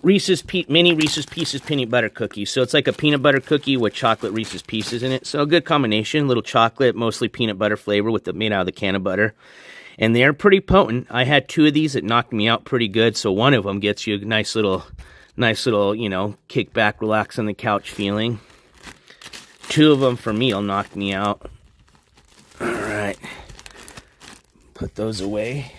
Mini Reese's Pieces peanut butter cookies. So it's like a peanut butter cookie with chocolate Reese's Pieces in it. So a good combination. Little chocolate, mostly peanut butter flavor made out of the Canna-Butter. And they're pretty potent. I had 2 of these that knocked me out pretty good. So one of them gets you a nice little, you know, kick back, relax on the couch feeling. 2 of them for me will knock me out. All right. Put those away.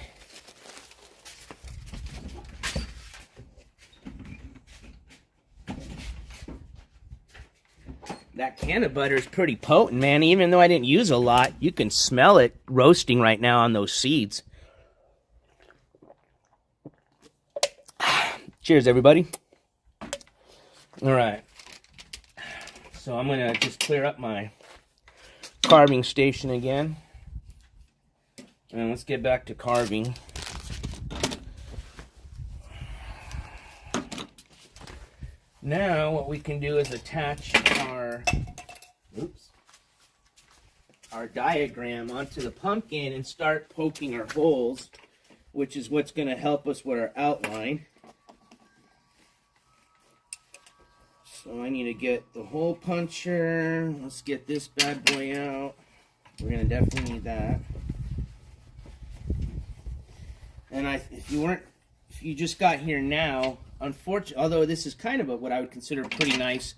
That Canna-Butter is pretty potent, man. Even though I didn't use a lot, you can smell it roasting right now on those seeds. Cheers, everybody. All right. So I'm going to just clear up my carving station again. And let's get back to carving. Now what we can do is attach our diagram onto the pumpkin and start poking our holes, which is what's going to help us with our outline. So I need to get the hole puncher. Let's get this bad boy out. We're going to definitely need that. And if you just got here now, unfortunately, although this is kind of what I would consider a pretty nice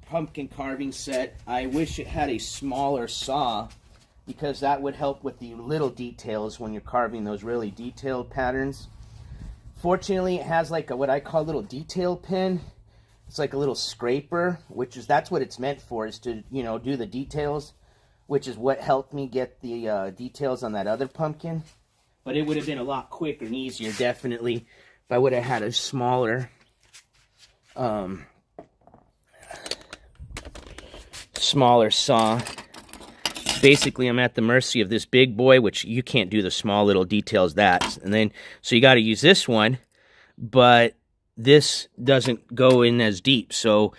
pumpkin carving set, I wish it had a smaller saw, because that would help with the little details when you're carving those really detailed patterns. Fortunately, it has like what I call a little detail pin. It's like a little scraper, that's what it's meant for, is to, you know, do the details, which is what helped me get the details on that other pumpkin. But it would have been a lot quicker and easier, definitely, if I would have had a smaller saw. Basically, I'm at the mercy of this big boy, which you can't do the small little details and then, so you got to use this one, but this doesn't go in as deep. So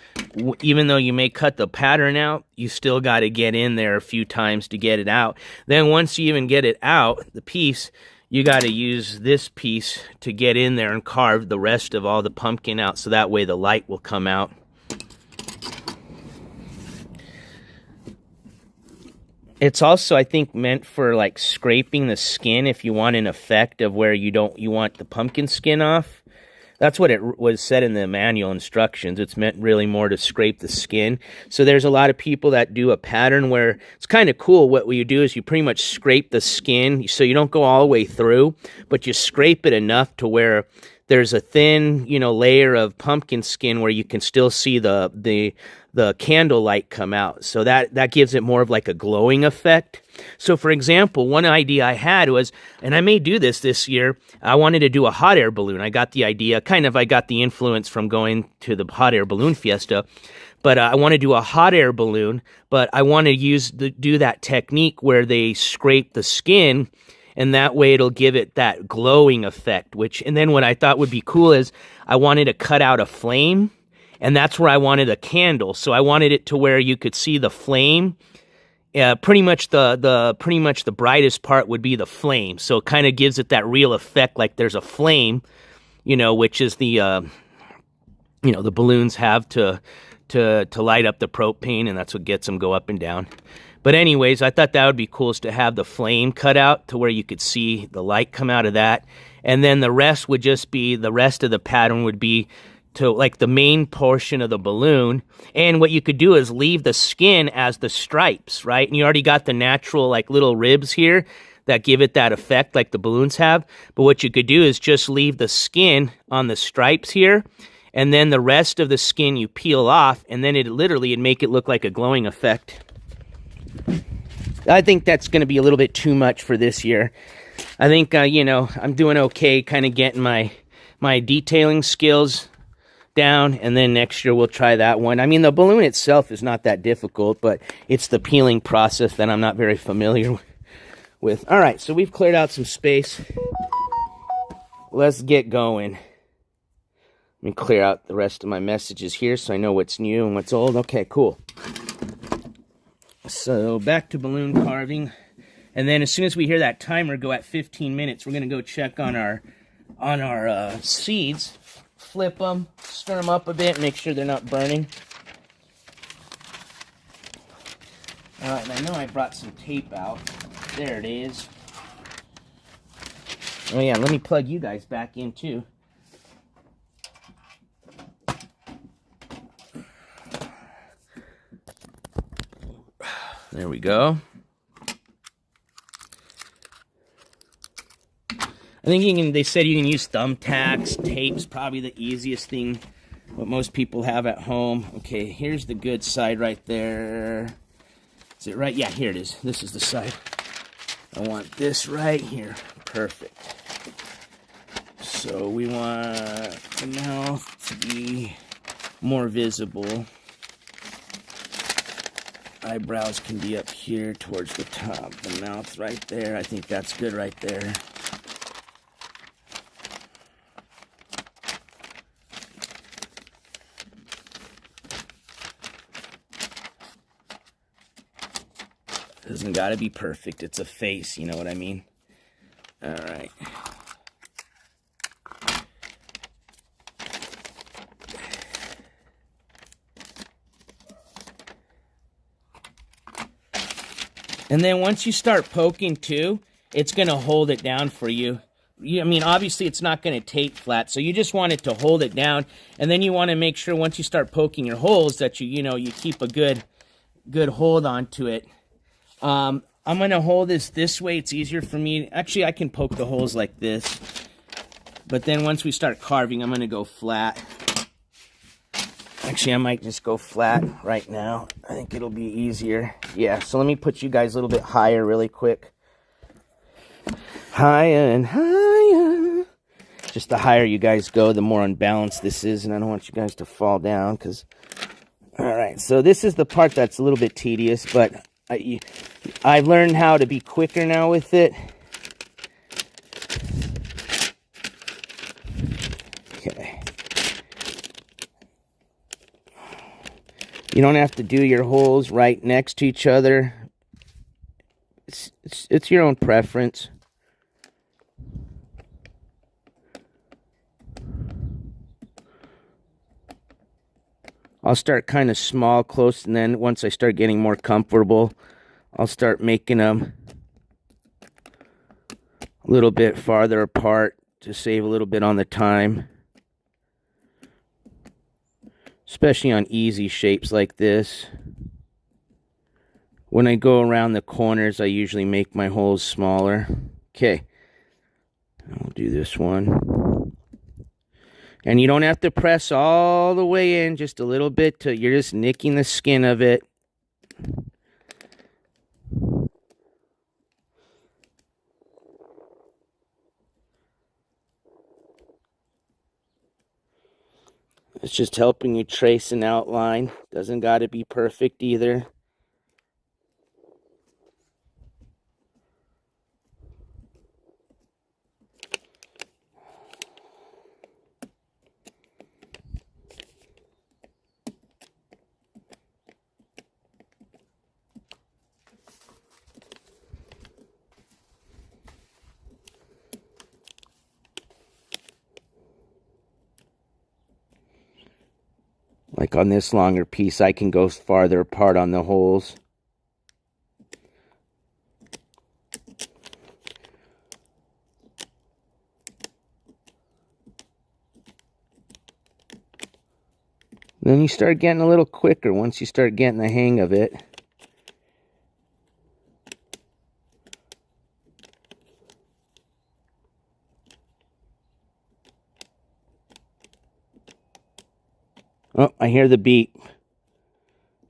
even though you may cut the pattern out, you still got to get in there a few times to get it out. Then once you even get it out, the piece, you got to use this piece to get in there and carve the rest of all the pumpkin out, so that way the light will come out. It's also, I think, meant for like scraping the skin if you want an effect of where you want the pumpkin skin off. That's what it was said in the manual instructions. It's meant really more to scrape the skin. So there's a lot of people that do a pattern where it's kind of cool. What you do is you pretty much scrape the skin, so you don't go all the way through, but you scrape it enough to where there's a thin, you know, layer of pumpkin skin where you can still see the candle light come out. So that gives it more of like a glowing effect. So for example, one idea I had was, and I may do this year, I wanted to do a hot air balloon. I got the idea, I got the influence from going to the hot air balloon fiesta, but I want to do a hot air balloon, but I want to do that technique where they scrape the skin, and that way it'll give it that glowing effect, and then what I thought would be cool is I wanted to cut out a flame, and that's where I wanted a candle. So I wanted it to where you could see the flame. Pretty much the brightest part would be the flame. So it kind of gives it that real effect, like there's a flame, you know, which is the balloons have to light up the propane, and that's what gets them go up and down. But anyways, I thought that would be cool, is to have the flame cut out to where you could see the light come out of that. And then the rest would just be, the rest of the pattern would be to like the main portion of the balloon. And what you could do is leave the skin as the stripes, right? And you already got the natural like little ribs here that give it that effect like the balloons have. But what you could do is just leave the skin on the stripes here, and then the rest of the skin you peel off, and then it literally would make it look like a glowing effect. I think that's going to be a little bit too much for this year. I think, you know, I'm doing okay kind of getting my detailing skills down, and then next year we'll try that one. I mean, the balloon itself is not that difficult, but it's the peeling process that I'm not very familiar with. All right, so we've cleared out some space. Let's get going. Let me clear out the rest of my messages here so I know what's new and what's old. Okay, cool. So back to balloon carving. And then as soon as we hear that timer go at 15 minutes, we're going to go check on our seeds. Flip them, stir them up a bit, make sure they're not burning. And I know I brought some tape out. There it is. Oh yeah, let me plug you guys back in too. There we go. I think they said you can use thumbtacks. Tape's probably the easiest thing, what most people have at home. Okay, here's the good side right there. Is it right? Yeah, here it is. This is the side. I want this right here. Perfect. So we want the mouth to be more visible. Eyebrows can be up here towards the top. The mouth right there. I think that's good right there. Doesn't gotta be perfect. It's a face, you know what I mean? All right. And then once you start poking too, it's gonna hold it down for you. I mean, obviously it's not gonna tape flat, so you just want it to hold it down. And then you want to make sure once you start poking your holes that you keep a good hold onto it. I'm going to hold this way. It's easier for me. Actually, I can poke the holes like this. But then once we start carving, I'm going to go flat. Actually, I might just go flat right now. I think it'll be easier. Yeah, so let me put you guys a little bit higher really quick. Higher and higher. Just the higher you guys go, the more unbalanced this is. And I don't want you guys to fall down. All right, so this is the part that's a little bit tedious, but I've learned how to be quicker now with it. Okay. You don't have to do your holes right next to each other. It's your own preference. I'll start kind of small, close, and then once I start getting more comfortable, I'll start making them a little bit farther apart to save a little bit on the time. Especially on easy shapes like this. When I go around the corners, I usually make my holes smaller. Okay, I'll do this one. And you don't have to press all the way in, just a little bit till you're just nicking the skin of it. It's just helping you trace an outline. Doesn't got to be perfect either. Like on this longer piece, I can go farther apart on the holes. Then you start getting a little quicker once you start getting the hang of it. Oh, I hear the beep.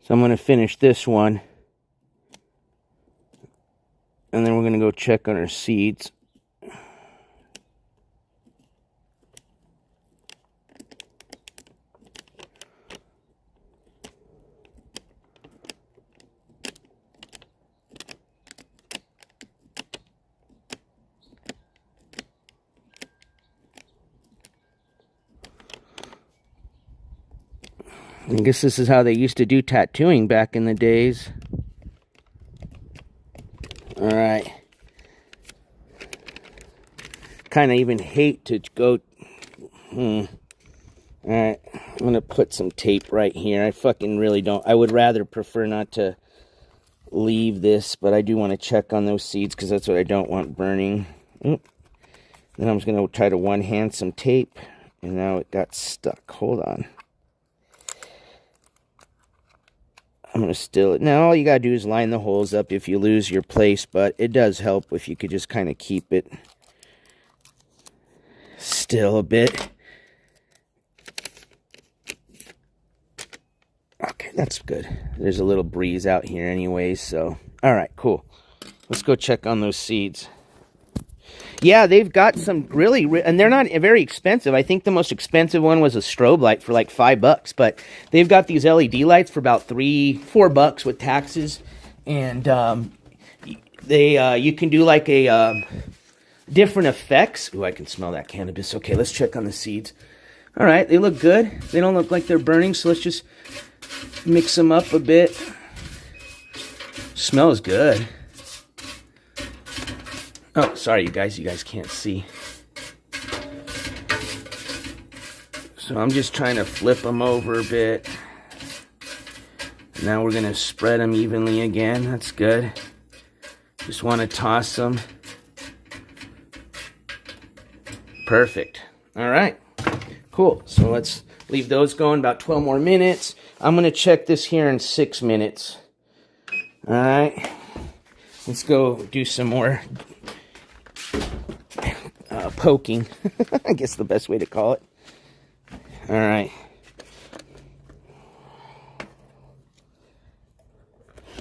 So I'm going to finish this one. And then we're going to go check on our seeds. I guess this is how they used to do tattooing back in the days. Alright. Kind of even hate to go... Alright, I'm going to put some tape right here. I fucking really don't... I would rather prefer not to leave this, but I do want to check on those seeds because that's what I don't want burning. Then I'm just going to try to one-hand some tape, and now it got stuck. Hold on. I'm going to still it. Now, all you got to do is line the holes up if you lose your place, but it does help if you could just kind of keep it still a bit. Okay, that's good. There's a little breeze out here anyways, so. All right, cool. Let's go check on those seeds. Yeah, they've got some really, and they're not very expensive. I think the most expensive one was a strobe light for like $5, but they've got these LED lights for about $4 with taxes, and you can do like a different effects. Ooh, I can smell that cannabis. Okay, let's check on the seeds. All right, they look good. They don't look like they're burning, so let's just mix them up a bit. Smells good. Oh, sorry, you guys can't see. So I'm just trying to flip them over a bit. Now we're going to spread them evenly again. That's good. Just want to toss them. Perfect. All right. Cool. So let's leave those going about 12 more minutes. I'm going to check this here in 6 minutes. All right. Let's go do some more poking. I guess the best way to call it. All right.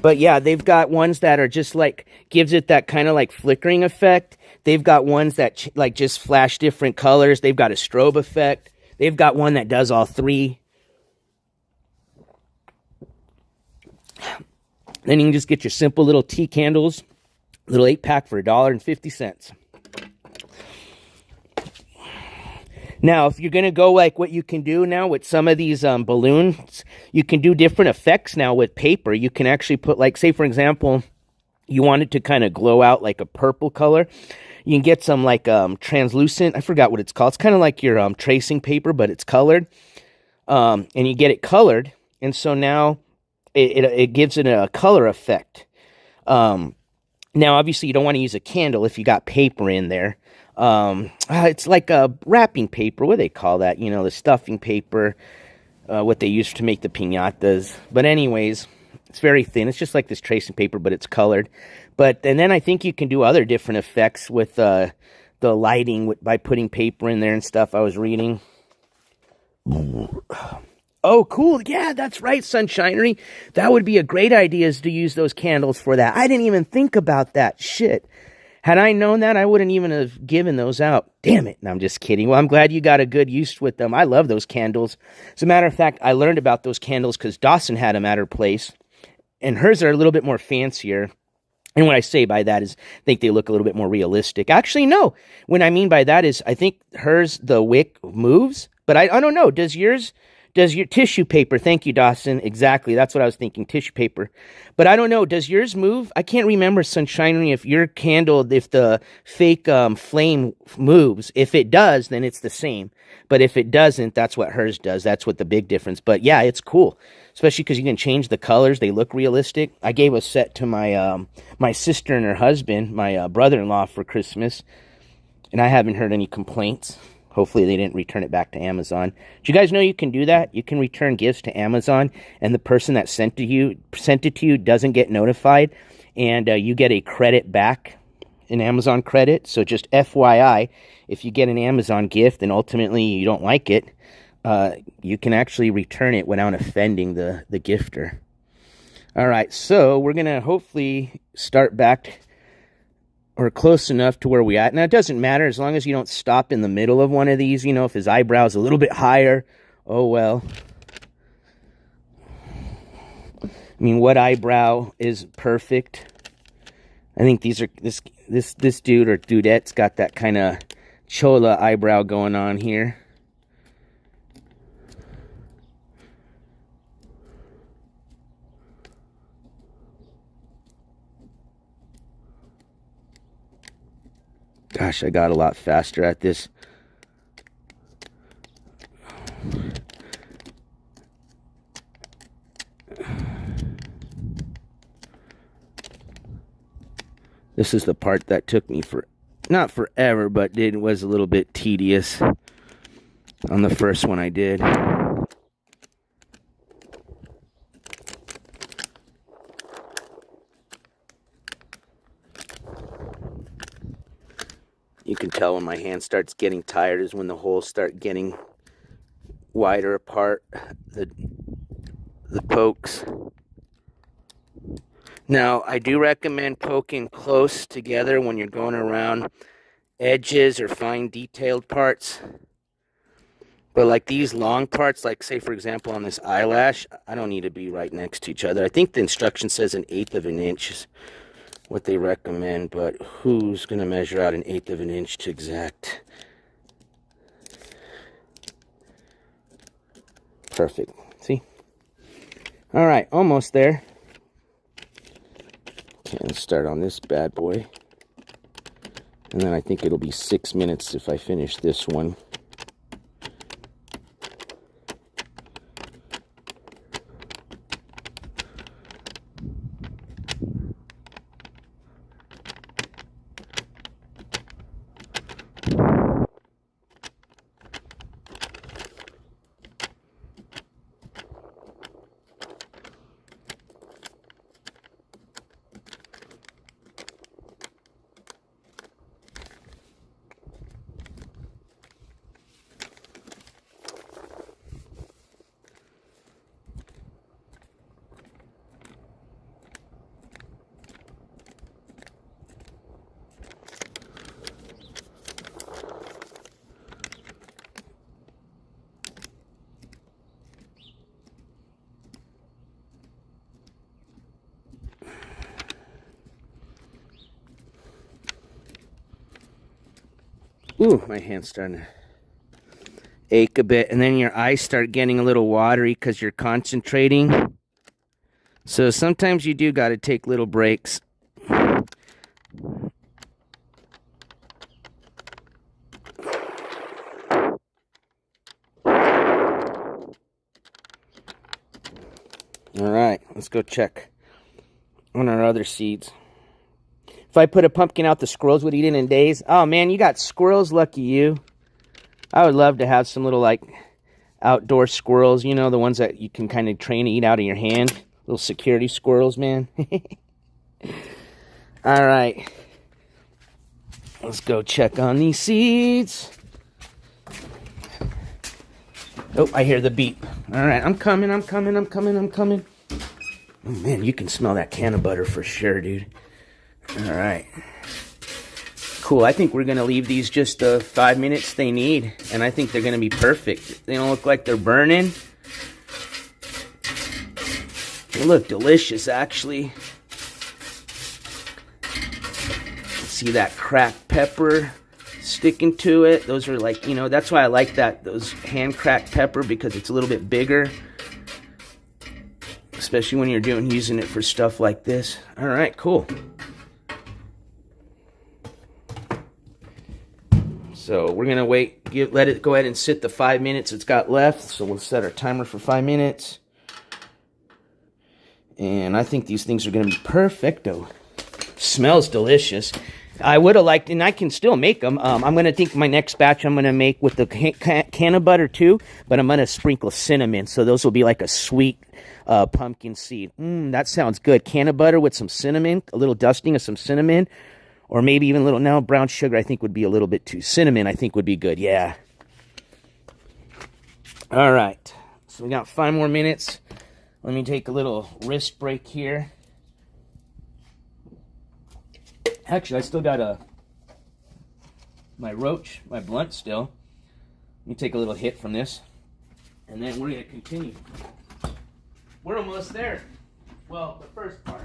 But yeah, they've got ones that are just like, gives it that kind of like flickering effect. They've got ones that like just flash different colors. They've got a strobe effect. They've got one that does all three. Then you can just get your simple little tea candles, little 8-pack for $1.50. Now, if you're going to go like what you can do now with some of these balloons, you can do different effects now with paper. You can actually put like, say for example, you want it to kind of glow out like a purple color. You can get some like translucent, I forgot what it's called. It's kind of like your tracing paper, but it's colored. And you get it colored. And so now it gives it a color effect. Now, obviously, you don't want to use a candle if you got paper in there. It's like a wrapping paper. What do they call that? You know, the stuffing paper, what they use to make the piñatas. But anyways, it's very thin. It's just like this tracing paper, but it's colored. And then I think you can do other different effects with the lighting by putting paper in there and stuff. I was reading. Oh, cool. Yeah, that's right, Sunshinery. That would be a great idea, is to use those candles for that. I didn't even think about that. Shit. Had I known that, I wouldn't even have given those out. Damn it. No, I'm just kidding. Well, I'm glad you got a good use with them. I love those candles. As a matter of fact, I learned about those candles because Dawson had them at her place. And hers are a little bit more fancier. And what I say by that is I think they look a little bit more realistic. Actually, no. What I mean by that is I think hers, the wick moves. But I don't know. Does your tissue paper, thank you, Dawson. Exactly. That's what I was thinking, tissue paper. But I don't know. Does yours move? I can't remember, Sunshinery, if your candle, if the fake flame moves. If it does, then it's the same. But if it doesn't, that's what hers does. That's what the big difference. But yeah, it's cool. Especially because you can change the colors. They look realistic. I gave a set to my my sister and her husband, my brother-in-law, for Christmas. And I haven't heard any complaints. Hopefully they didn't return it back to Amazon. Did you guys know you can do that? You can return gifts to Amazon, and the person that sent it to you doesn't get notified, and you get a credit back, an Amazon credit. So just FYI, if you get an Amazon gift and ultimately you don't like it, you can actually return it without offending the gifter. All right, so we're going to hopefully start back or close enough to where we at. Now, it doesn't matter as long as you don't stop in the middle of one of these. You know, if his eyebrow's a little bit higher, oh well. I mean, what eyebrow is perfect? I think these are this dude or dudette's got that kind of chola eyebrow going on here. Gosh, I got a lot faster at this. This is the part that took me not forever, but it was a little bit tedious on the first one I did. You can tell when my hand starts getting tired is when the holes start getting wider apart, the pokes. Now, I do recommend poking close together when you're going around edges or fine detailed parts. But like these long parts, like say for example on this eyelash, I don't need to be right next to each other. I think the instruction says 1/8 of an inch is what they recommend, but who's going to measure out 1/8 of an inch to exact? Perfect. See? All right, almost there. Okay, let's start on this bad boy. And then I think it'll be 6 minutes if I finish this one. Ooh, my hand's starting to ache a bit. And then your eyes start getting a little watery because you're concentrating. So sometimes you do got to take little breaks. All right, let's go check on our other seeds. If I put a pumpkin out, the squirrels would eat it in days. Oh, man, you got squirrels? Lucky you. I would love to have some little, like, outdoor squirrels. You know, the ones that you can kind of train to eat out of your hand. Little security squirrels, man. All right. Let's go check on these seeds. Oh, I hear the beep. All right, I'm coming. Oh, man, you can smell that Canna-Butter for sure, dude. All right. Cool. I think we're going to leave these just the 5 minutes they need. And I think they're going to be perfect. They don't look like they're burning. They look delicious, actually. See that cracked pepper sticking to it. Those are like, you know, that's why I like those hand cracked pepper, because it's a little bit bigger. Especially when you're using it for stuff like this. All right, cool. So we're gonna wait, let it go ahead and sit the 5 minutes it's got left. So we'll set our timer for 5 minutes. And I think these things are gonna be perfecto. Smells delicious. I would have liked, and I can still make them. I'm going to think my next batch I'm going to make with the Canna-Butter too, but I'm going to sprinkle cinnamon. So those will be like a sweet pumpkin seed. That sounds good. Canna-Butter with some cinnamon, a little dusting of some cinnamon, or maybe even a little, now brown sugar I think would be a little bit too. Cinnamon I think would be good, yeah. All right, so we got 5 more minutes. Let me take a little wrist break here. Actually, I still got my blunt still. Let me take a little hit from this, and then we're going to continue. We're almost there. Well, the first part.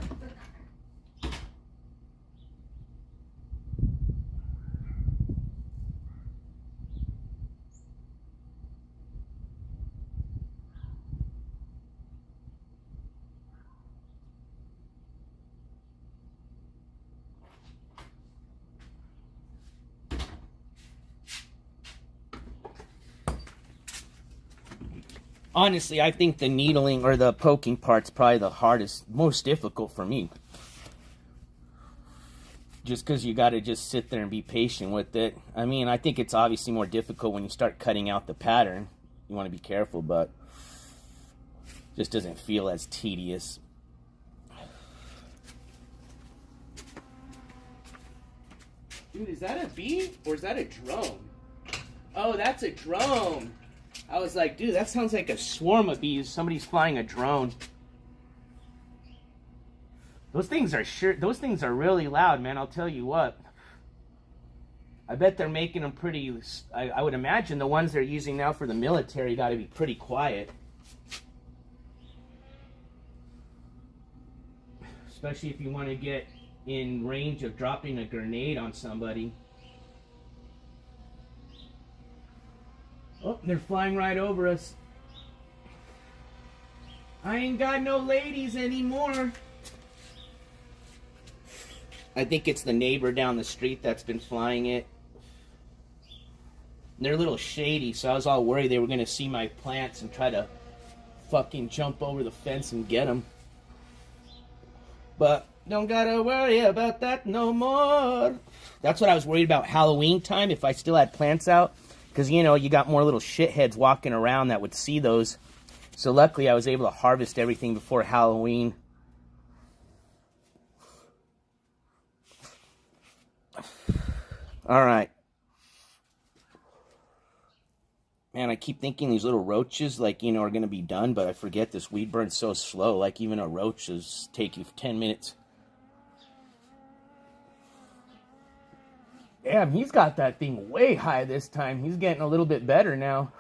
Honestly, I think the needling or the poking part's probably the hardest, most difficult for me. Just because you got to just sit there and be patient with it. I mean, I think it's obviously more difficult when you start cutting out the pattern. You want to be careful, but it just doesn't feel as tedious. Dude, is that a bee or is that a drone? Oh, that's a drone. I was like, dude, that sounds like a swarm of bees. Somebody's flying a drone. Those things are really loud, man. I'll tell you what. I bet they're making them pretty. I would imagine the ones they're using now for the military got to be pretty quiet. Especially if you want to get in range of dropping a grenade on somebody. Oh, they're flying right over us. I ain't got no ladies anymore. I think it's the neighbor down the street that's been flying it. They're a little shady, so I was all worried they were going to see my plants and try to fucking jump over the fence and get them. But don't gotta worry about that no more. That's what I was worried about Halloween time, if I still had plants out. Because, you know, you got more little shitheads walking around that would see those. So luckily I was able to harvest everything before Halloween. Alright. Man, I keep thinking these little roaches, like, you know, are going to be done. But I forget this weed burns so slow. Like, even a roach is take you 10 minutes. Damn, he's got that thing way high this time. He's getting a little bit better now.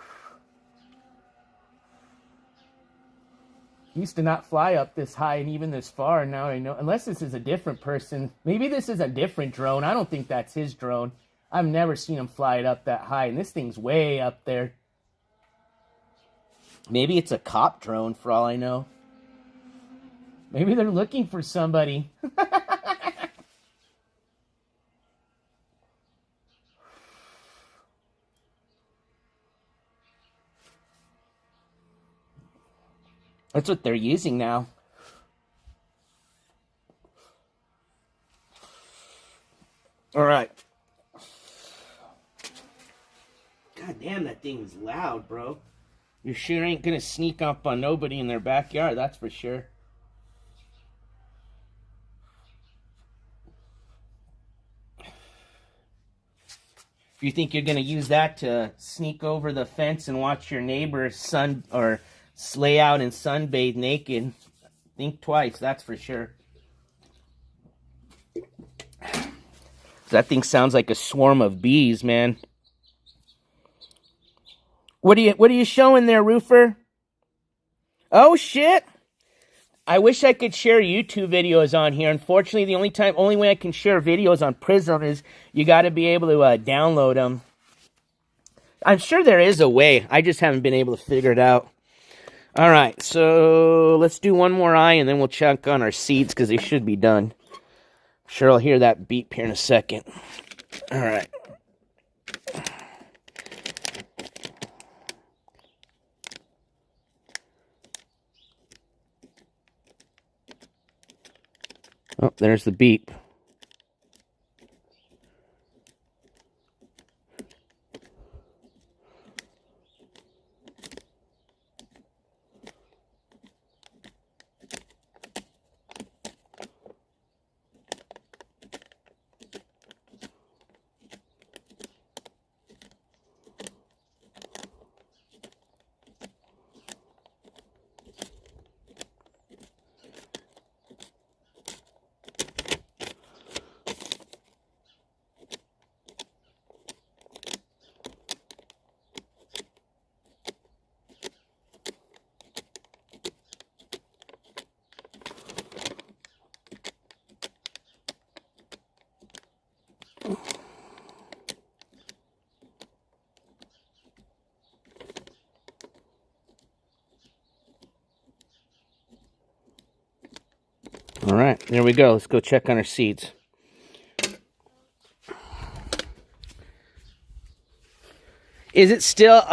He used to not fly up this high and even this far. Now I know. Unless this is a different person. Maybe this is a different drone. I don't think that's his drone. I've never seen him fly it up that high. And this thing's way up there. Maybe it's a cop drone for all I know. Maybe they're looking for somebody. That's what they're using now. All right. God damn, that thing is loud, bro. You sure ain't gonna sneak up on nobody in their backyard, that's for sure. If you think you're gonna use that to sneak over the fence and watch your neighbor lay out and sunbathe naked, think twice, that's for sure. That thing sounds like a swarm of bees, man. What are you showing there, Roofer? Oh shit! I wish I could share YouTube videos on here. Unfortunately, the only way I can share videos on Prism is you got to be able to download them. I'm sure there is a way. I just haven't been able to figure it out. All right, so let's do one more eye, and then we'll check on our seeds, because they should be done. I'm sure I'll hear that beep here in a second. All right. Oh, there's the beep. All right, there we go. Let's go check on our seeds. Is it still,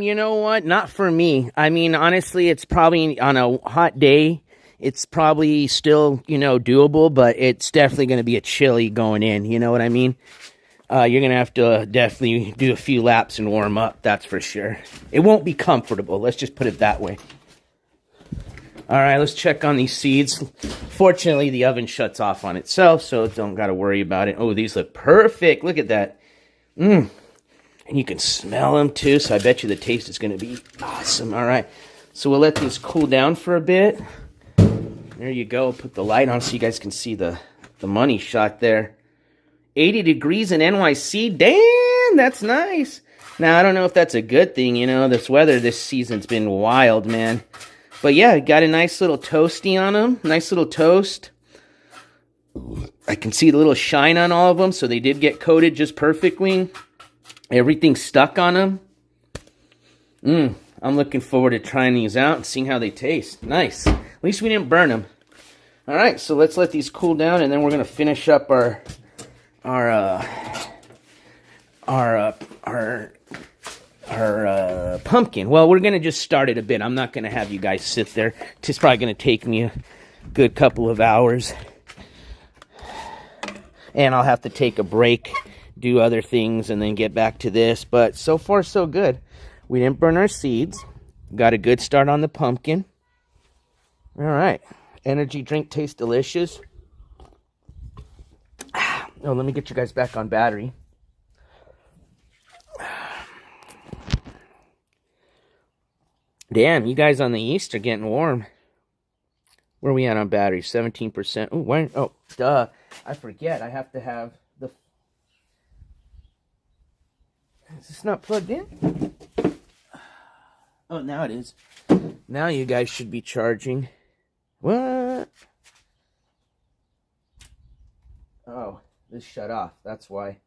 you know what? Not for me. I mean, honestly, it's probably on a hot day. It's probably still, doable, but it's definitely going to be a chilly going in. You know what I mean? You're going to have to definitely do a few laps and warm up. That's for sure. It won't be comfortable. Let's just put it that way. All right, let's check on these seeds. Fortunately, the oven shuts off on itself, so don't got to worry about it. Oh, these look perfect. Look at that. And you can smell them too, so I bet you the taste is going to be awesome. All right, so we'll let these cool down for a bit. There you go. Put the light on so you guys can see the money shot there. 80 degrees in NYC. Damn, that's nice. Now, I don't know if that's a good thing. This weather this season's been wild, man. But yeah, got a nice little toasty on them. Nice little toast. I can see the little shine on all of them, so they did get coated just perfectly. Everything's stuck on them. I'm looking forward to trying these out and seeing how they taste. Nice. At least we didn't burn them. All right, so let's let these cool down, and then we're going to finish up our pumpkin. Well, we're going to just start it a bit. I'm not going to have you guys sit there. It's probably going to take me a good couple of hours. And I'll have to take a break, do other things, and then get back to this. But so far, so good. We didn't burn our seeds. Got a good start on the pumpkin. All right. Energy drink tastes delicious. Oh, let me get you guys back on battery. Damn, you guys on the east are getting warm. Where are we at on battery? 17%. Oh, why? Oh, duh. I forget. I have to have the... Is this not plugged in? Oh, now it is. Now you guys should be charging. What? Oh, this shut off. That's why.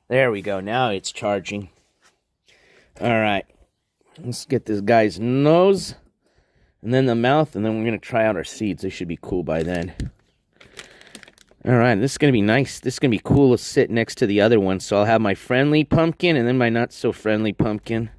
There we go. Now it's charging. All right. Let's get this guy's nose. And then the mouth. And then we're going to try out our seeds. They should be cool by then. All right. This is going to be nice. This is going to be cool to sit next to the other one. So I'll have my friendly pumpkin and then my not so friendly pumpkin.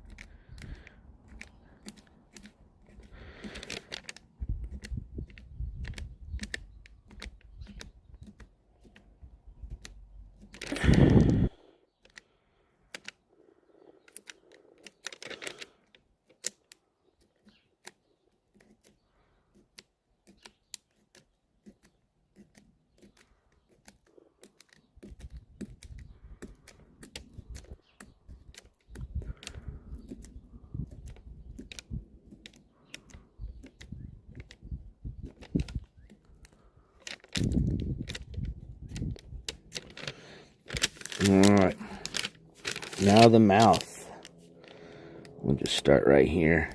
Alright, now the mouth. We'll just start right here.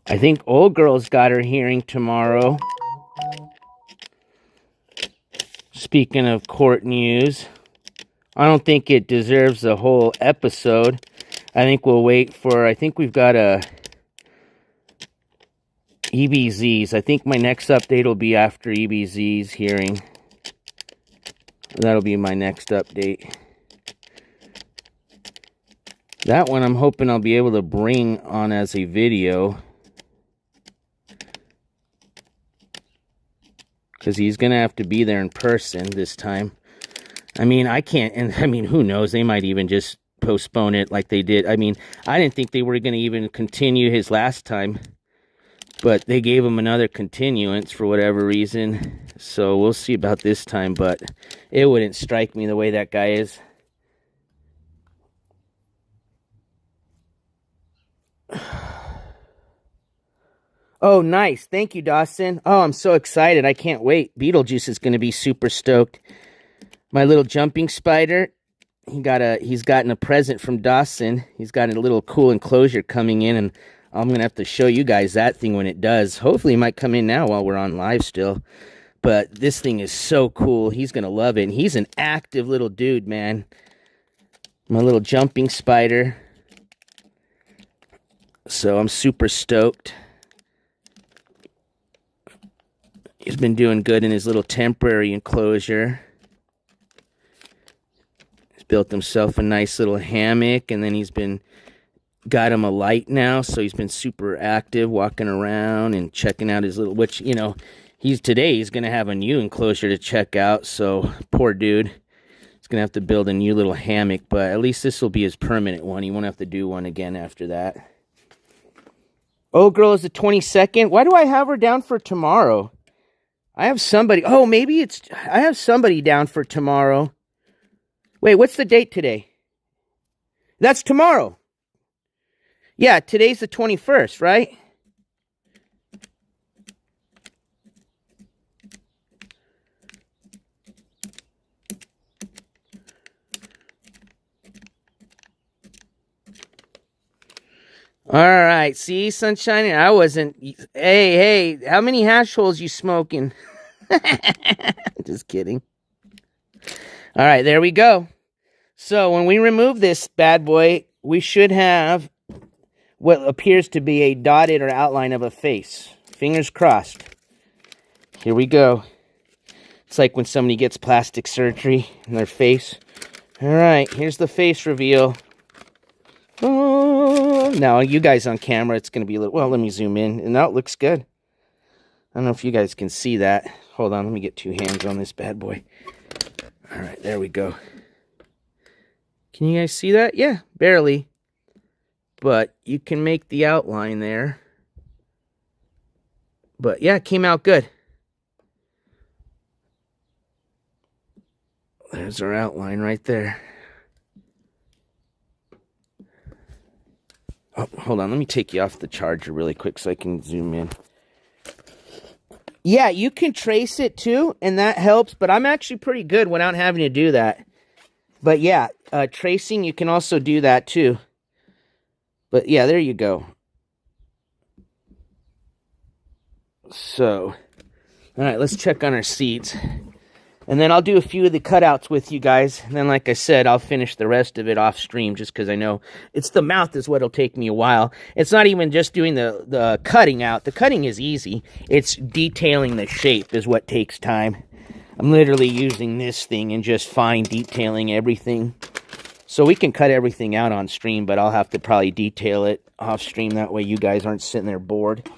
I think old girl's got her hearing tomorrow. Speaking of court news, I don't think it deserves a whole episode. I think we'll wait for, I think we've got a EBZ's. I think my next update will be after EBZ's hearing. That'll be my next update. That one I'm hoping I'll be able to bring on as a video. Because he's going to have to be there in person this time. I mean, I can't, and I mean, who knows? They might even just postpone it like they did. I mean, I didn't think they were going to even continue his last time. But they gave him another continuance for whatever reason. So we'll see about this time, but it wouldn't strike me the way that guy is. Oh, nice. Thank you, Dawson. Oh, I'm so excited. I can't wait. Beetlejuice is going to be super stoked. My little jumping spider, he's gotten a present from Dawson. He's got a little cool enclosure coming in, and I'm going to have to show you guys that thing when it does. Hopefully it might come in now while we're on live still. But this thing is so cool. He's going to love it. And he's an active little dude, man. My little jumping spider. So I'm super stoked. He's been doing good in his little temporary enclosure. He's built himself a nice little hammock, and then got him a light now, so he's been super active, walking around and checking out his little, which, you know, he's going to have a new enclosure to check out, so poor dude. He's going to have to build a new little hammock, but at least this will be his permanent one. He won't have to do one again after that. Oh, girl is the 22nd. Why do I have her down for tomorrow? I have somebody. Oh, maybe I have somebody down for tomorrow. Wait, what's the date today? That's tomorrow. Yeah, today's the 21st, right? All right, see, sunshine. I wasn't. Hey, how many hash holes you smoking? Just kidding. All right, there we go. So when we remove this bad boy, we should have what appears to be a dotted or outline of a face. Fingers crossed. Here we go. It's like when somebody gets plastic surgery in their face. All right, here's the face reveal. Oh, now, you guys on camera, it's going to be a little... Well, let me zoom in. And now it looks good. I don't know if you guys can see that. Hold on, let me get two hands on this bad boy. All right, there we go. Can you guys see that? Yeah, barely. But you can make the outline there. But, yeah, it came out good. There's our outline right there. Oh, hold on, let me take you off the charger really quick so I can zoom in. Yeah, you can trace it too, and that helps, but I'm actually pretty good without having to do that. But yeah, tracing, you can also do that too. But yeah, there you go. So, all right, let's check on our seeds. And then I'll do a few of the cutouts with you guys. And then, like I said, I'll finish the rest of it off stream just because I know it's the mouth is what'll take me a while. It's not even just doing the cutting out. The cutting is easy. It's detailing the shape is what takes time. I'm literally using this thing and just fine detailing everything. So we can cut everything out on stream, but I'll have to probably detail it off stream. That way you guys aren't sitting there bored.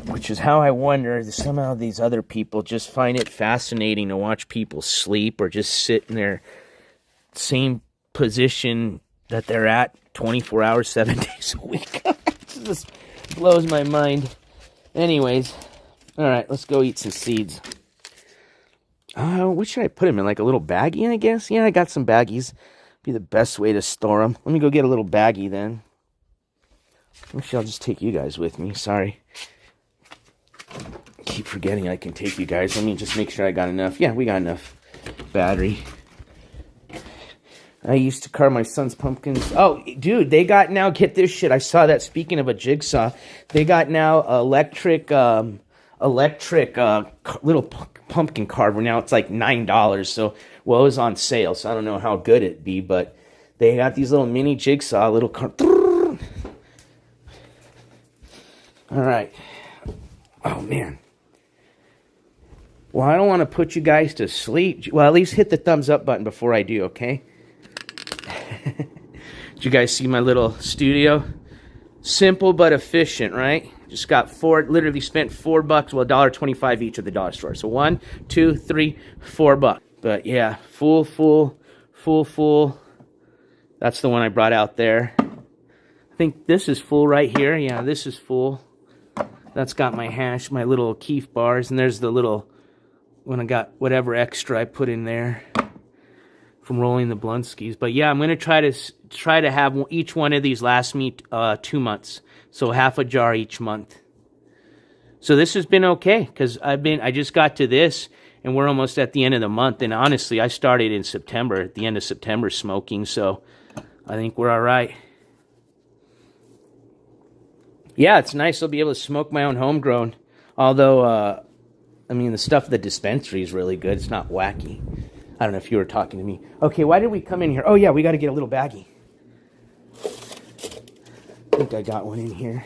Which is how I wonder that somehow these other people just find it fascinating to watch people sleep or just sit in their same position that they're at 24 hours, 7 days a week. It just blows my mind. Anyways, all right, let's go eat some seeds. What should I put them in? Like a little baggie, I guess? Yeah, I got some baggies. Be the best way to store them. Let me go get a little baggie then. Actually, I'll just take you guys with me. Sorry. Keep forgetting I can take you guys. Let me just make sure I got enough. Yeah, we got enough battery. I used to carve my son's pumpkins. Oh, dude, they got now, get this shit. I saw that, speaking of a jigsaw. They got now electric little pumpkin carver. Now it's like $9. So, well, it was on sale, so I don't know how good it'd be. But they got these little mini jigsaw, little... All right. Oh, man. Well, I don't want to put you guys to sleep. Well, at least hit the thumbs up button before I do, okay? Did you guys see my little studio? Simple but efficient, right? Just got literally spent $4, well, $1.25 each at the dollar store. So $1, $2, $3, $4. But yeah, full. That's the one I brought out there. think this is full right here. Yeah, this is full. That's got my hash, my little keef bars, and there's the little, when I got whatever extra I put in there from rolling the blunt skis. But yeah, I'm going to try to have each one of these last me 2 months. So half a jar each month. So this has been okay, because I just got to this, and we're almost at the end of the month. And honestly, I started in September, at the end of September, smoking. So I think we're all right. Yeah, it's nice. I'll be able to smoke my own homegrown. Although, I mean, the stuff at the dispensary is really good. It's not wacky. I don't know if you were talking to me. Okay, why did we come in here? Oh, yeah, we got to get a little baggie. I think I got one in here.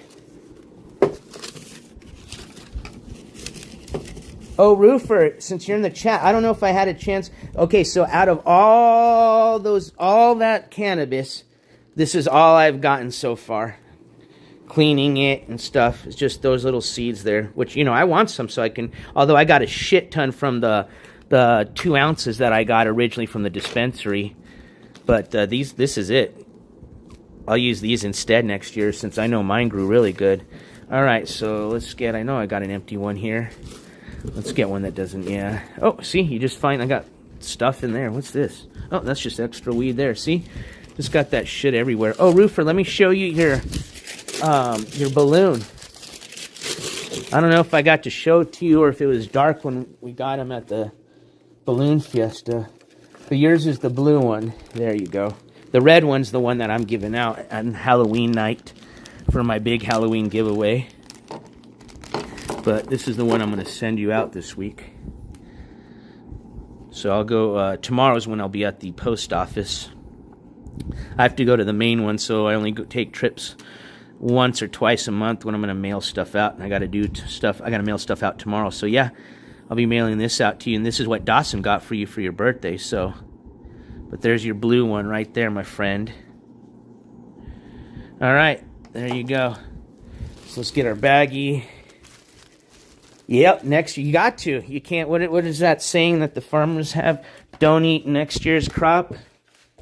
Oh, Roofer, since you're in the chat, I don't know if I had a chance. Okay, so out of all that cannabis, this is all I've gotten so far. Cleaning it and stuff. It's just those little seeds there, which, you know, I want some so I can, although I got a shit ton from the 2 ounces that I got originally from the dispensary. But this is it. I'll use these instead next year since I know mine grew really good. All right, so let's get, I know I got an empty one here. Let's get one that doesn't, yeah. Oh, see, you just find I got stuff in there. What's this? Oh, that's just extra weed there, see? Just got that shit everywhere. Oh, Roofer, let me show you your balloon. I don't know if I got to show it to you or if it was dark when we got them at the balloon fiesta. But yours is the blue one. There you go. The red one's the one that I'm giving out on Halloween night for my big Halloween giveaway. But this is the one I'm going to send you out this week. So I'll go, tomorrow's when I'll be at the post office. I have to go to the main one, so I only take trips once or twice a month when I'm going to mail stuff out. And I got to do stuff, I got to mail stuff out tomorrow. So yeah, I'll be mailing this out to you. And this is what Dawson got for you for your birthday, so. But there's your blue one right there, my friend. All right, there you go. So let's get our baggie. Yep, next you got to. You can't, what is that saying that the farmers have? Don't eat next year's crop,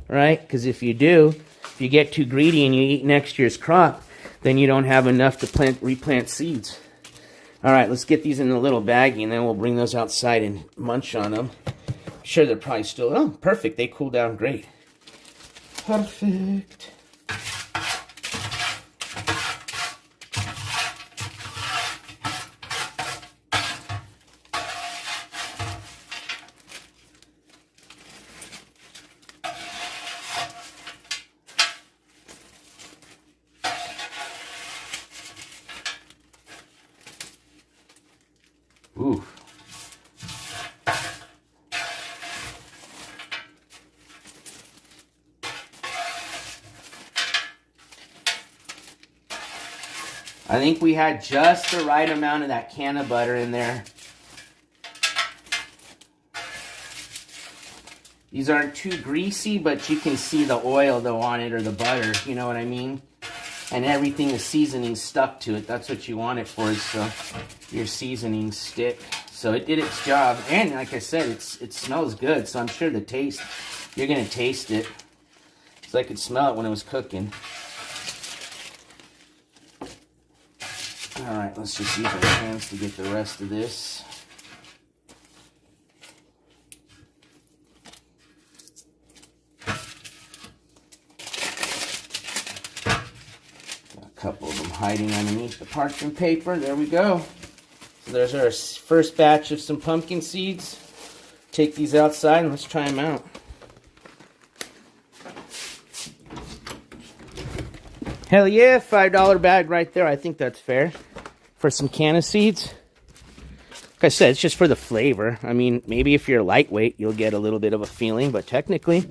right? Because if you do, if you get too greedy and you eat next year's crop, then you don't have enough to replant seeds. All right, let's get these in a little baggie, and then we'll bring those outside and munch on them. I'm sure they're probably still, oh, perfect. They cool down great. Perfect. Ooh. I think we had just the right amount of that Canna-Butter in there. These aren't too greasy, but you can see the oil though on it, or the butter, you know what I mean? And everything, the seasoning stuck to it. That's what you want it for, is so your seasoning stick. So it did its job. And like I said, it smells good, so I'm sure the taste, you're gonna taste it. So I could smell it when it was cooking. All right, let's just use our hands to get the rest of this. Got a couple of them hiding underneath the parchment paper. There we go. So there's our first batch of some pumpkin seeds. Take these outside and let's try them out. Hell yeah, $5 bag right there. I think that's fair for some canna seeds. Like I said, it's just for the flavor. I mean, maybe if you're lightweight, you'll get a little bit of a feeling, but technically,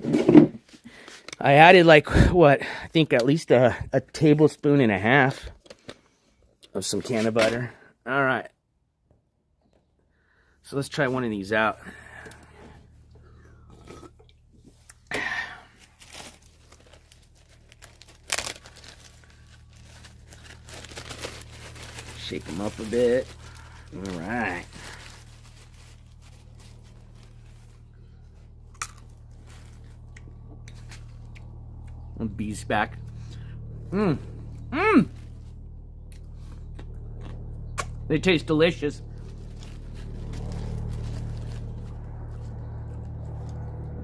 I added like, what, I think at least a tablespoon and a half of some Canna-Butter. All right. So let's try one of these out. Shake them up a bit. All right. Bees back. They taste delicious.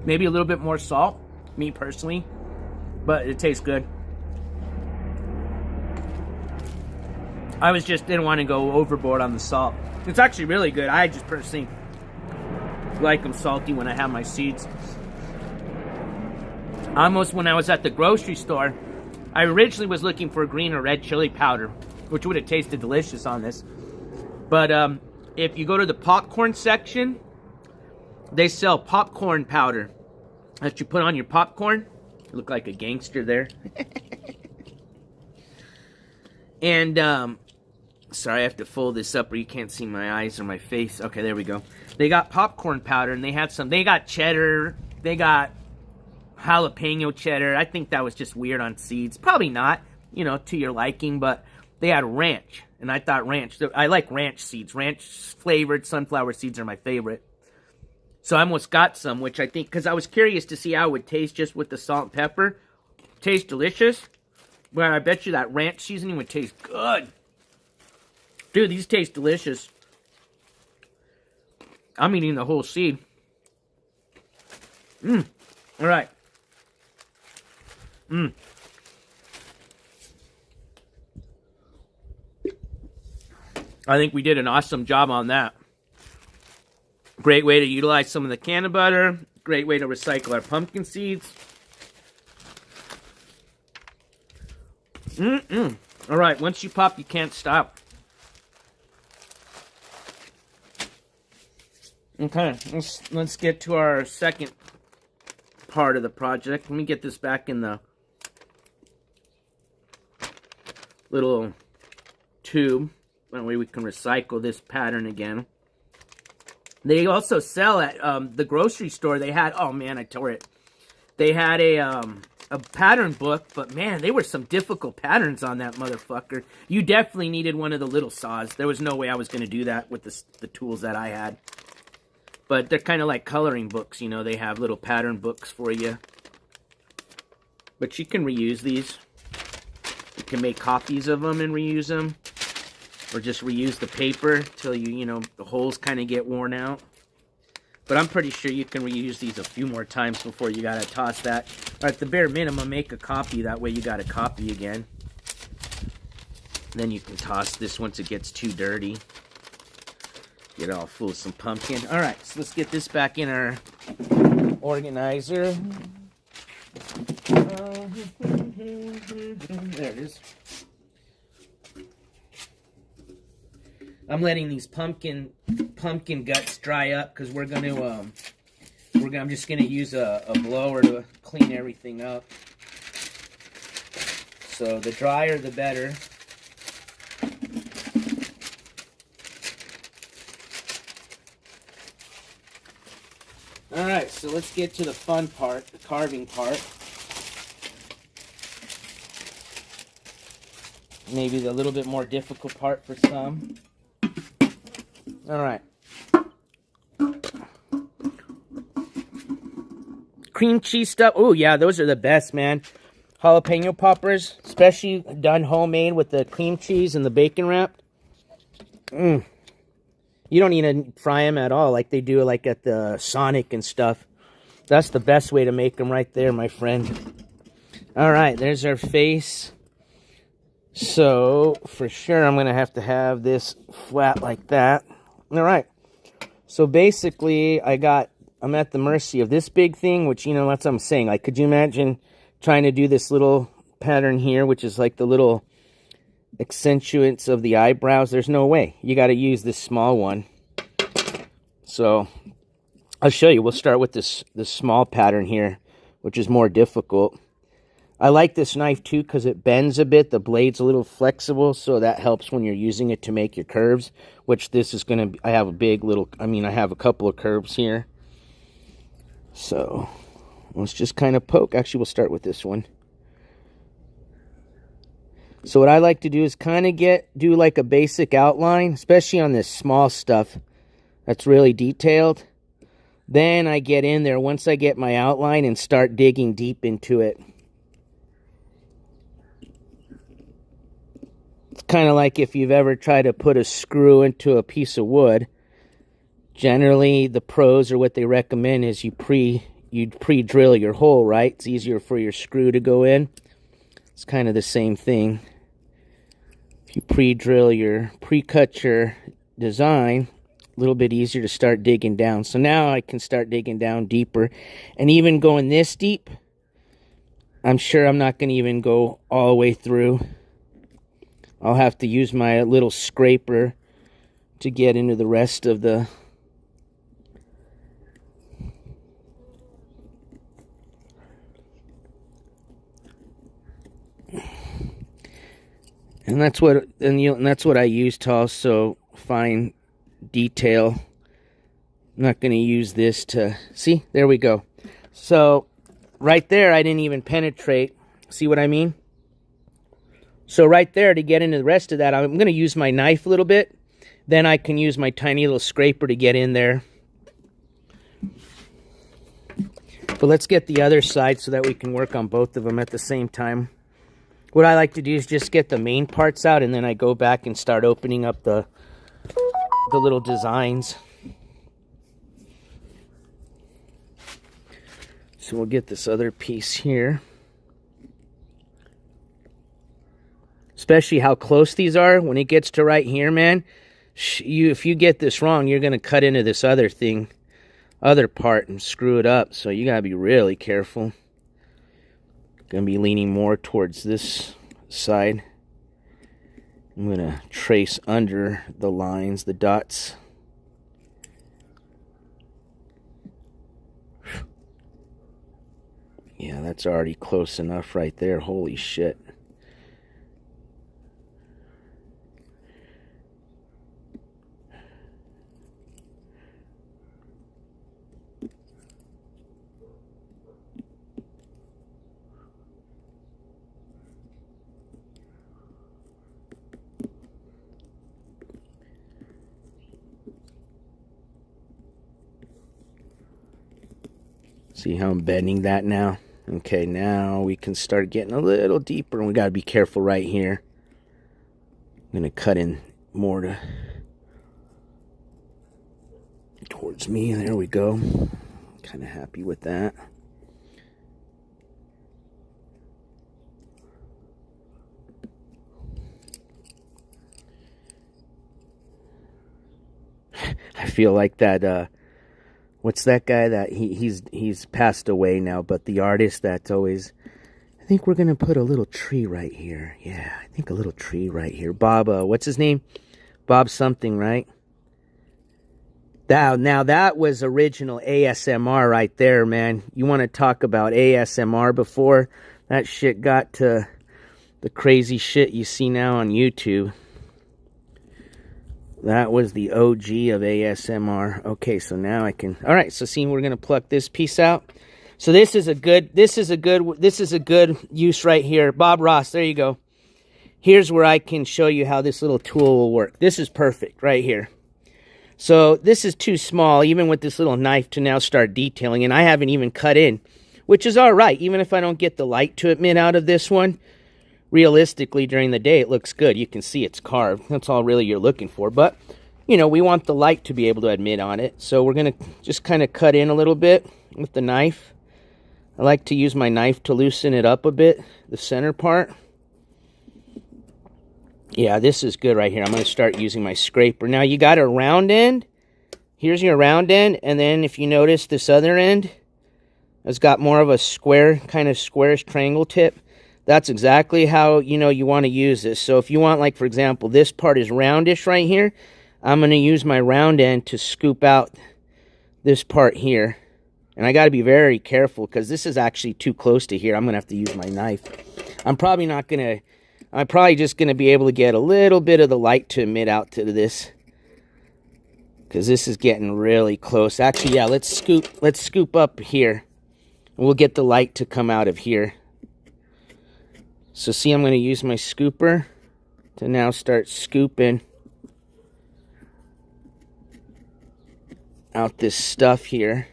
Maybe a little bit more salt, me personally, but it tastes good. I didn't want to go overboard on the salt. It's actually really good. I just personally like them salty when I have my seeds. Almost when I was at the grocery store, I originally was looking for green or red chili powder, which would have tasted delicious on this. But if you go to the popcorn section, they sell popcorn powder that you put on your popcorn. You look like a gangster there. And, sorry, I have to fold this up or you can't see my eyes or my face. Okay, there we go. They got popcorn powder and they got cheddar, they got jalapeno cheddar. I think that was just weird on seeds. Probably not, to your liking, but they had ranch. And I thought I like ranch seeds. Ranch flavored sunflower seeds are my favorite. So I almost got some, which I think, because I was curious to see how it would taste just with the salt and pepper. Tastes delicious. But I bet you that ranch seasoning would taste good. Dude, these taste delicious. I'm eating the whole seed. All right. I think we did an awesome job on that. Great way to utilize some of the Canna-Butter. Great way to recycle our pumpkin seeds. All right, once you pop, you can't stop. Okay, let's get to our second part of the project. Let me get this back in the little tube. That way we can recycle this pattern again. They also sell at the grocery store. They had, oh man, I tore it. They had a pattern book, but man, they were some difficult patterns on that motherfucker. You definitely needed one of the little saws. There was no way I was going to do that with the tools that I had. But they're kind of like coloring books, they have little pattern books for you. But you can reuse these. You can make copies of them and reuse them. Or just reuse the paper till the holes kind of get worn out. But I'm pretty sure you can reuse these a few more times before you gotta toss that. Or at the bare minimum, make a copy. That way you got a copy again. Then you can toss this once it gets too dirty. Get all full of some pumpkin. Alright, so let's get this back in our organizer. There it is. I'm letting these pumpkin guts dry up because we're gonna I'm just gonna use a blower to clean everything up. So the drier the better. Alright, so let's get to the fun part, the carving part. Maybe the little bit more difficult part for some. Alright. Cream cheese stuff. Oh, yeah, those are the best, man. Jalapeno poppers, especially done homemade with the cream cheese and the bacon wrap. You don't need to fry them at all like they do like at the Sonic and stuff. That's the best way to make them right there, my friend. Alright, there's our face. So, for sure, I'm going to have this flat like that. Alright, so basically, I'm at the mercy of this big thing, which, that's what I'm saying. Like, could you imagine trying to do this little pattern here, which is like the little accentuates of the eyebrows? There's no way. You got to use this small one. So, I'll show you. We'll start with this small pattern here, which is more difficult. I like this knife too because it bends a bit. The blade's a little flexible, so that helps when you're using it to make your curves, which this is going to, I have a couple of curves here. So, let's just kind of poke. Actually, we'll start with this one. So what I like to do is kind of do like a basic outline, especially on this small stuff that's really detailed. Then I get in there once I get my outline and start digging deep into it. kind of like if you've ever tried to put a screw into a piece of wood. Generally, the pros, or what they recommend, is you pre-drill your hole, right? It's easier for your screw to go in. It's kind of the same thing. If you pre-cut your design, a little bit easier to start digging down. So now I can start digging down deeper. And even going this deep, I'm sure I'm not going to even go all the way through. I'll have to use my little scraper to get into the rest of the... And that's what I use to also find detail. I'm not going to use this to... See? There we go. So, right there, I didn't even penetrate. See what I mean? So right there, to get into the rest of that, I'm going to use my knife a little bit. Then I can use my tiny little scraper to get in there. But let's get the other side so that we can work on both of them at the same time. What I like to do is just get the main parts out, and then I go back and start opening up the little designs. So we'll get this other piece here. Especially how close these are. When it gets to right here, man, if you get this wrong, you're going to cut into this other part and screw it up. So you got to be really careful. Going to be leaning more towards this side. I'm going to trace under the lines, the dots. Yeah, that's already close enough right there. Holy shit. See how I'm bending that now? Okay, now we can start getting a little deeper, and we got to be careful right here. I'm going to cut in more towards me. There we go. Kind of happy with that. I feel like that what's that guy that he's passed away now, but the artist that's always, I think we're gonna put a little tree right here. Yeah, I think a little tree right here. Bob, what's his name? Bob something, right? Now that was original ASMR right there, man. You want to talk about ASMR before that shit got to the crazy shit you see now on YouTube. That was the OG of ASMR. Okay, so now I can... Alright, so see, we're going to pluck this piece out. So this is a good use right here. Bob Ross, there you go. Here's where I can show you how this little tool will work. This is perfect right here. So this is too small, even with this little knife, to now start detailing. And I haven't even cut in, which is alright. Even if I don't get the light to emit out of this one, realistically, during the day, it looks good. You can see it's carved. That's all really you're looking for. But, you know, we want the light to be able to emit on it. So we're going to just kind of cut in a little bit with the knife. I like to use my knife to loosen it up a bit, the center part. Yeah, this is good right here. I'm going to start using my scraper. Now, you got a round end. Here's your round end. And then if you notice, this other end has got more of a square, kind of squarish triangle tip. That's exactly how, you know, you want to use this. So if you want, like, for example, this part is roundish right here, I'm going to use my round end to scoop out this part here. And I got to be very careful because this is actually too close to here. I'm going to have to use my knife. I'm probably just going to be able to get a little bit of the light to emit out to this, because this is getting really close. Actually, yeah, let's scoop up here. We'll get the light to come out of here. So see, I'm going to use my scooper to now start scooping out this stuff here.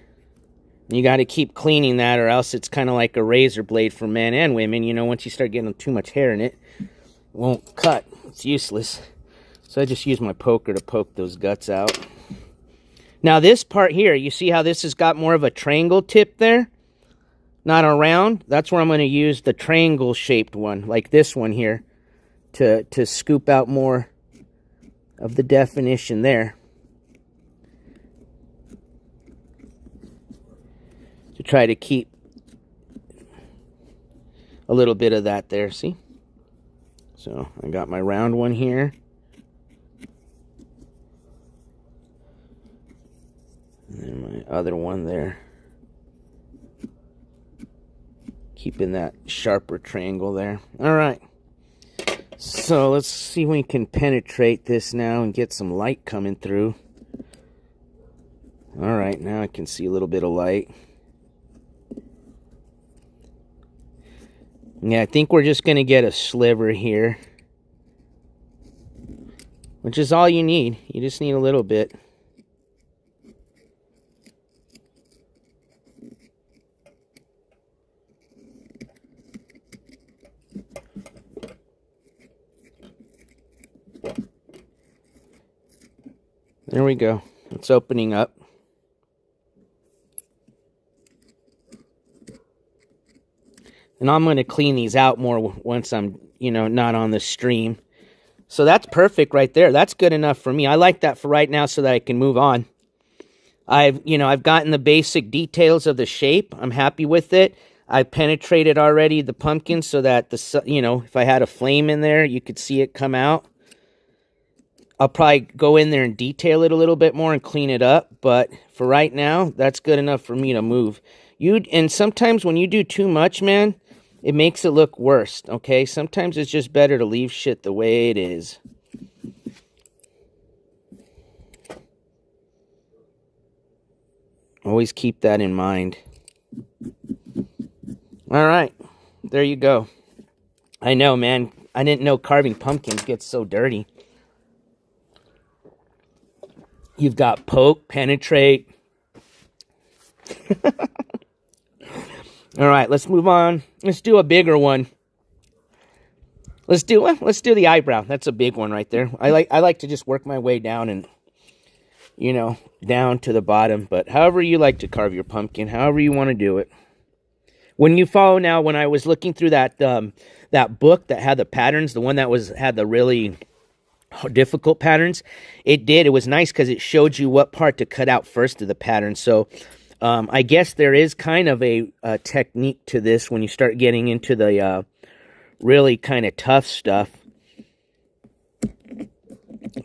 You got to keep cleaning that, or else it's kind of like a razor blade for men and women. You know, once you start getting too much hair in it, won't cut. It's useless. So I just use my poker to poke those guts out. Now this part here, you see how this has got more of a triangle tip there? Not a round. That's where I'm going to use the triangle shaped one, like this one here, to scoop out more of the definition there. To try to keep a little bit of that there, see? So I got my round one here. And then my other one there. Keeping that sharper triangle there. Alright. So let's see if we can penetrate this now and get some light coming through. Alright, now I can see a little bit of light. Yeah, I think we're just going to get a sliver here. Which is all you need. You just need a little bit. There we go. It's opening up. And I'm going to clean these out more once I'm, not on the stream. So that's perfect right there. That's good enough for me. I like that for right now so that I can move on. I've gotten the basic details of the shape. I'm happy with it. I penetrated already the pumpkin so that if I had a flame in there, you could see it come out. I'll probably go in there and detail it a little bit more and clean it up. But for right now, that's good enough for me to move. And sometimes when you do too much, man, it makes it look worse, okay? Sometimes it's just better to leave shit the way it is. Always keep that in mind. All right, there you go. I know, man. I didn't know carving pumpkins gets so dirty. You've got poke, penetrate. All right, let's move on. Let's do a bigger one. Let's do the eyebrow. That's a big one right there. I like to just work my way down and down to the bottom, but however you like to carve your pumpkin, however you want to do it. When you follow now, when I was looking through that that book that had the patterns, the one that had the really difficult patterns, it was nice because it showed you what part to cut out first of the pattern. So I guess there is kind of a technique to this when you start getting into the really kind of tough stuff.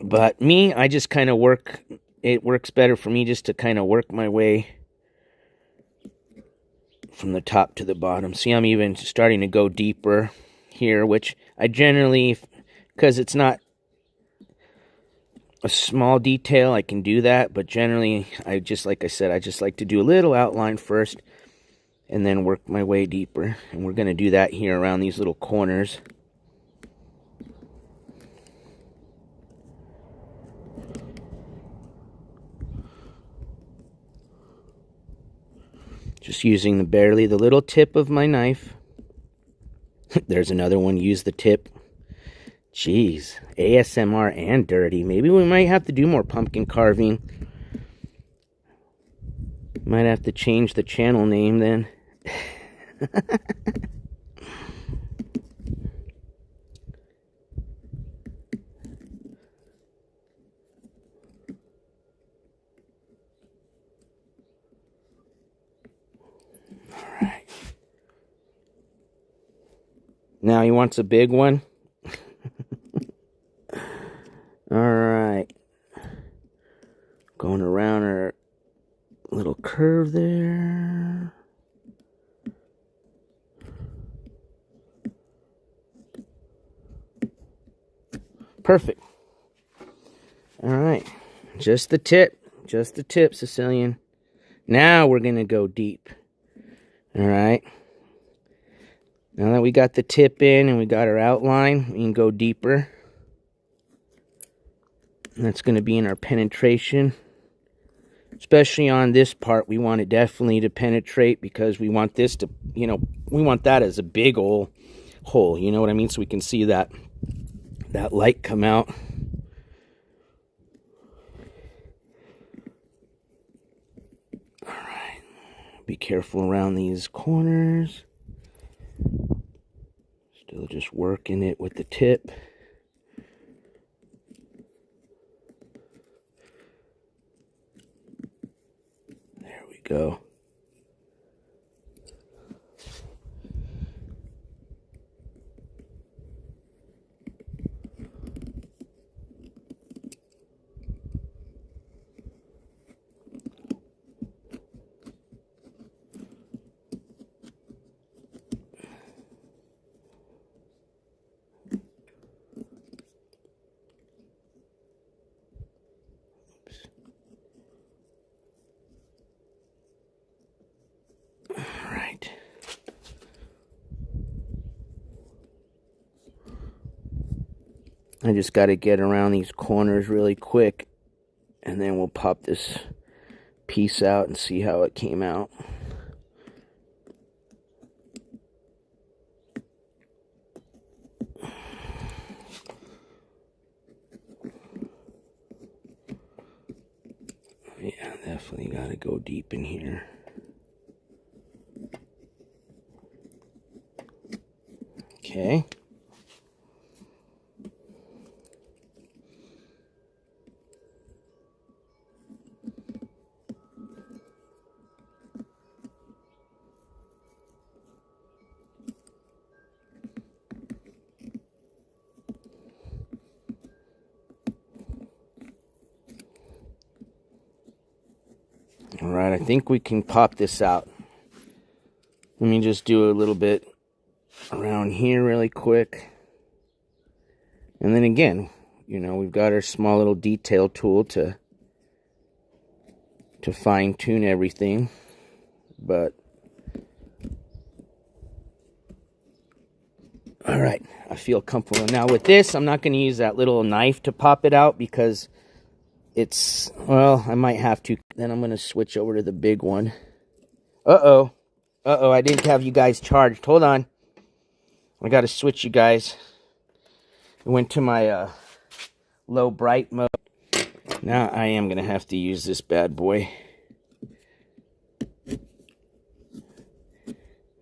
But me, I just kind of it works better for me just to kind of work my way from the top to the bottom. See, I'm even starting to go deeper here, which I generally, because it's not a small detail, I can do that, but generally, like I said, I just like to do a little outline first and then work my way deeper. And we're going to do that here around these little corners. Just using barely the little tip of my knife. There's another one, use the tip. Jeez, ASMR and dirty. Maybe we might have to do more pumpkin carving. Might have to change the channel name then. Alright. Now he wants a big one. Alright. Going around our little curve there. Perfect. Alright. Just the tip, Sicilian. Now we're going to go deep. Alright. Now that we got the tip in and we got our outline, we can go deeper. And that's going to be in our penetration. Especially on this part, we want it definitely to penetrate because we want this to, we want that as a big old hole, you know what I mean? So we can see that that light come out. All right. Be careful around these corners. Still just working it with the tip. There we go. I just got to get around these corners really quick, and then we'll pop this piece out and see how it came out. Yeah, definitely got to go deep in here. Okay. All right, I think we can pop this out. Let me just do a little bit around here really quick. And then again, you know, we've got our small little detail tool to fine tune everything. But all right, I feel comfortable. Now with this, I'm not going to use that little knife to pop it out because it's, well, I might have to. Then I'm going to switch over to the big one. Uh-oh. Uh-oh, I didn't have you guys charged. Hold on. I got to switch you guys. I went to my low bright mode. Now I am going to have to use this bad boy.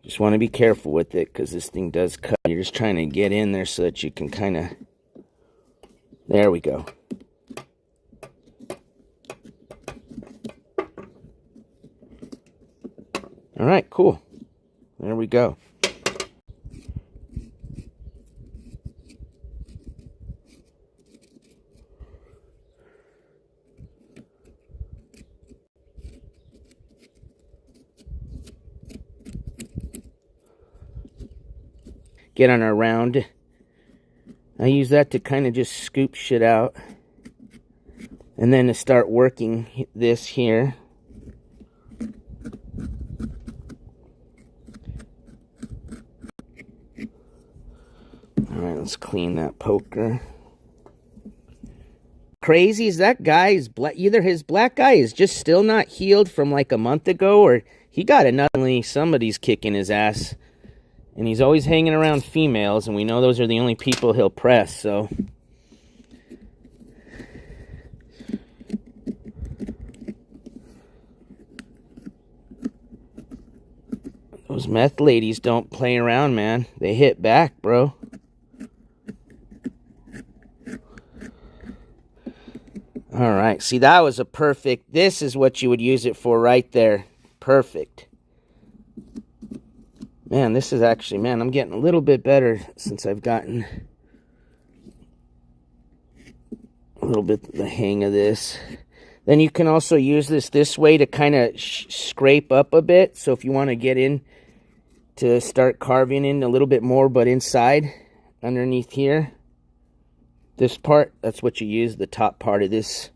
Just want to be careful with it because this thing does cut. You're just trying to get in there so that you can kind of... There we go. All right, cool. There we go. Get on our round. I use that to kind of just scoop shit out. And then to start working this here. Alright, let's clean that poker. Crazy is that guy is black. Either his black eye is just still not healed from like a month ago, or he got another. Somebody's kicking his ass. And he's always hanging around females, and we know those are the only people he'll press, so. Those meth ladies don't play around, man. They hit back, bro. All right, see, that was a perfect, this is what you would use it for right there. Perfect. Man, this is actually, man, I'm getting a little bit better since I've gotten a little bit the hang of this. Then you can also use this way to kind of scrape up a bit. So if you want to get in to start carving in a little bit more, but inside, underneath here, this part, that's what you use the top part of this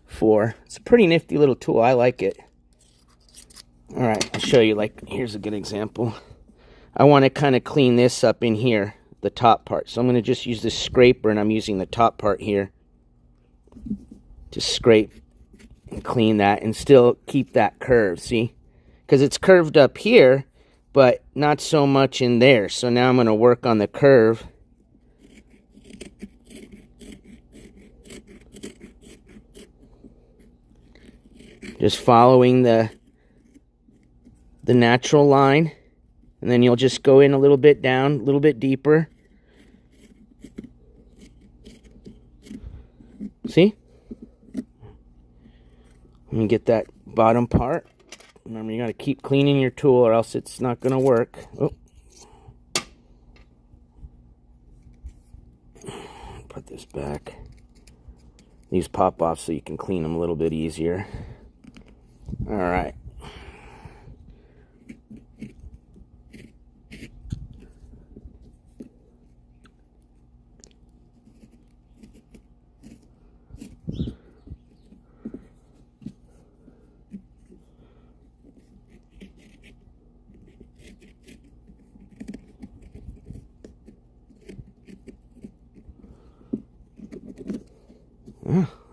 for. It's a pretty nifty little tool. I like it. All right, I'll show you, like, here's a good example. I want to kind of clean this up in here, the top part. So I'm going to just use this scraper, and I'm using the top part here to scrape and clean that and still keep that curve, see? Because it's curved up here, but not so much in there. So now I'm going to work on the curve Just following the natural line. And then you'll just go in a little bit down, a little bit deeper. See? Let me get that bottom part. Remember, you got to keep cleaning your tool or else it's not going to work. Oh. Put this back. These pop off so you can clean them a little bit easier. All right.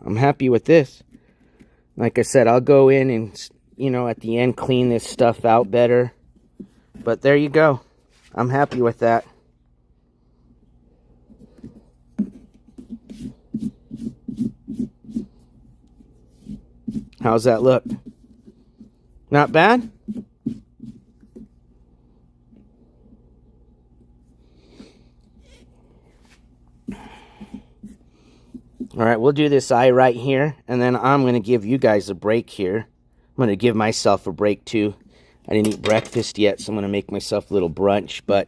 I'm happy with this. Like I said, I'll go in and, you know, at the end clean this stuff out better. But there you go. I'm happy with that. How's that look? Not bad? All right, we'll do this eye right here, and then I'm going to give you guys a break here. I'm going to give myself a break, too. I didn't eat breakfast yet, so I'm going to make myself a little brunch. But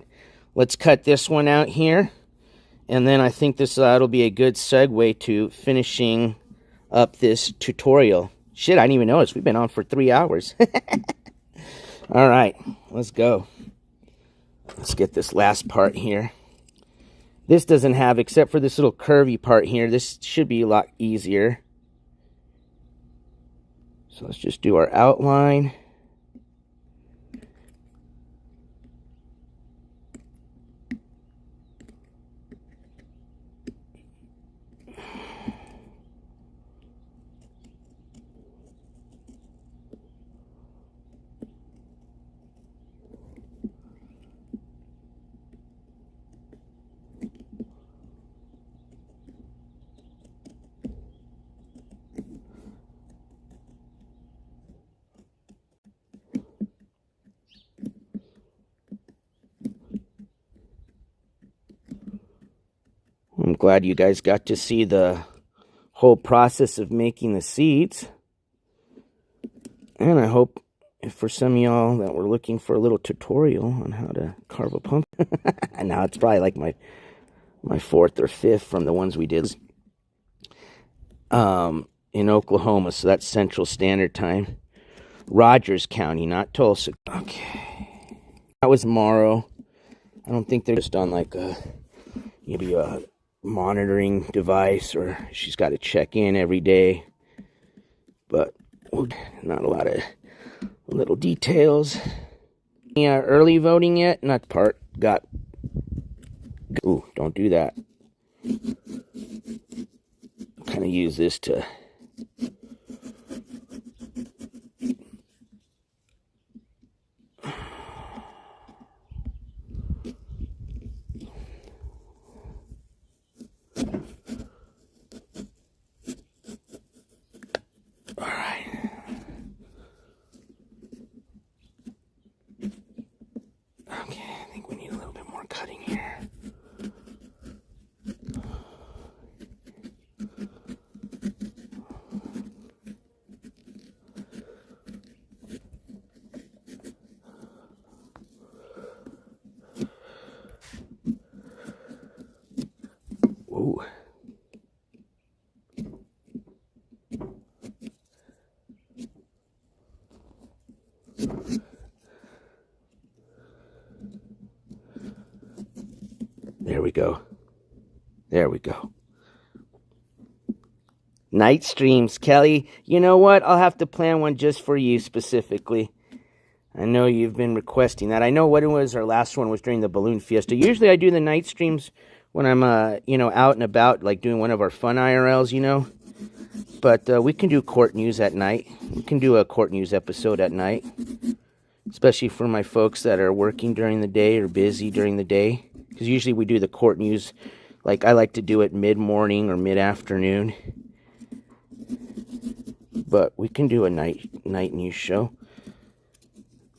let's cut this one out here, and then I think this will be a good segue to finishing up this tutorial. Shit, I didn't even notice. We've been on for 3 hours. All right, let's go. Let's get this last part here. This doesn't have, except for this little curvy part here, this should be a lot easier. So let's just do our outline. I'm glad you guys got to see the whole process of making the seeds. And I hope if for some of y'all that were looking for a little tutorial on how to carve a pumpkin. And now it's probably like my fourth or fifth from the ones we did in Oklahoma. So that's Central Standard Time. Rogers County, not Tulsa. Okay. That was Morrow. I don't think they're just on like maybe a monitoring device, or she's got to check in every day, but not a lot of little details. Yeah, early voting yet? Not part got. Ooh, don't do that. Kind of use this to. Ooh. There we go. There we go. Night streams, Kelly. You know what? I'll have to plan one just for you specifically. I know you've been requesting that. I know what it was. Our last one was during the balloon fiesta. Usually I do the night streams when I'm, you know, out and about, like doing one of our fun IRLs, you know. But we can do court news at night. We can do a court news episode at night. Especially for my folks that are working during the day or busy during the day. Because usually we do the court news, like I like to do it mid-morning or mid-afternoon. but we can do a night news show.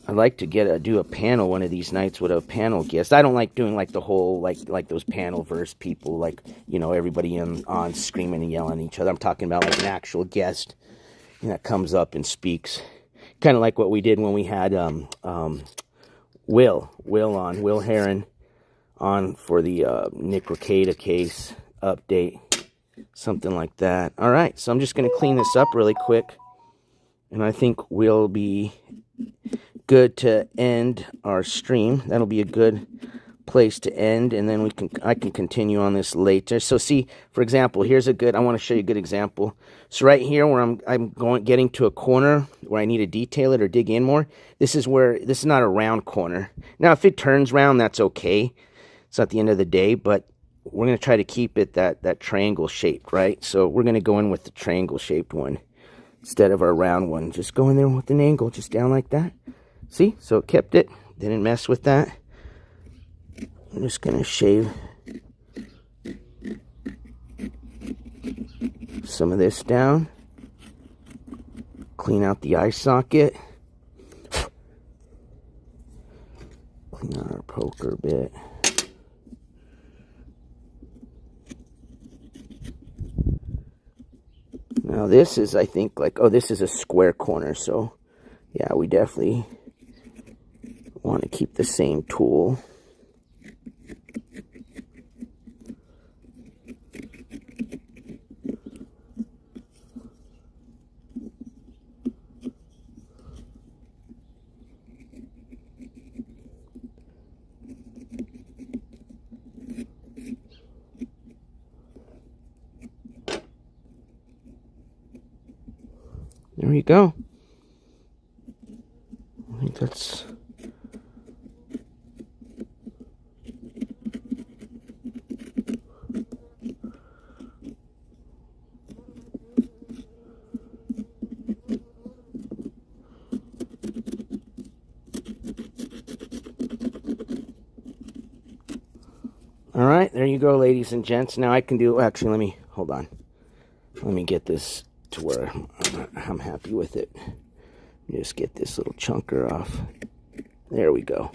I'd like to do a panel one of these nights with a panel guest. I don't like doing like the whole like those panel verse people, like, you know, everybody on screaming and yelling at each other. I'm talking about like an actual guest that comes up and speaks, kind of like what we did when we had Will Heron on for the Nick Rekieta case update, something like that. All right, so I'm just going to clean this up really quick, and I think we'll be good to end our stream. That'll be a good place to end, and then I can continue on this later. So see, for example, I want to show you a good example. So right here where I'm getting to a corner where I need to detail it or dig in more, this is not a round corner. Now if it turns round, that's okay. It's not the end of the day, but we're going to try to keep it that triangle shaped, right? So we're going to go in with the triangle shaped one instead of our round one. Just go in there with an angle, just down like that. See? So it kept it. Didn't mess with that. I'm just going to shave some of this down. Clean out the eye socket. Clean out our poker bit. Now this is, I think, like, oh, this is a square corner, so yeah, we definitely want to keep the same tool. There we go. I think that's... All right, there you go, ladies and gents. Now I can do... Actually, hold on. Let me get this to where I'm happy with it. Just get this little chunker off. There we go.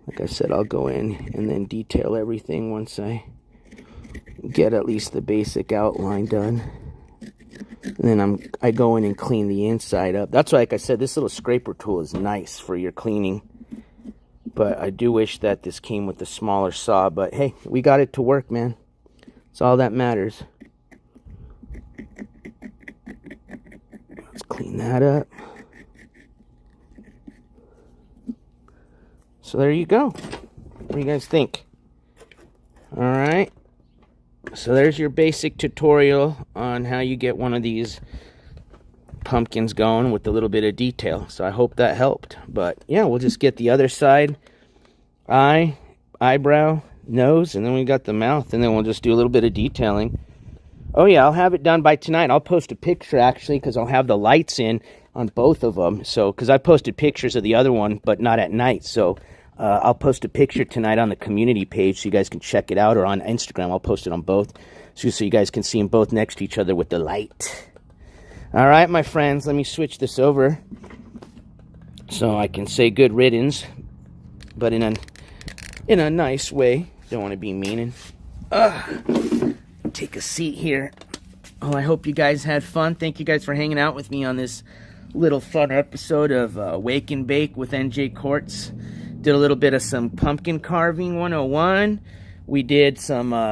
Like I said, I'll go in and then detail everything once I get at least the basic outline done. And then I go in and clean the inside up. That's why, like I said, this little scraper tool is nice for your cleaning. But I do wish that this came with a smaller saw. But hey, we got it to work, man. It's all that matters. Let's clean that up. So there you go. What do you guys think? All right. So there's your basic tutorial on how you get one of these pumpkins going with a little bit of detail. So I hope that helped. But yeah, we'll just get the other side, eye, eyebrow, nose, and then we got the mouth, and then we'll just do a little bit of detailing. Oh yeah, I'll have it done by tonight. I'll post a picture actually, because I'll have the lights in on both of them. So because I posted pictures of the other one, but not at night. So I'll post a picture tonight on the community page so you guys can check it out, or on Instagram. I'll post it on both so you guys can see them both next to each other with the light. All right, my friends, let me switch this over so I can say good riddance, but in a nice way. Don't want to be mean. Take a seat here. Oh, I hope you guys had fun. Thank you guys for hanging out with me on this little fun episode of Wake and Bake with NJCourts. Did a little bit of some pumpkin carving 101. We did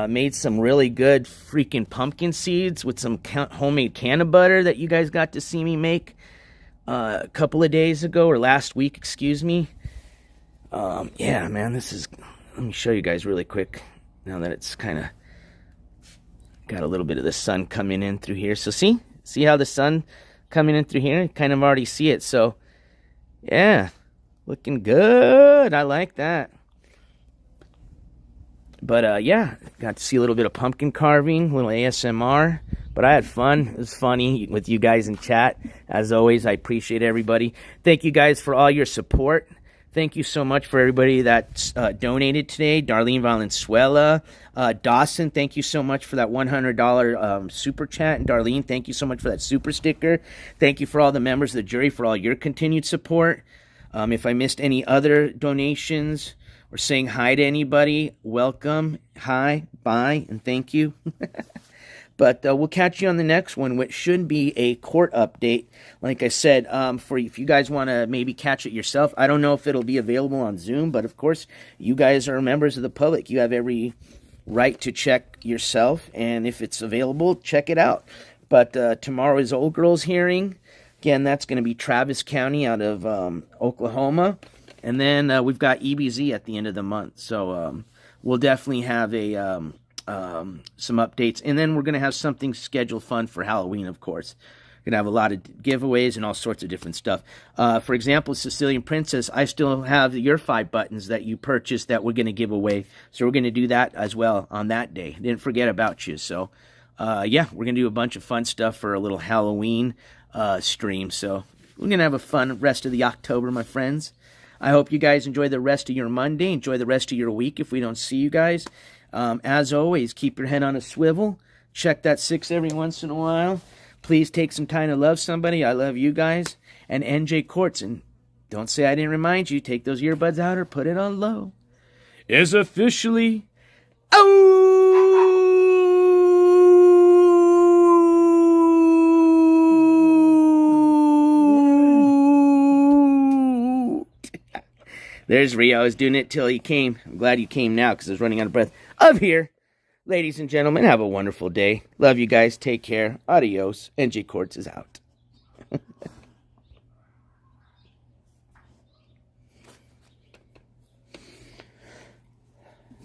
made some really good freaking pumpkin seeds with some homemade Canna-Butter that you guys got to see me make a couple of days ago, or last week, excuse me. Yeah, man, let me show you guys really quick now that it's kind of got a little bit of the sun coming in through here. So see how the sun coming in through here? You kind of already see it. So yeah, looking good. I like that. But yeah, got to see a little bit of pumpkin carving, a little ASMR. But I had fun. It was funny with you guys in chat. As always, I appreciate everybody. Thank you guys for all your support. Thank you so much for everybody that's donated today. Darlene Valenzuela, Dawson, thank you so much for that $100 super chat. And Darlene, thank you so much for that super sticker. Thank you for all the members of the jury for all your continued support. If I missed any other donations or saying hi to anybody, welcome, hi, bye, and thank you. But we'll catch you on the next one, which should be a court update. Like I said, for if you guys want to maybe catch it yourself, I don't know if it'll be available on Zoom, but of course, you guys are members of the public. You have every right to check yourself, and if it's available, check it out. But tomorrow is Old Girls hearing. Again, that's going to be Travis County out of Oklahoma. And then we've got EBZ at the end of the month. So we'll definitely have a... some updates, and then we're going to have something scheduled fun for Halloween, of course. We're going to have a lot of giveaways and all sorts of different stuff. For example, Sicilian Princess, I still have your 5 buttons that you purchased that we're going to give away, so we're going to do that as well on that day. Didn't forget about you. So yeah, we're going to do a bunch of fun stuff for a little Halloween stream, so we're going to have a fun rest of the October, my friends. I hope you guys enjoy the rest of your Monday, enjoy the rest of your week if we don't see you guys. As always, keep your head on a swivel. Check that 6 every once in a while. Please take some time to love somebody. I love you guys. And NJCourts. And don't say I didn't remind you. Take those earbuds out or put it on low. Is officially There's Rio. I was doing it till he came. I'm glad you came now because I was running out of breath. Up here, ladies and gentlemen, have a wonderful day. Love you guys. Take care. Adios. NJCourts is out.